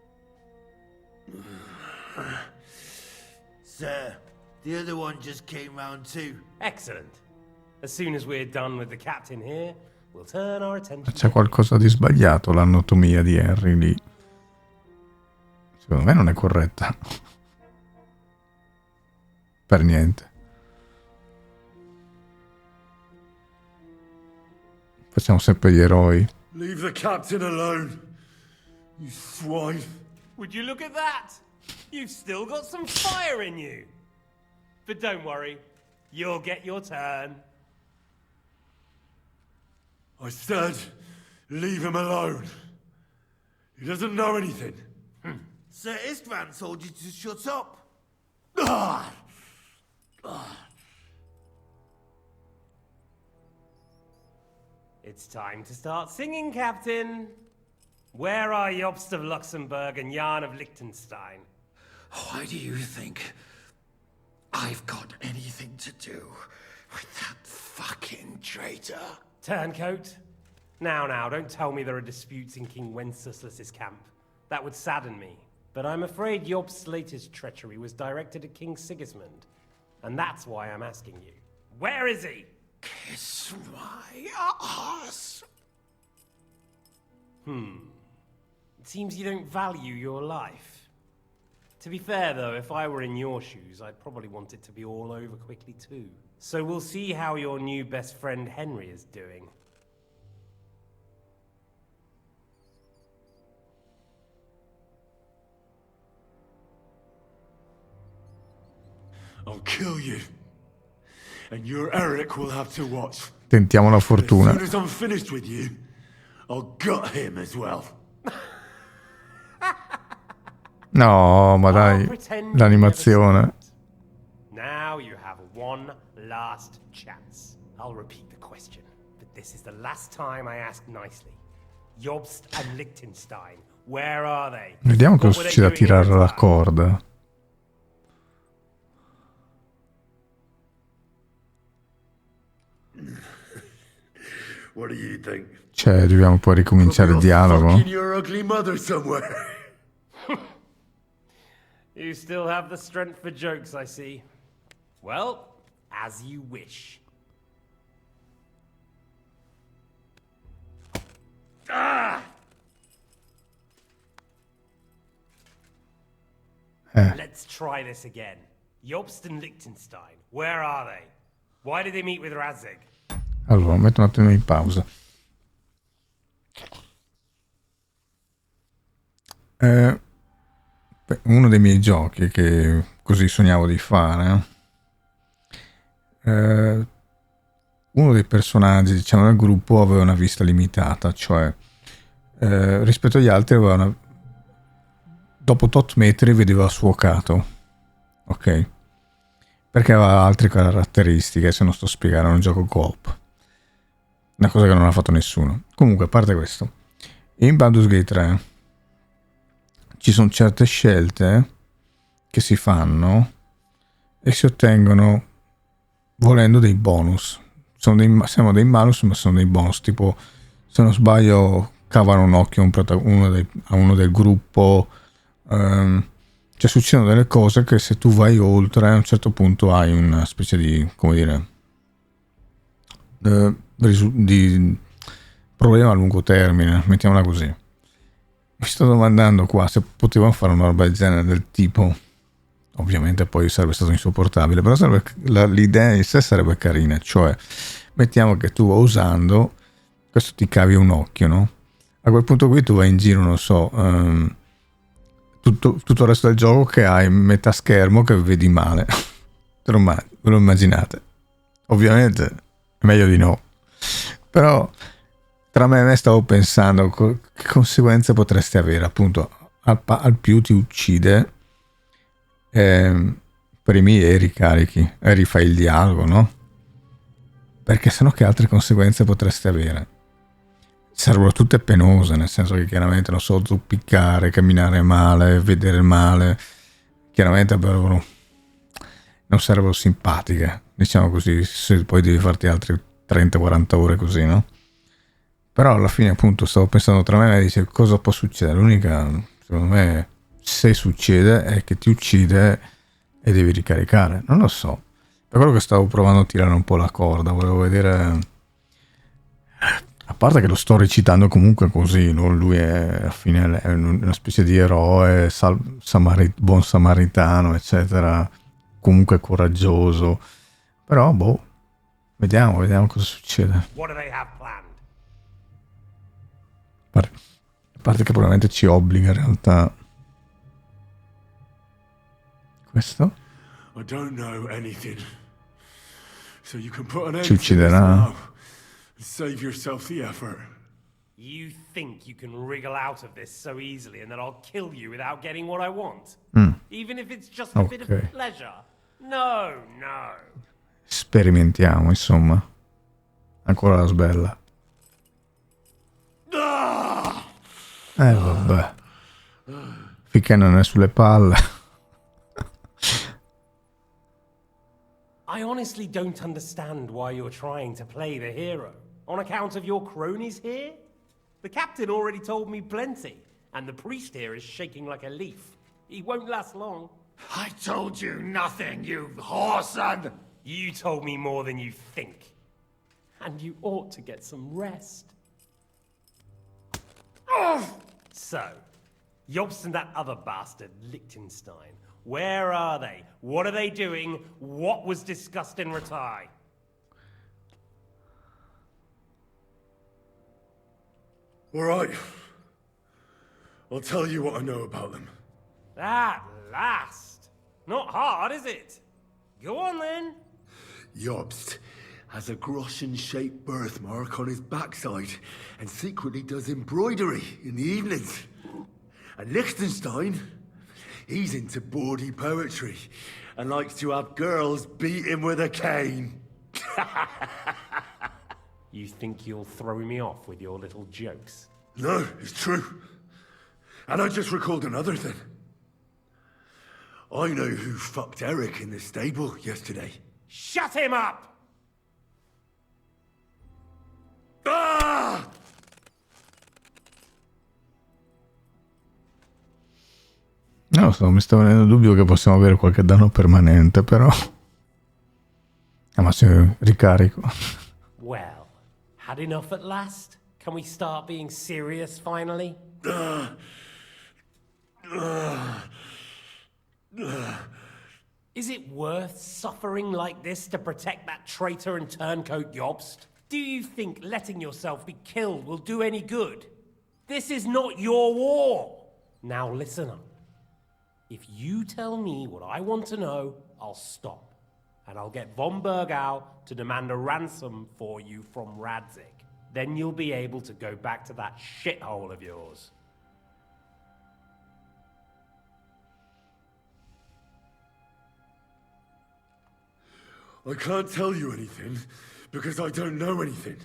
Sir, the other one just came round too. Excellent. As soon as we're done with the captain here, we'll turn our attention. C'è qualcosa di sbagliato, l'anatomia di Harry lì. Secondo me non è corretta. Per niente. Facciamo sempre gli eroi. Leave the captain alone. You swine. Would you look at that? You've still got some fire in you. But don't worry, you'll get your turn. I said, leave him alone. He doesn't know anything. Sir Istvan told you to shut up. Ah! It's time to start singing, Captain. Where are Jobst of Luxembourg and Jan of Liechtenstein? Why do you think I've got anything to do with that fucking traitor? Turncoat. Now, don't tell me there are disputes in King Wenceslas's camp. That would sadden me. But I'm afraid Jobst's latest treachery was directed at King Sigismund. And that's why I'm asking you. Where is he? Kiss my ass. It seems you don't value your life. To be fair, though, if I were in your shoes, I'd probably want it to be all over quickly, too. So we'll see how your new best friend Henry is doing. I'll kill you. And your Eric will have to watch. Tentiamo la As fortuna. soon as I'm finished with you, I'll gut him as well. No, ma dai, l'animazione. Now you have one last chance. I'll repeat the question, but this is the last time I ask nicely. Jobst and Liechtenstein, where are they? Vediamo What cosa were they succede a doing in tirare la Italy? corda. What do you think? Cioè, dobbiamo poi ricominciare il dialogo. Fucking your ugly mother somewhere. You still have the strength for jokes, I see. Well, as you wish. Ah! Let's try this again. Jobst and Liechtenstein, where are they? Why did they meet with Razig? Allora, metto un attimo in pausa. Uno dei miei giochi che così sognavo di fare, uno dei personaggi, diciamo, del gruppo aveva una vista limitata, cioè rispetto agli altri aveva dopo tot metri vedeva sfuocato, ok? Perché aveva altre caratteristiche, se non sto a spiegare, è un gioco co-op. Una cosa che non ha fatto nessuno. Comunque, a parte questo, in Baldur's Gate 3 ci sono certe scelte che si fanno e si ottengono volendo dei bonus. Siamo dei malus, ma sono dei bonus. Tipo, se non sbaglio, cavano un occhio a uno del gruppo. Cioè, succedono delle cose che se tu vai oltre, a un certo punto hai una specie di, come dire, di problema a lungo termine, mettiamola così. Mi sto domandando qua se potevano fare una roba del genere, del tipo, ovviamente poi sarebbe stato insopportabile, però l'idea in sé sarebbe carina, cioè mettiamo che tu usando questo ti cavi un occhio, no? A quel punto qui tu vai in giro, non so, tutto il resto del gioco che hai metà schermo che vedi male. Ve lo immaginate? Ovviamente è meglio di no, però tra me e me stavo pensando che conseguenze potresti avere. Appunto, al più ti uccide per i miei ricarichi e rifai il dialogo, no? Perché sennò che altre conseguenze potresti avere? Sarebbero tutte penose, nel senso che chiaramente, non so, zuppiccare, camminare male, vedere male, chiaramente non sarebbero simpatiche, diciamo così, se poi devi farti altre 30-40 ore così, no? Però alla fine, appunto, stavo pensando tra me e dice cosa può succedere. L'unica, secondo me, se succede è che ti uccide e devi ricaricare. Non lo so. Per quello che stavo provando a tirare un po' la corda, volevo vedere. A parte che lo sto recitando comunque così, no? Lui è alla fine è una specie di eroe, buon samaritano, eccetera. Comunque coraggioso. Però, boh, vediamo cosa succede. What do they have planned? parte che probabilmente ci obbliga in realtà. Questo? I don't know anything. So you can put an end Ci to this ucciderà. now and save yourself the effort. You think you can wriggle out of this so easily and that I'll kill you without getting what I want? Even if it's just a bit of Ok. pleasure? No, no. Sperimentiamo, insomma. Ancora la sbella. Vabbè. Finché non è sulle palle. I honestly don't understand why you're trying to play the hero. On account of your cronies here? The captain already told me plenty, and the priest here is shaking like a leaf. He won't last long. I told you nothing, you whoreson! You told me more than you think. And you ought to get some rest. So, Jobst and that other bastard, Liechtenstein, where are they? What are they doing? What was discussed in Ratai? All right. I'll tell you what I know about them. At last! Not hard, is it? Go on then. Jobst has a Groschen-shaped birthmark on his backside and secretly does embroidery in the evenings. And Liechtenstein, he's into bawdy poetry and likes to have girls beat him with a cane. You think you'll throw me off with your little jokes? No, it's true. And I just recalled another thing. I know who fucked Eric in the stable yesterday. Shut him up! Ah! Non lo so, mi sta venendo il dubbio che possiamo avere qualche danno permanente, però. Ma se ricarico. Well, had enough at last? Can we start being serious finally? Is it worth suffering like this to protect that traitor and turncoat Jobst? Do you think letting yourself be killed will do any good? This is not your war! Now listen up. If you tell me what I want to know, I'll stop. And I'll get von Bergau to demand a ransom for you from Radzik. Then you'll be able to go back to that shithole of yours. I can't tell you anything because I don't know anything.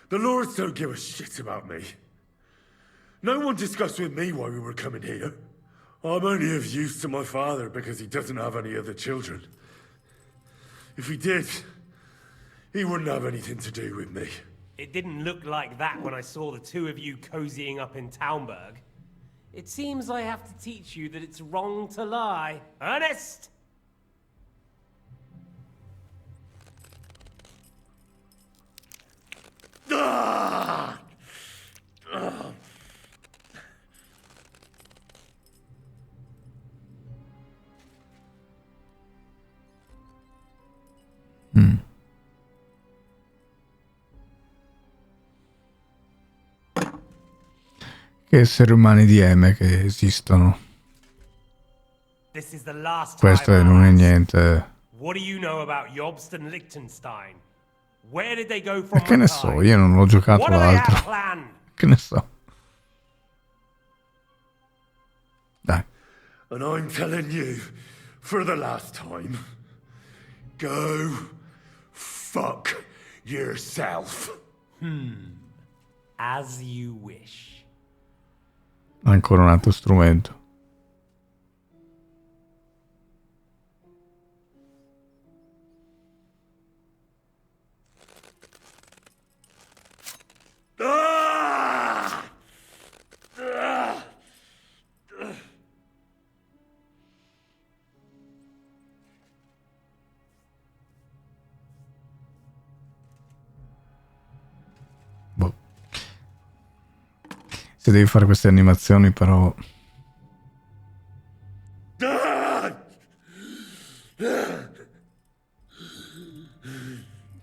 The lords don't give a shit about me. No one discussed with me why we were coming here. I'm only of use to my father because he doesn't have any other children. If he did, he wouldn't have anything to do with me. It didn't look like that when I saw the two of you cozying up in Taumberg. It seems I have to teach you that it's wrong to lie. Ernest! Ah! Ah! Che esseri umani di M che esistono. This is the last Questo time non è I'll ask. niente. What do you know about Jobst and Liechtenstein? Where did they go from? E che ne so, io non ho giocato What do they have l'altro. planned? Che ne so. Dai. And I'm telling you, for the last time, go fuck yourself. As you wish. Ancora un altro strumento. Ah! Ah! Boh. Se devi fare queste animazioni però...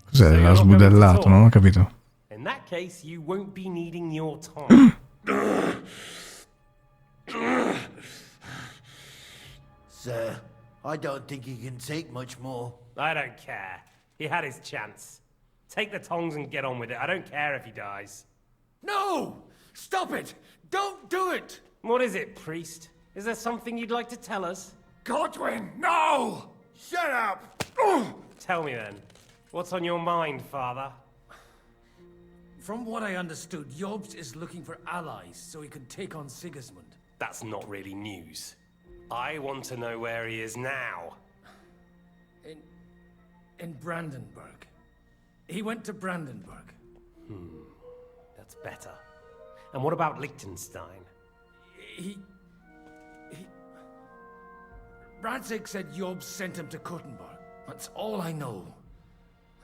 Cos'è? L'ha sbudellato, non ho capito. In that case, you won't be needing your time. Sir, I don't think he can take much more. I don't care. He had his chance. Take the tongs and get on with it. I don't care if he dies. No! Stop it! Don't do it! What is it, priest? Is there something you'd like to tell us? Godwin, no! Shut up! Tell me then. What's on your mind, father? From what I understood, Jobs is looking for allies so he can take on Sigismund. That's not really news. I want to know where he is now. In Brandenburg. He went to Brandenburg. That's better. And what about Liechtenstein? Radzig said Jobs sent him to Kuttenberg. That's all I know.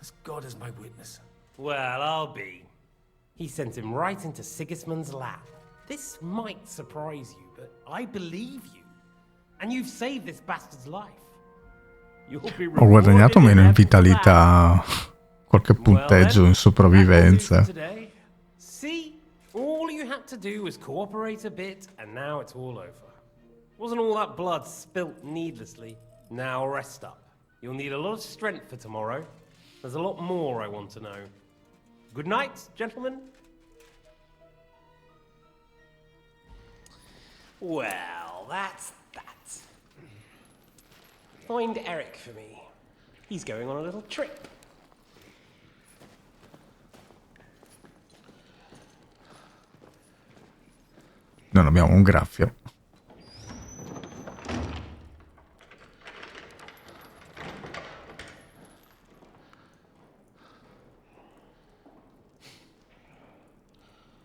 As God is my witness. Well, I'll be. He sent him right into Sigismund's lap. This might surprise you, but I believe you. And you've saved this bastard's life. You'll be Ho guadagnato meno in vitalità, qualche punteggio in sopravvivenza. See? All you had to do was cooperate a bit, and now it's all over. Wasn't all that blood spilt needlessly? Now rest up. You'll need a lot of strength for tomorrow. There's a lot more I want to know. Good night, gentlemen. Well, that's that. Find Eric for me. He's going on a little trip. Non abbiamo un graffio.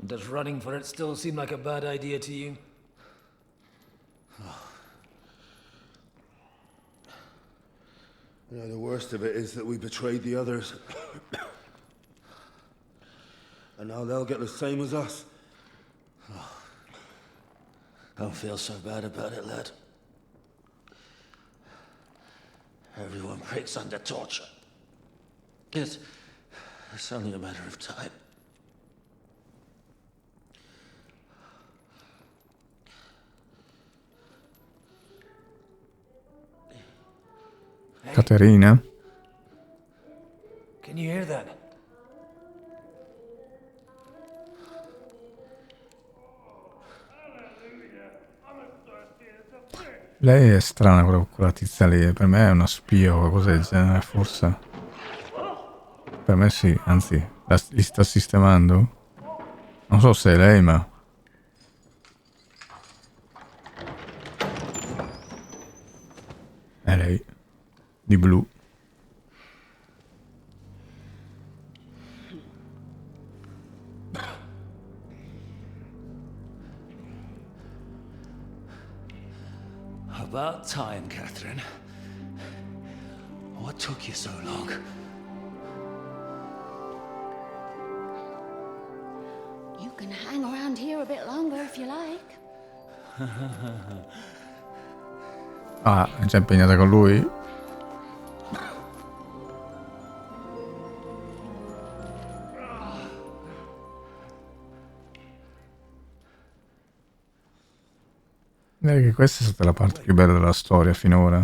Does running for it still seem like a bad idea to you? You know, the worst of it is that we betrayed the others. And now they'll get the same as us. Don't feel so bad about it, lad. Everyone breaks under torture. It's only a matter of time. Caterina? Can you hear that? Lei è strana, quella tizia lì. Per me è una spia o qualcosa del genere, forse. Per me sì, anzi, li sta sistemando. Non so se è lei, ma... È lei. Di blu. About time, Catherine. What took you so long? You can hang around here a bit longer if you like. Ah, è già impegnata con lui? Direi che questa è stata la parte più bella della storia finora.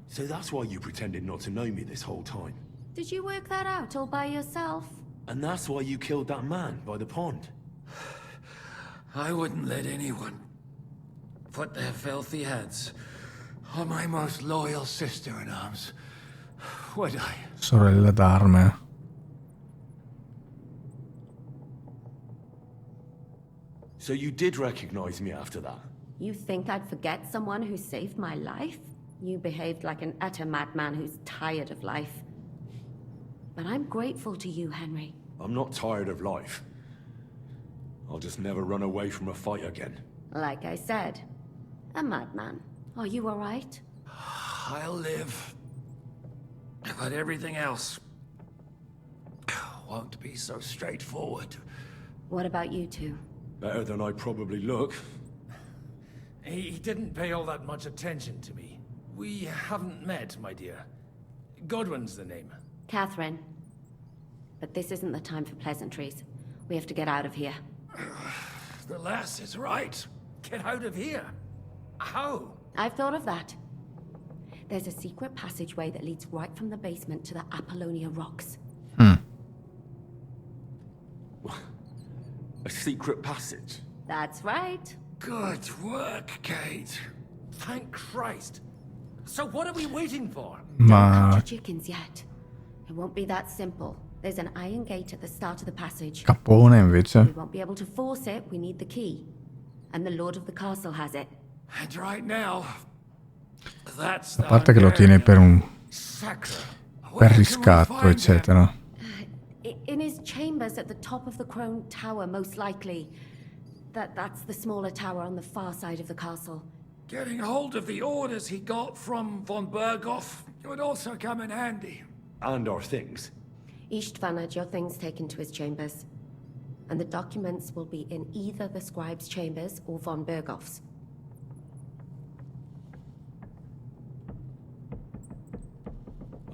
So that's why you pretended not to know me this whole time. Did you work that out all by yourself? And that's why you killed that man by the pond. I wouldn't let anyone put their filthy hands on my most loyal sister-in-arms, would I? Sorella d'arme. So you did recognize me after that? You think I'd forget someone who saved my life? You behaved like an utter madman who's tired of life. But I'm grateful to you, Henry. I'm not tired of life. I'll just never run away from a fight again. Like I said, a madman. Are you all right? I'll live. But everything else won't be so straightforward. What about you two? Better than I probably look. He didn't pay all that much attention to me. We haven't met, my dear. Godwin's the name. Catherine. But this isn't the time for pleasantries. We have to get out of here. The lass is right. Get out of here. How? I've thought of that. There's a secret passageway that leads right from the basement to the Apollonia Rocks. A secret passage? That's right. Good work, Kate. Thank Christ. So what are we waiting for? Ma Don't chickens yet. It won't be that simple. There's an iron gate at the start of the passage. Capone invece. We won't be able to force it. We need the key. And the Lord of the Castle has it. And right now, that's A parte che lo tiene per un per riscatto, them? eccetera. In his chambers at the top of the Crone Tower, most likely. That's the smaller tower on the far side of the castle. Getting hold of the orders he got from von Berghoff would also come in handy. And our things. Istvan had your things taken to his chambers. And the documents will be in either the scribe's chambers or von Berghoff's.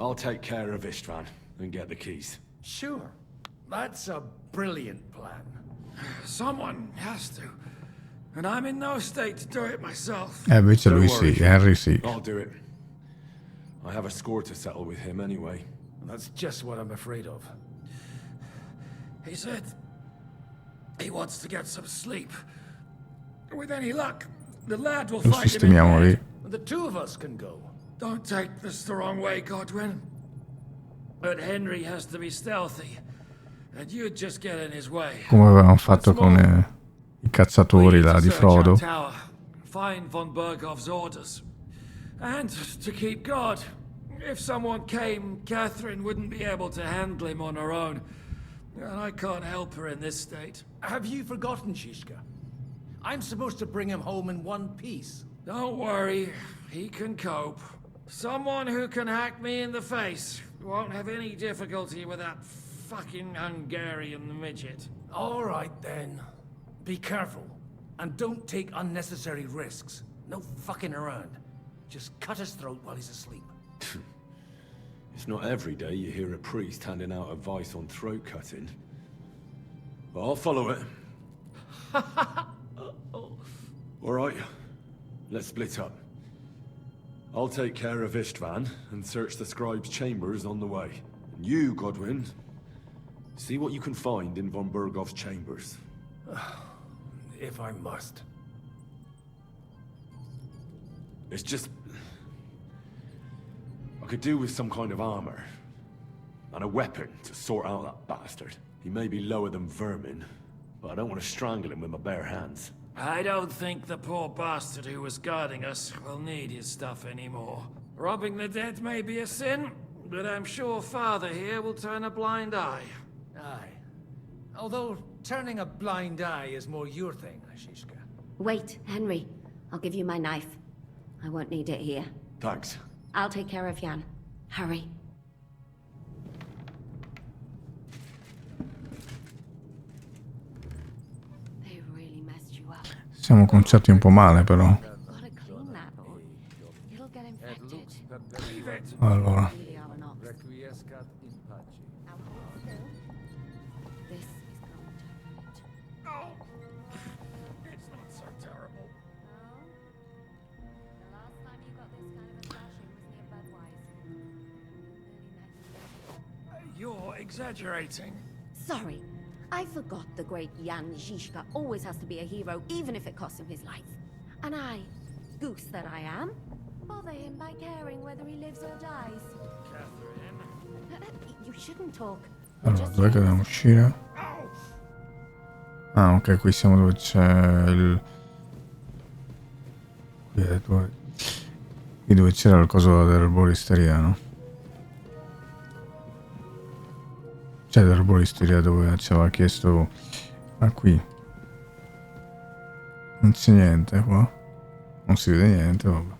I'll take care of Istvan and get the keys. Sure. That's a brilliant plan. Someone has to. And I'm in no state to do it myself. Invece lui sì, Henry sì. I'll do it. I have a score to settle with him anyway. That's just what I'm afraid of. He said he wants to get some sleep. With any luck, the lad will Lo find him in sistemiamo lì. bed. The two of us can go. Don't take this the wrong way, Godwin. But Henry has to be stealthy. And you'd just get in his way. Come avevamo fatto con i cacciatori là di Frodo. Tower, find von Berghoff's orders. And to keep guard. If someone came, Catherine wouldn't be able to handle him on her own. And I can't help her in this state. Have you forgotten, Shishka? I'm supposed to bring him home in one piece. Don't worry, he can cope. Someone who can hack me in the face won't have any difficulty with that fucking Hungarian midget. All right, then. Be careful. And don't take unnecessary risks. No fucking around. Just cut his throat while he's asleep. It's not every day you hear a priest handing out advice on throat cutting. But I'll follow it. All right, let's split up. I'll take care of Istvan and search the scribe's chambers on the way. And you, Godwin, see what you can find in von Berghoff's chambers. If I must. It's just... I could do with some kind of armor. And a weapon to sort out that bastard. He may be lower than vermin, but I don't want to strangle him with my bare hands. I don't think the poor bastard who was guarding us will need his stuff anymore. Robbing the dead may be a sin, but I'm sure Father here will turn a blind eye. Aye. Although turning a blind eye is more your thing, Shishka. Wait, Henry. I'll give you my knife. I won't need it here. Thanks. I'll take care of Jan. Hurry. They really messed you up. Siamo conciati un po' male però. Gotta clean that, or it'll get infected. Allora. This is going to hurt. Oh, it's not so terrible. The last time you got this kind of a thrashing was near Budweiser. You're exaggerating. Sorry, I forgot the great Jan Zizka always has to be a hero, even if it costs him his life. And I, goose that I am, bother him by caring whether he lives or dies. You shouldn't talk. Allora, dov'è che dobbiamo uscire? Ah, ok, qui siamo dove c'è il... Qui dove c'era il coso dell'erboristeria, no? C'è dell'erboristeria dove ci aveva chiesto... Ah, qui. Non c'è niente qua. Non si vede niente, vabbè.